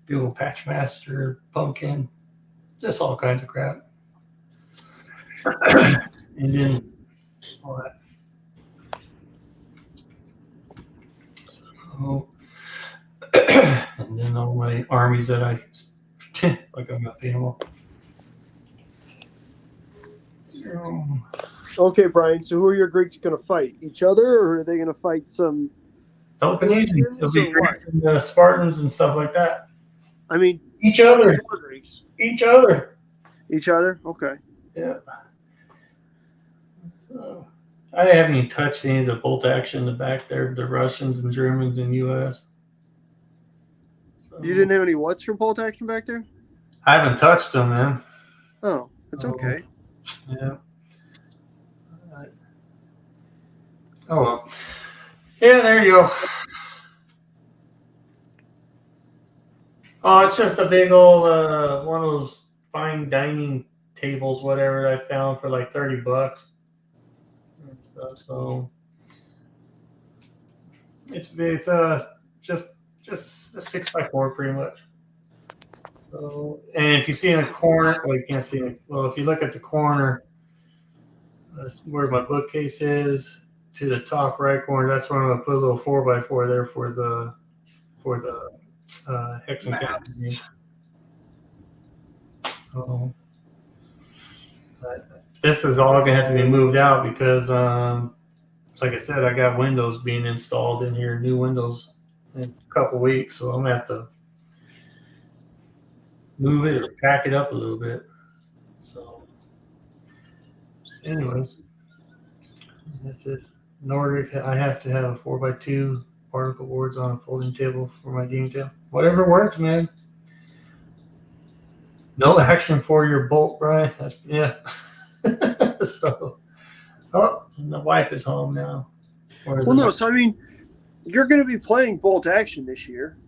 big old Patchmaster, pumpkin, just all kinds of crap. And then all that. Oh. And then all my armies that I like I'm not paying them all. Okay, Brian. So who are your Greeks going to fight? Each other, or are they going to fight some? Peloponnesians, it'll be Or what? Greeks and the Spartans and stuff like that. I mean, Each other. your Greeks. Each other. Each other. Okay. Yeah. So I haven't even touched any of the bolt action in the back there, the Russians and Germans and US. So, You didn't have any what's from bolt action back there? I haven't touched them, man. Oh, that's okay. Yeah. Oh well. Yeah, there you go. Oh, it's just a big old one of those fine dining tables, whatever I found for like $30 and stuff. So it's just a 6x4 pretty much. So, and if you see in the corner, well, you can't see it. Well, if you look at the corner, that's where my bookcase is. To the top right corner, that's where I'm gonna put a little 4x4 there for the Hexy County. So this is all gonna have to be moved out because, like I said, I got windows being installed in here, new windows in a couple weeks, so I'm gonna have to move it or pack it up a little bit. So, anyways, that's it. In order, I have to have a 4x2 particle boards on a folding table for my game table. Whatever works, man. No action for your bolt, Brian. That's yeah. So, oh, and the wife is home now. Well, no. So I mean, you're going to be playing bolt action this year.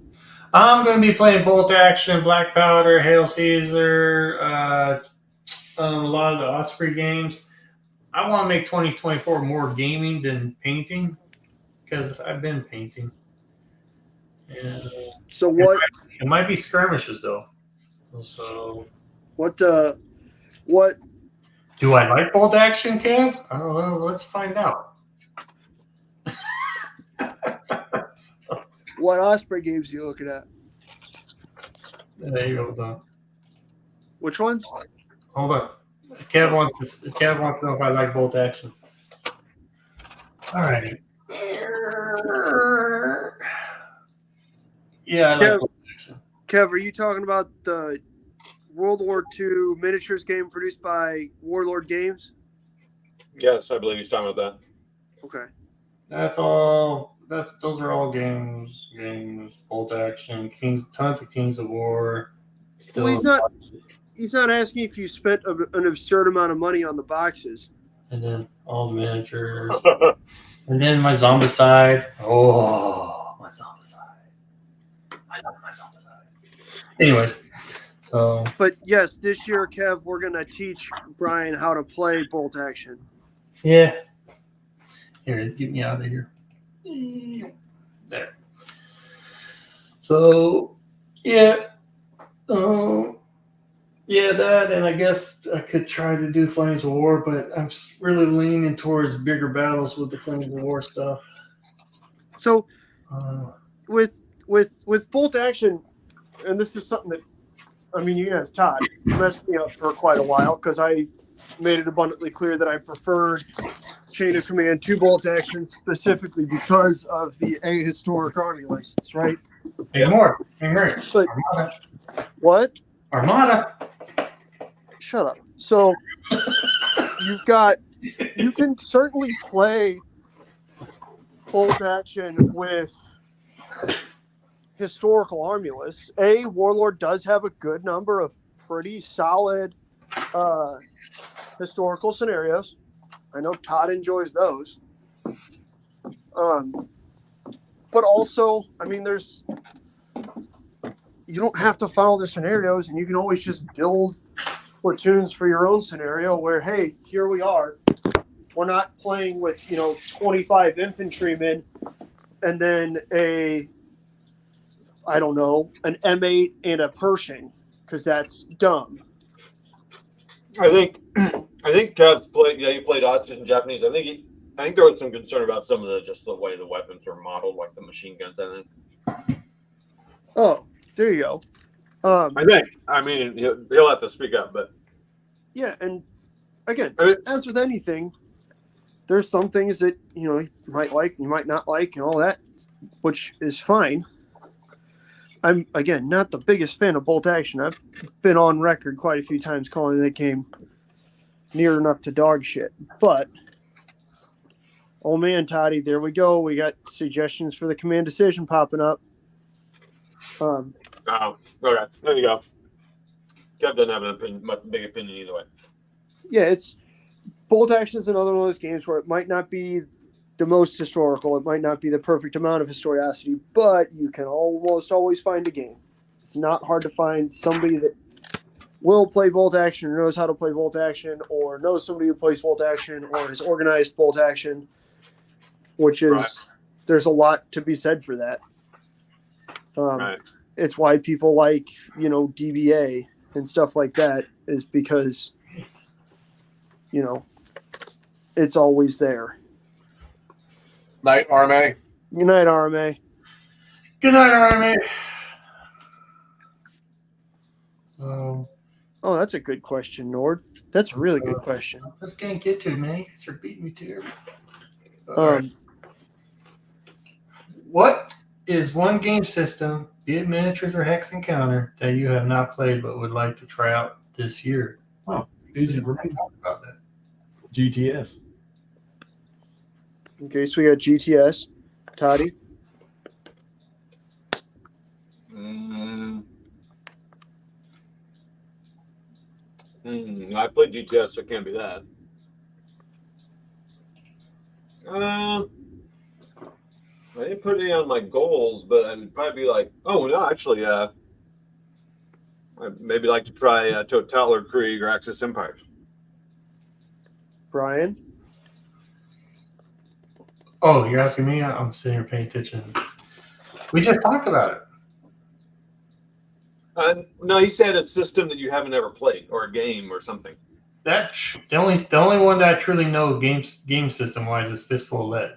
I'm going to be playing bolt action, Black Powder, Hail Caesar, a lot of the Osprey games. I want to make 2024 more gaming than painting because I've been painting. And So what? it might be skirmishes though. So What? do I like bolt action, Kev? I don't know. Let's find out. What Osprey games are you looking at? There you go. Hold on. Which ones? Hold on. Kev wants to know if I like bolt action. All right. Yeah, I like bolt action. Kev, are you talking about the World War II miniatures game produced by Warlord Games? Yes, I believe he's talking about that. Okay. Those are all games. Bolt action, tons of Kings of War. Still, Well, he's not asking if you spent an absurd amount of money on the boxes. and then all the miniatures, and then my Zombicide. Oh, my Zombicide. I love my Zombicide. Anyways, So But yes, this year, Kev, we're gonna teach Brian how to play bolt action. yeah. Here, get me out of here. There. So yeah. Yeah, that, and I guess I could try to do Flames of War, but I'm really leaning towards bigger battles with the Flames of War stuff. So Uh, with bolt action, and this is something that, I mean, you guys, Todd messed me up for quite a while because I made it abundantly clear that I preferred chain of command to bolt action specifically because of the ahistoric army license, right? McMurray. But Armada. what? Armada. Shut up. So you can certainly play bolt action with historical army lists. Warlord does have a good number of pretty solid historical scenarios. I know Todd enjoys those. But also, I mean, you don't have to follow the scenarios, and you can always just build platoons for your own scenario where, hey, here we are. We're not playing with, 25 infantrymen and then an M8 and a Pershing, because that's dumb. I think Kev played. Yeah, he played Austrian and Japanese. I think there was some concern about some of the way the weapons were modeled, like the machine guns. I think. Oh, there you go. I think. I mean, he'll have to speak up, but yeah, and again, I mean, as with anything, there's some things that you might like, you might not like, and all that, which is fine. I'm again not the biggest fan of bolt action. I've been on record quite a few times calling that game near enough to dog shit. But oh man, Toddy, there we go. We got suggestions for the command decision popping up. oh, okay, there you go. Kev doesn't have an opinion, big opinion either way. Yeah, it's bolt action is another one of those games where it might not be the most historical. It might not be the perfect amount of historicity, but you can almost always find a game. It's not hard to find somebody that will play bolt action or knows how to play bolt action or knows somebody who plays bolt action or has organized bolt action, which is, there's a lot to be said for that. Right. It's why people like, DBA and stuff like that is because, it's always there. Night, RMA. Good night, RMA. Good night, Army. Oh, that's a good question, Nord. That's a really good question. I just can't get to it, man. You guys are beating me to it. What is one game system, be it miniatures or hex encounter, that you have not played but would like to try out this year? Oh, Easy to talk about that. GTS. Okay, so we got GTS. Toddy? I played GTS, so it can't be that. I didn't put any on my goals, but I would probably be like, I'd maybe like to try Total or Krieg or Axis Empires. Brian? Oh, you're asking me? I'm sitting here paying attention. We just talked about it. No, he said a system that you haven't ever played, or a game, or something. The only one that I truly know game system wise is Fistful of Lead.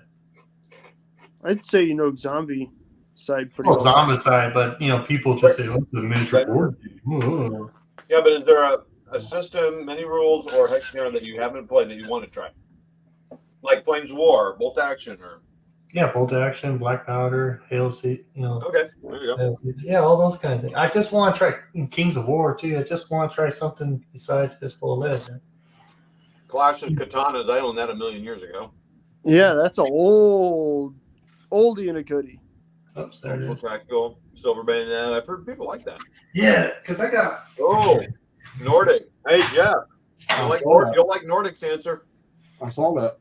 I'd say zombie side pretty Well, well. zombie side, but people just say, "Oh, it's a miniature board game." Whoa. Yeah, but is there a system, many rules, or hexagon that you haven't played that you want to try? Like Flames of War, Bolt Action, or Yeah, Bolt Action, Black Powder, Hail Seed, okay, there you go. Yeah, all those kinds of things. I just want to try Kings of War too. I just want to try something besides Fistful of Lead. Man. Clash of Katanas, I owned that a million years ago. Yeah, that's an oldie and a goodie. Oops, there it is. Tactical, Silver Bayonet. I've heard people like that. Yeah, because I got. Oh, Nordic. Hey, Jeff. You'll like Nordic's answer. I saw that.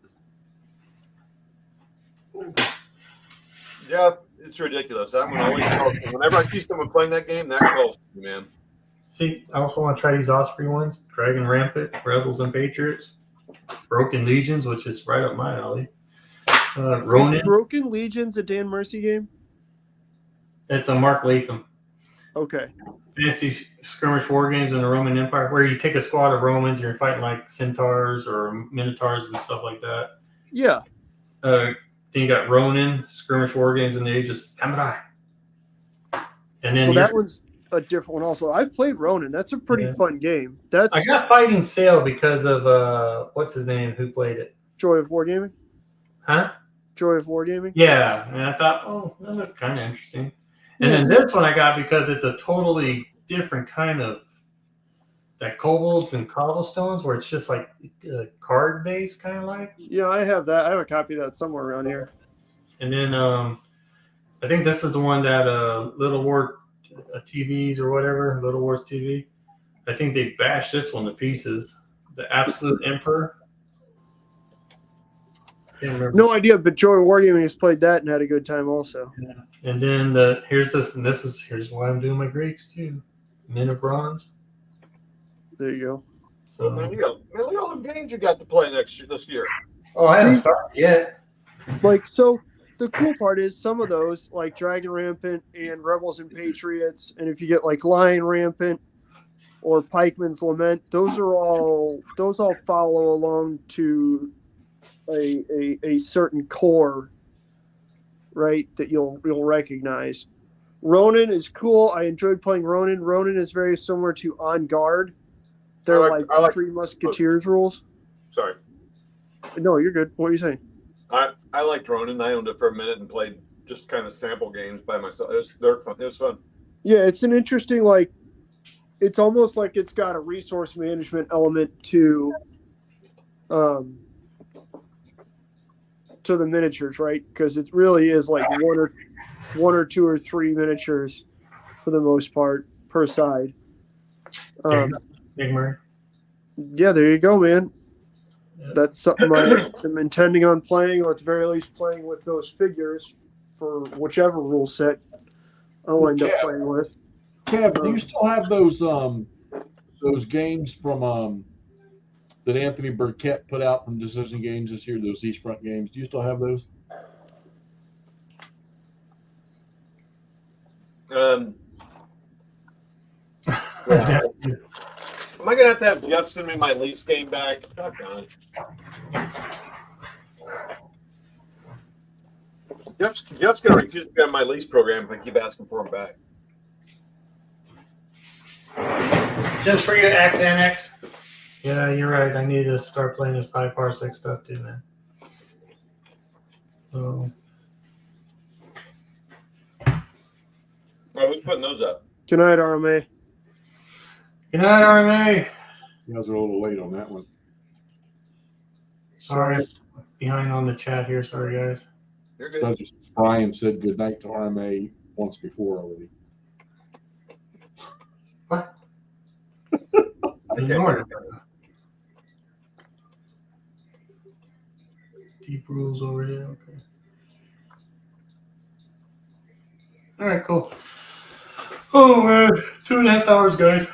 Jeff, it's ridiculous. Whenever I see someone playing that game, that calls me, man. See, I also want to try these Osprey ones: Dragon Rampant, Rebels and Patriots, Broken Legions, which is right up my alley. Is Ronin. Broken Legions a Dan Mercy game? It's a Mark Latham. Okay. Fantasy skirmish war games in the Roman Empire, where you take a squad of Romans and you're fighting like centaurs or minotaurs and stuff like that. Yeah. Then you got Ronin, skirmish war games in the Age of Samurai. And then So that one's a different one also. I've played Ronin. That's a pretty fun game. That's I got Fighting Sail because of what's his name who played it? Joy of Wargaming. Huh? Joy of Wargaming. Yeah, and I thought, oh, that looked kind of interesting. And then this one I got because it's a totally different kind of that kobolds and cobblestones, where it's just like card based, kind of like. Yeah, I have that. I have a copy of that somewhere around here. And then I think this is the one that Little War TVs or whatever, Little Wars TV. I think they bashed this one to pieces. The Absolute Emperor. Can't remember. No idea, but Joy of Wargaming has played that and had a good time also. Yeah. And then here's why I'm doing my Greeks too. Men of Bronze. There you go. So Man, look at all the games you got to play this year. oh, I haven't started yet. Like, so the cool part is some of those, like Dragon Rampant and Rebels and Patriots, and if you get like Lion Rampant or Pikeman's Lament, those all follow along to a certain core, right, that you'll recognize. Ronin is cool. I enjoyed playing Ronin. Ronin is very similar to On Guard. They're I like Three Musketeers rules. Sorry. No, you're good. What are you saying? I liked Ronin. I owned it for a minute and played just kind of sample games by myself. They're fun. It was fun. Yeah, it's an interesting, like, it's almost like it's got a resource management element to the miniatures, right? Because it really is like one or two or three miniatures for the most part per side. McMurray. Yeah, there you go, man. That's something I'm intending on playing, or at the very least playing with those figures for whichever rule set I'll end up playing with. Kev, do you still have those games from that Anthony Burkett put out from Decision Games this year? Those Eastfront games. Do you still have those? Yeah. Am I gonna have Jeff send me my lease game back? God damn it. Jeff's gonna refuse to be on my lease program if I keep asking for him back. Just for your X Annex. Yeah, you're right. I need to start playing this 5 parsec stuff too, man. So Oh, who's putting those up? Good night, RMA. good night, RMA. You guys are a little late on that one. Sorry, behind on the chat here. Sorry, guys. You're good. Judge Brian said good night to RMA once before already. What? Okay. Ignored it. Deep rules over here. Okay. All right, cool. Oh man, 2.5 hours, guys.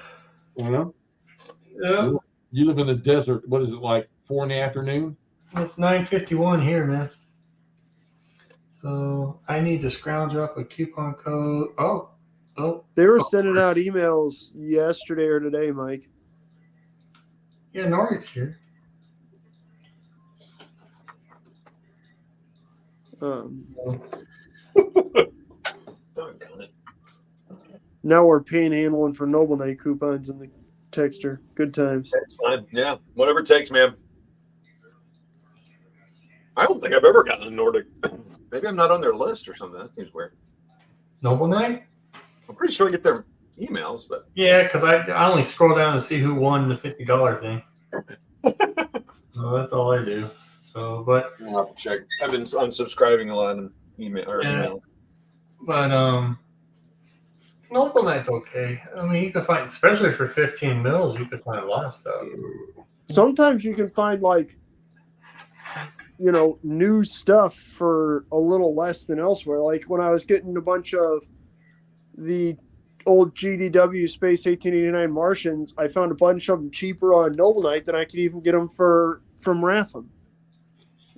You know? Yeah, You live in the desert. What is it, like 4 in the afternoon? it's 9:51 here, man. So I need to scrounge up a coupon code. Oh. They were sending out emails yesterday or today, Mike. Yeah, Noric's here. Now we're panhandling for Noble Knight coupons in the texture. Good times. That's fine. Yeah, whatever it takes, man. I don't think I've ever gotten a Nordic. Maybe I'm not on their list or something. That seems weird. Noble Knight? I'm pretty sure I get their emails, but Yeah, because I only scroll down to see who won the $50 thing. So that's all I do. So, but I'll have to check. I've been unsubscribing a lot in email. But Noble Knight's okay. I mean, you can find, especially for 15 mils, you could find a lot of stuff. Sometimes you can find, like, you know, new stuff for a little less than elsewhere. Like when I was getting a bunch of the old GDW Space 1889 Martians, I found a bunch of them cheaper on Noble Knight than I could even get them from Ratham,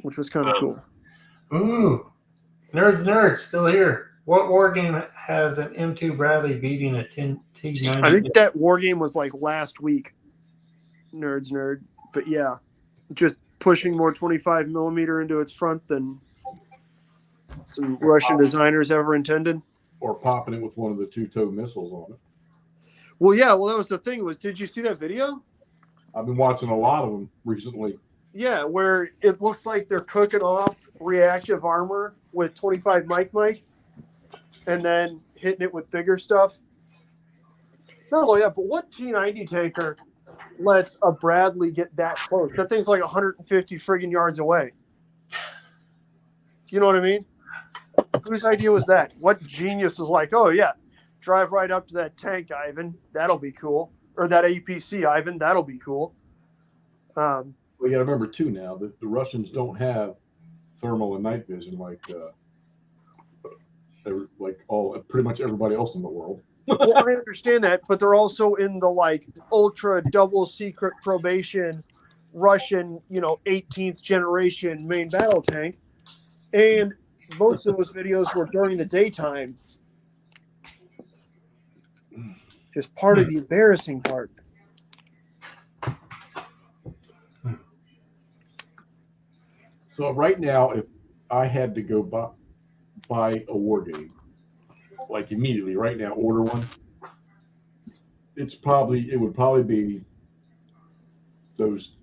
which was kind of cool. Ooh, nerds, still here. What war game has an M2 Bradley beating a T90? I think that war game was like last week. Nerd. But yeah, just pushing more 25 millimeter into its front than some Russian designers ever intended. Or popping it with one of the two-toe missiles on it. Well, yeah. Well, that was the thing. Did you see that video? I've been watching a lot of them recently. Yeah, where it looks like they're cooking off reactive armor with 25 Mike, and then hitting it with bigger stuff. Not only that, but what T90 tanker lets a Bradley get that close? That thing's like 150 friggin' yards away. You know what I mean? Whose idea was that? What genius was like, oh, yeah, drive right up to that tank, Ivan. That'll be cool. Or that APC, Ivan. That'll be cool. Well, you got to remember, too, now, that the Russians don't have thermal and night vision like pretty much everybody else in the world. Well, I understand that, but they're also in the, like, ultra double secret probation Russian, 18th generation main battle tank. And most of those videos were during the daytime. Just part of the embarrassing part. So right now, if I had to go buy a war game, like immediately, right now, order one, it would probably be those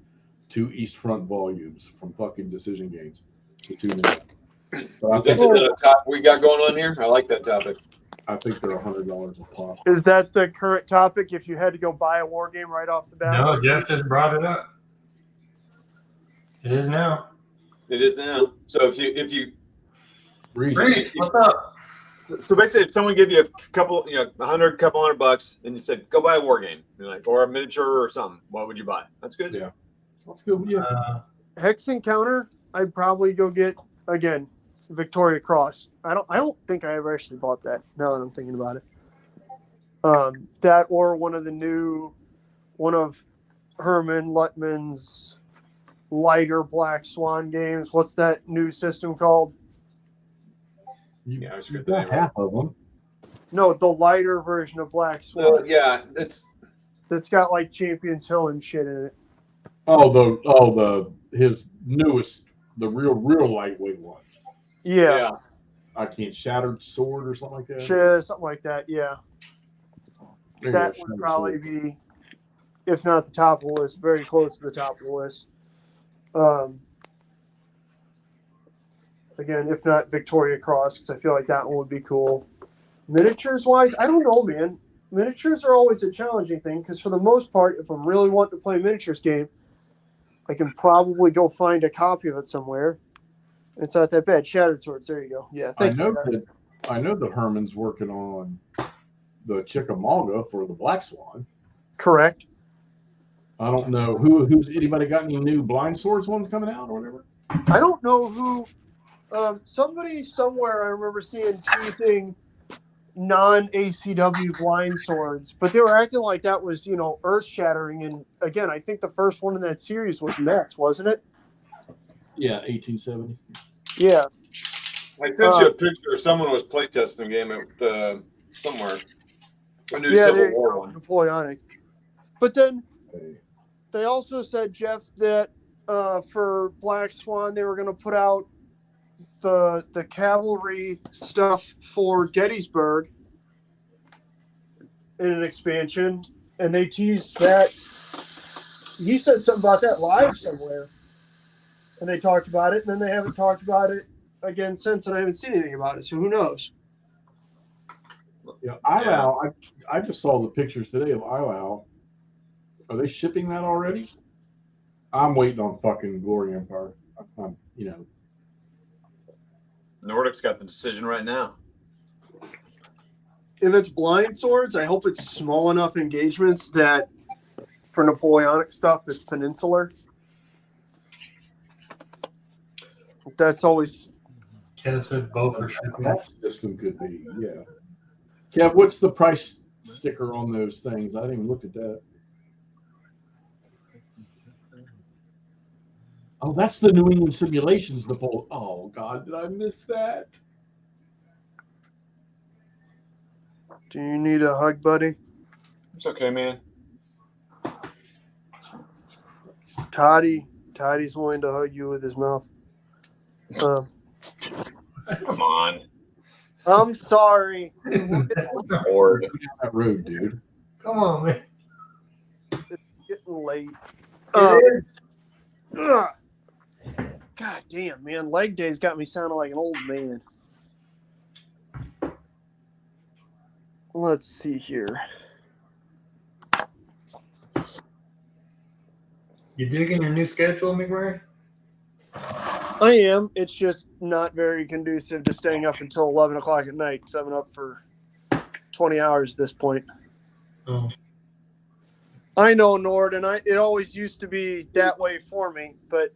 2 East Front volumes from fucking Decision Games. The 2 minutes. So Is that just a topic we got going on here? I like that topic. I think they're $100 a pop. Is that the current topic? If you had to go buy a war game right off the bat? No, Jeff just brought it up. It is now. It is now. So if you Reese, what's up? so basically if someone gave you a couple $100 and you said go buy a war game, or a miniature or something, what would you buy? That's good. Yeah. That's good. Yeah. Hex Encounter, I'd probably go get, again, Victoria Cross. I don't think I ever actually bought that, now that I'm thinking about it. That or one of Herman Luttman's lighter Black Swan games. What's that new system called? Yeah, I was You've good. got half of them. No, the lighter version of Black Swan. Yeah, That's got like Champions Hill and shit in it. His newest, the real lightweight one. Yeah. I can't Shattered Sword or something like that. Something like that, yeah. There you That go, would Shattered probably Sword. be, if not the top of the list, very close to the top of the list. Again, if not Victoria Cross, because I feel like that one would be cool. Miniatures wise, I don't know, man. Miniatures are always a challenging thing because for the most part, if I'm really wanting to play a miniatures game, I can probably go find a copy of it somewhere. It's not that bad. Shattered Swords, there you go. Yeah, I thank you. know that Herman's working on the Chickamauga for the Black Swan. Correct. I don't know who's anybody got any new Blind Swords ones coming out or whatever. I don't know who. Somebody somewhere I remember seeing teasing non-ACW blind swords, but they were acting like that was, earth-shattering. And again, I think the first one in that series was Mets, wasn't it? Yeah, 1870. Yeah. I sent you a picture. Someone was playtesting the game at somewhere. A new Yeah, there Civil you War go, one. Napoleonic. But then Hey. they also said, Jeff, that for Black Swan, they were going to put out the cavalry stuff for Gettysburg in an expansion, and they teased that. He said something about that live somewhere, and they talked about it, and then they haven't talked about it again since, and I haven't seen anything about it, so who knows? Yeah, ILAO, I just saw the pictures today of ILAO. Are they shipping that already? I'm waiting on fucking Glory Empire. Nordic's got the decision right now. If it's blind swords, I hope it's small enough engagements that for Napoleonic stuff, it's peninsular. That's always. Kev said both are shipping. That system could be, yeah. Kev, what's the price sticker on those things. I didn't even look at that. Oh, that's the New England Simulations Napoleon. Oh God, did I miss that? Do you need a hug, buddy? It's okay, man. Toddy's wanting to hug you with his mouth. Come on. I'm sorry. Lord. Go down that road, dude. Come on, man. Getting late. It is. Ugh. God damn, man. Leg day's got me sounding like an old man. Let's see here. You digging your new schedule, McMurray? I am. It's just not very conducive to staying up until 11 o'clock at night because I've been up for 20 hours at this point. Oh. I know, Nord, and it always used to be that way for me, but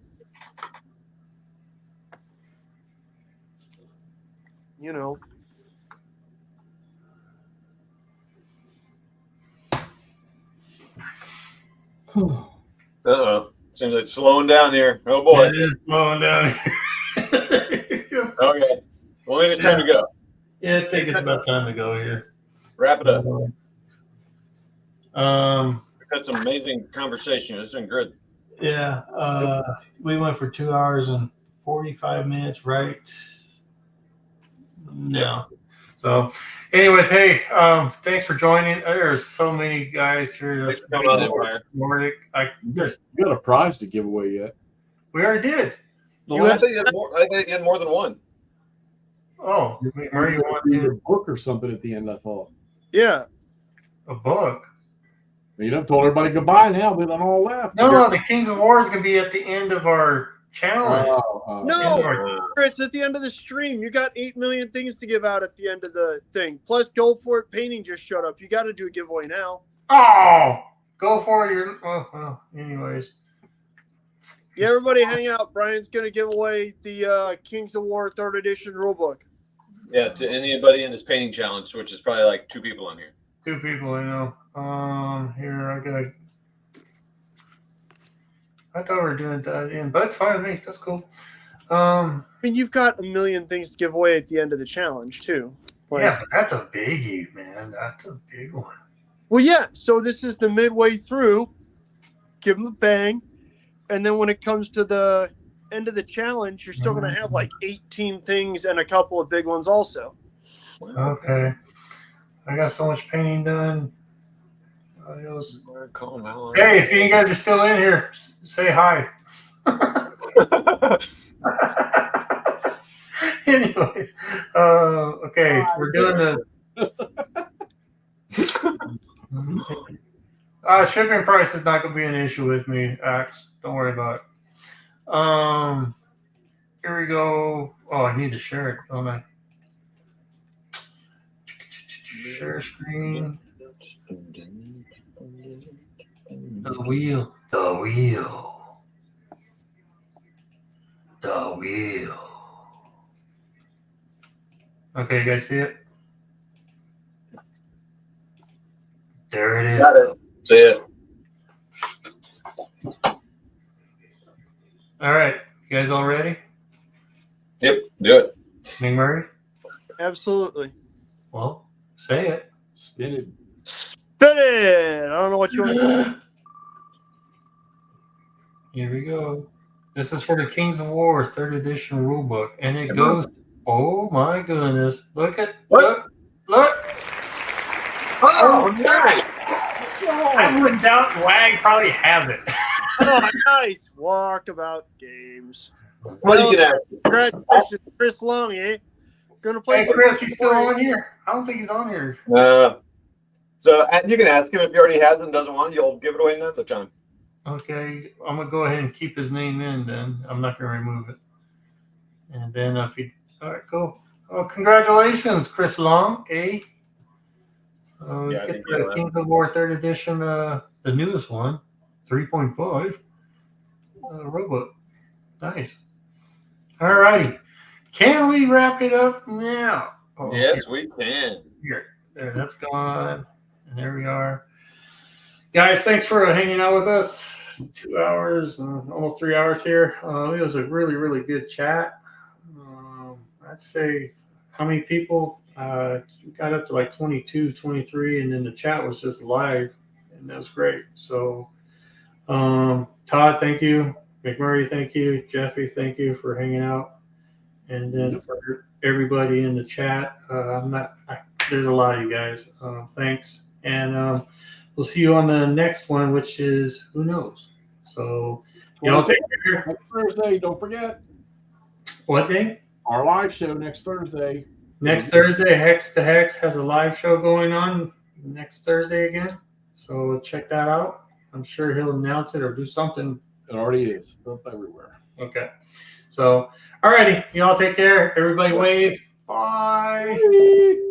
you know. Uh-oh. Seems like it's slowing down here. Oh, boy. It is slowing down. It's just- Okay. Well, maybe it's time to go. yeah, I think it's about time to go here. Wrap it up. Um, We've had some amazing conversation. It's been good. yeah, we went for 2 hours and 45 minutes, right? No. So, anyways, hey, thanks for joining. There's so many guys here. Thanks for coming on, Empire. Nordic. You got a prize to give away yet? We already did. I think you had more than one. Oh, McMurray, you want Read a book or something at the end, I thought. Yeah. a book? You done told everybody goodbye now. They done all left. No, the Kings of War is going to be at the end of our challenge. No, it's at the end of the stream. You got 8 million things to give out at the end of the thing. Plus, Go For It Painting just showed up. You got to do a giveaway now. Oh, go for it. Well, anyways. Yeah, everybody hang out. Brian's going to give away the Kings of War 3rd edition rulebook. Yeah, to anybody in this painting challenge, which is probably like 2 people on here. 2 people, I know. Here, I thought we were doing that in, but it's fine with me. That's cool. I mean, you've got a million things to give away at the end of the challenge, too. Like, yeah, but that's a biggie, man. That's a big one. well, yeah. So this is the midway through. Give them a bang. And then when it comes to the end of the challenge, you're still going to have like 18 things and a couple of big ones also. Okay. I got so much painting done. Adios. Hey, if you guys are still in here, say hi. Anyways, okay, we're doing the shipping price is not going to be an issue with me, Axe. Don't worry about it. Here we go. Oh, I need to share it, don't I? Share screen. The wheel. The wheel. The wheel. Okay, you guys see it? There it is. Got it. See it. All right. You guys all ready? Yep, do it. McMurray? Absolutely. Well, say it. Spin it. Spin it! I don't know what you want to do. Here we go. This is for the Kings of War 3rd edition rulebook. And it goes, oh my goodness. Look at, What? look. Oh, nice. I wouldn't doubt WAG probably has it. Oh, nice. Walkabout games. What are you gonna ask? Congratulations, Chris Long, eh? Gonna play. Hey, Chris, he's still on here. I don't think he's on here. So you can ask him if he already has it and doesn't want it. You'll give it away another time. Okay, I'm going to go ahead and keep his name in then. I'm not going to remove it. And then if he, all right, cool. Oh, congratulations, Chris Long, eh? So Yeah, I get think the you're right. Kings of War 3rd edition, the newest one, 3.5 robot. Nice. All righty. Can we wrap it up now? Oh, Yes, we can. Here. There, that's gone. And there we are. Guys, thanks for hanging out with us. 2 hours, almost 3 hours here. It was a really, really good chat. I'd say how many people? We got up to like 22, 23, and then the chat was just live, and that was great. So, Todd, thank you. McMurray, thank you. Jeffy, thank you for hanging out. And then for everybody in the chat, there's a lot of you guys. Thanks. And we'll see you on the next one, which is who knows. So, y'all take care. Next Thursday, don't forget. What day? Our live show next Thursday. Next Thursday, Hex to Hex has a live show going on next Thursday again. So check that out. I'm sure he'll announce it or do something. It already is. It's up everywhere. Okay. So, all righty. Y'all take care. Everybody wave. Bye. Bye.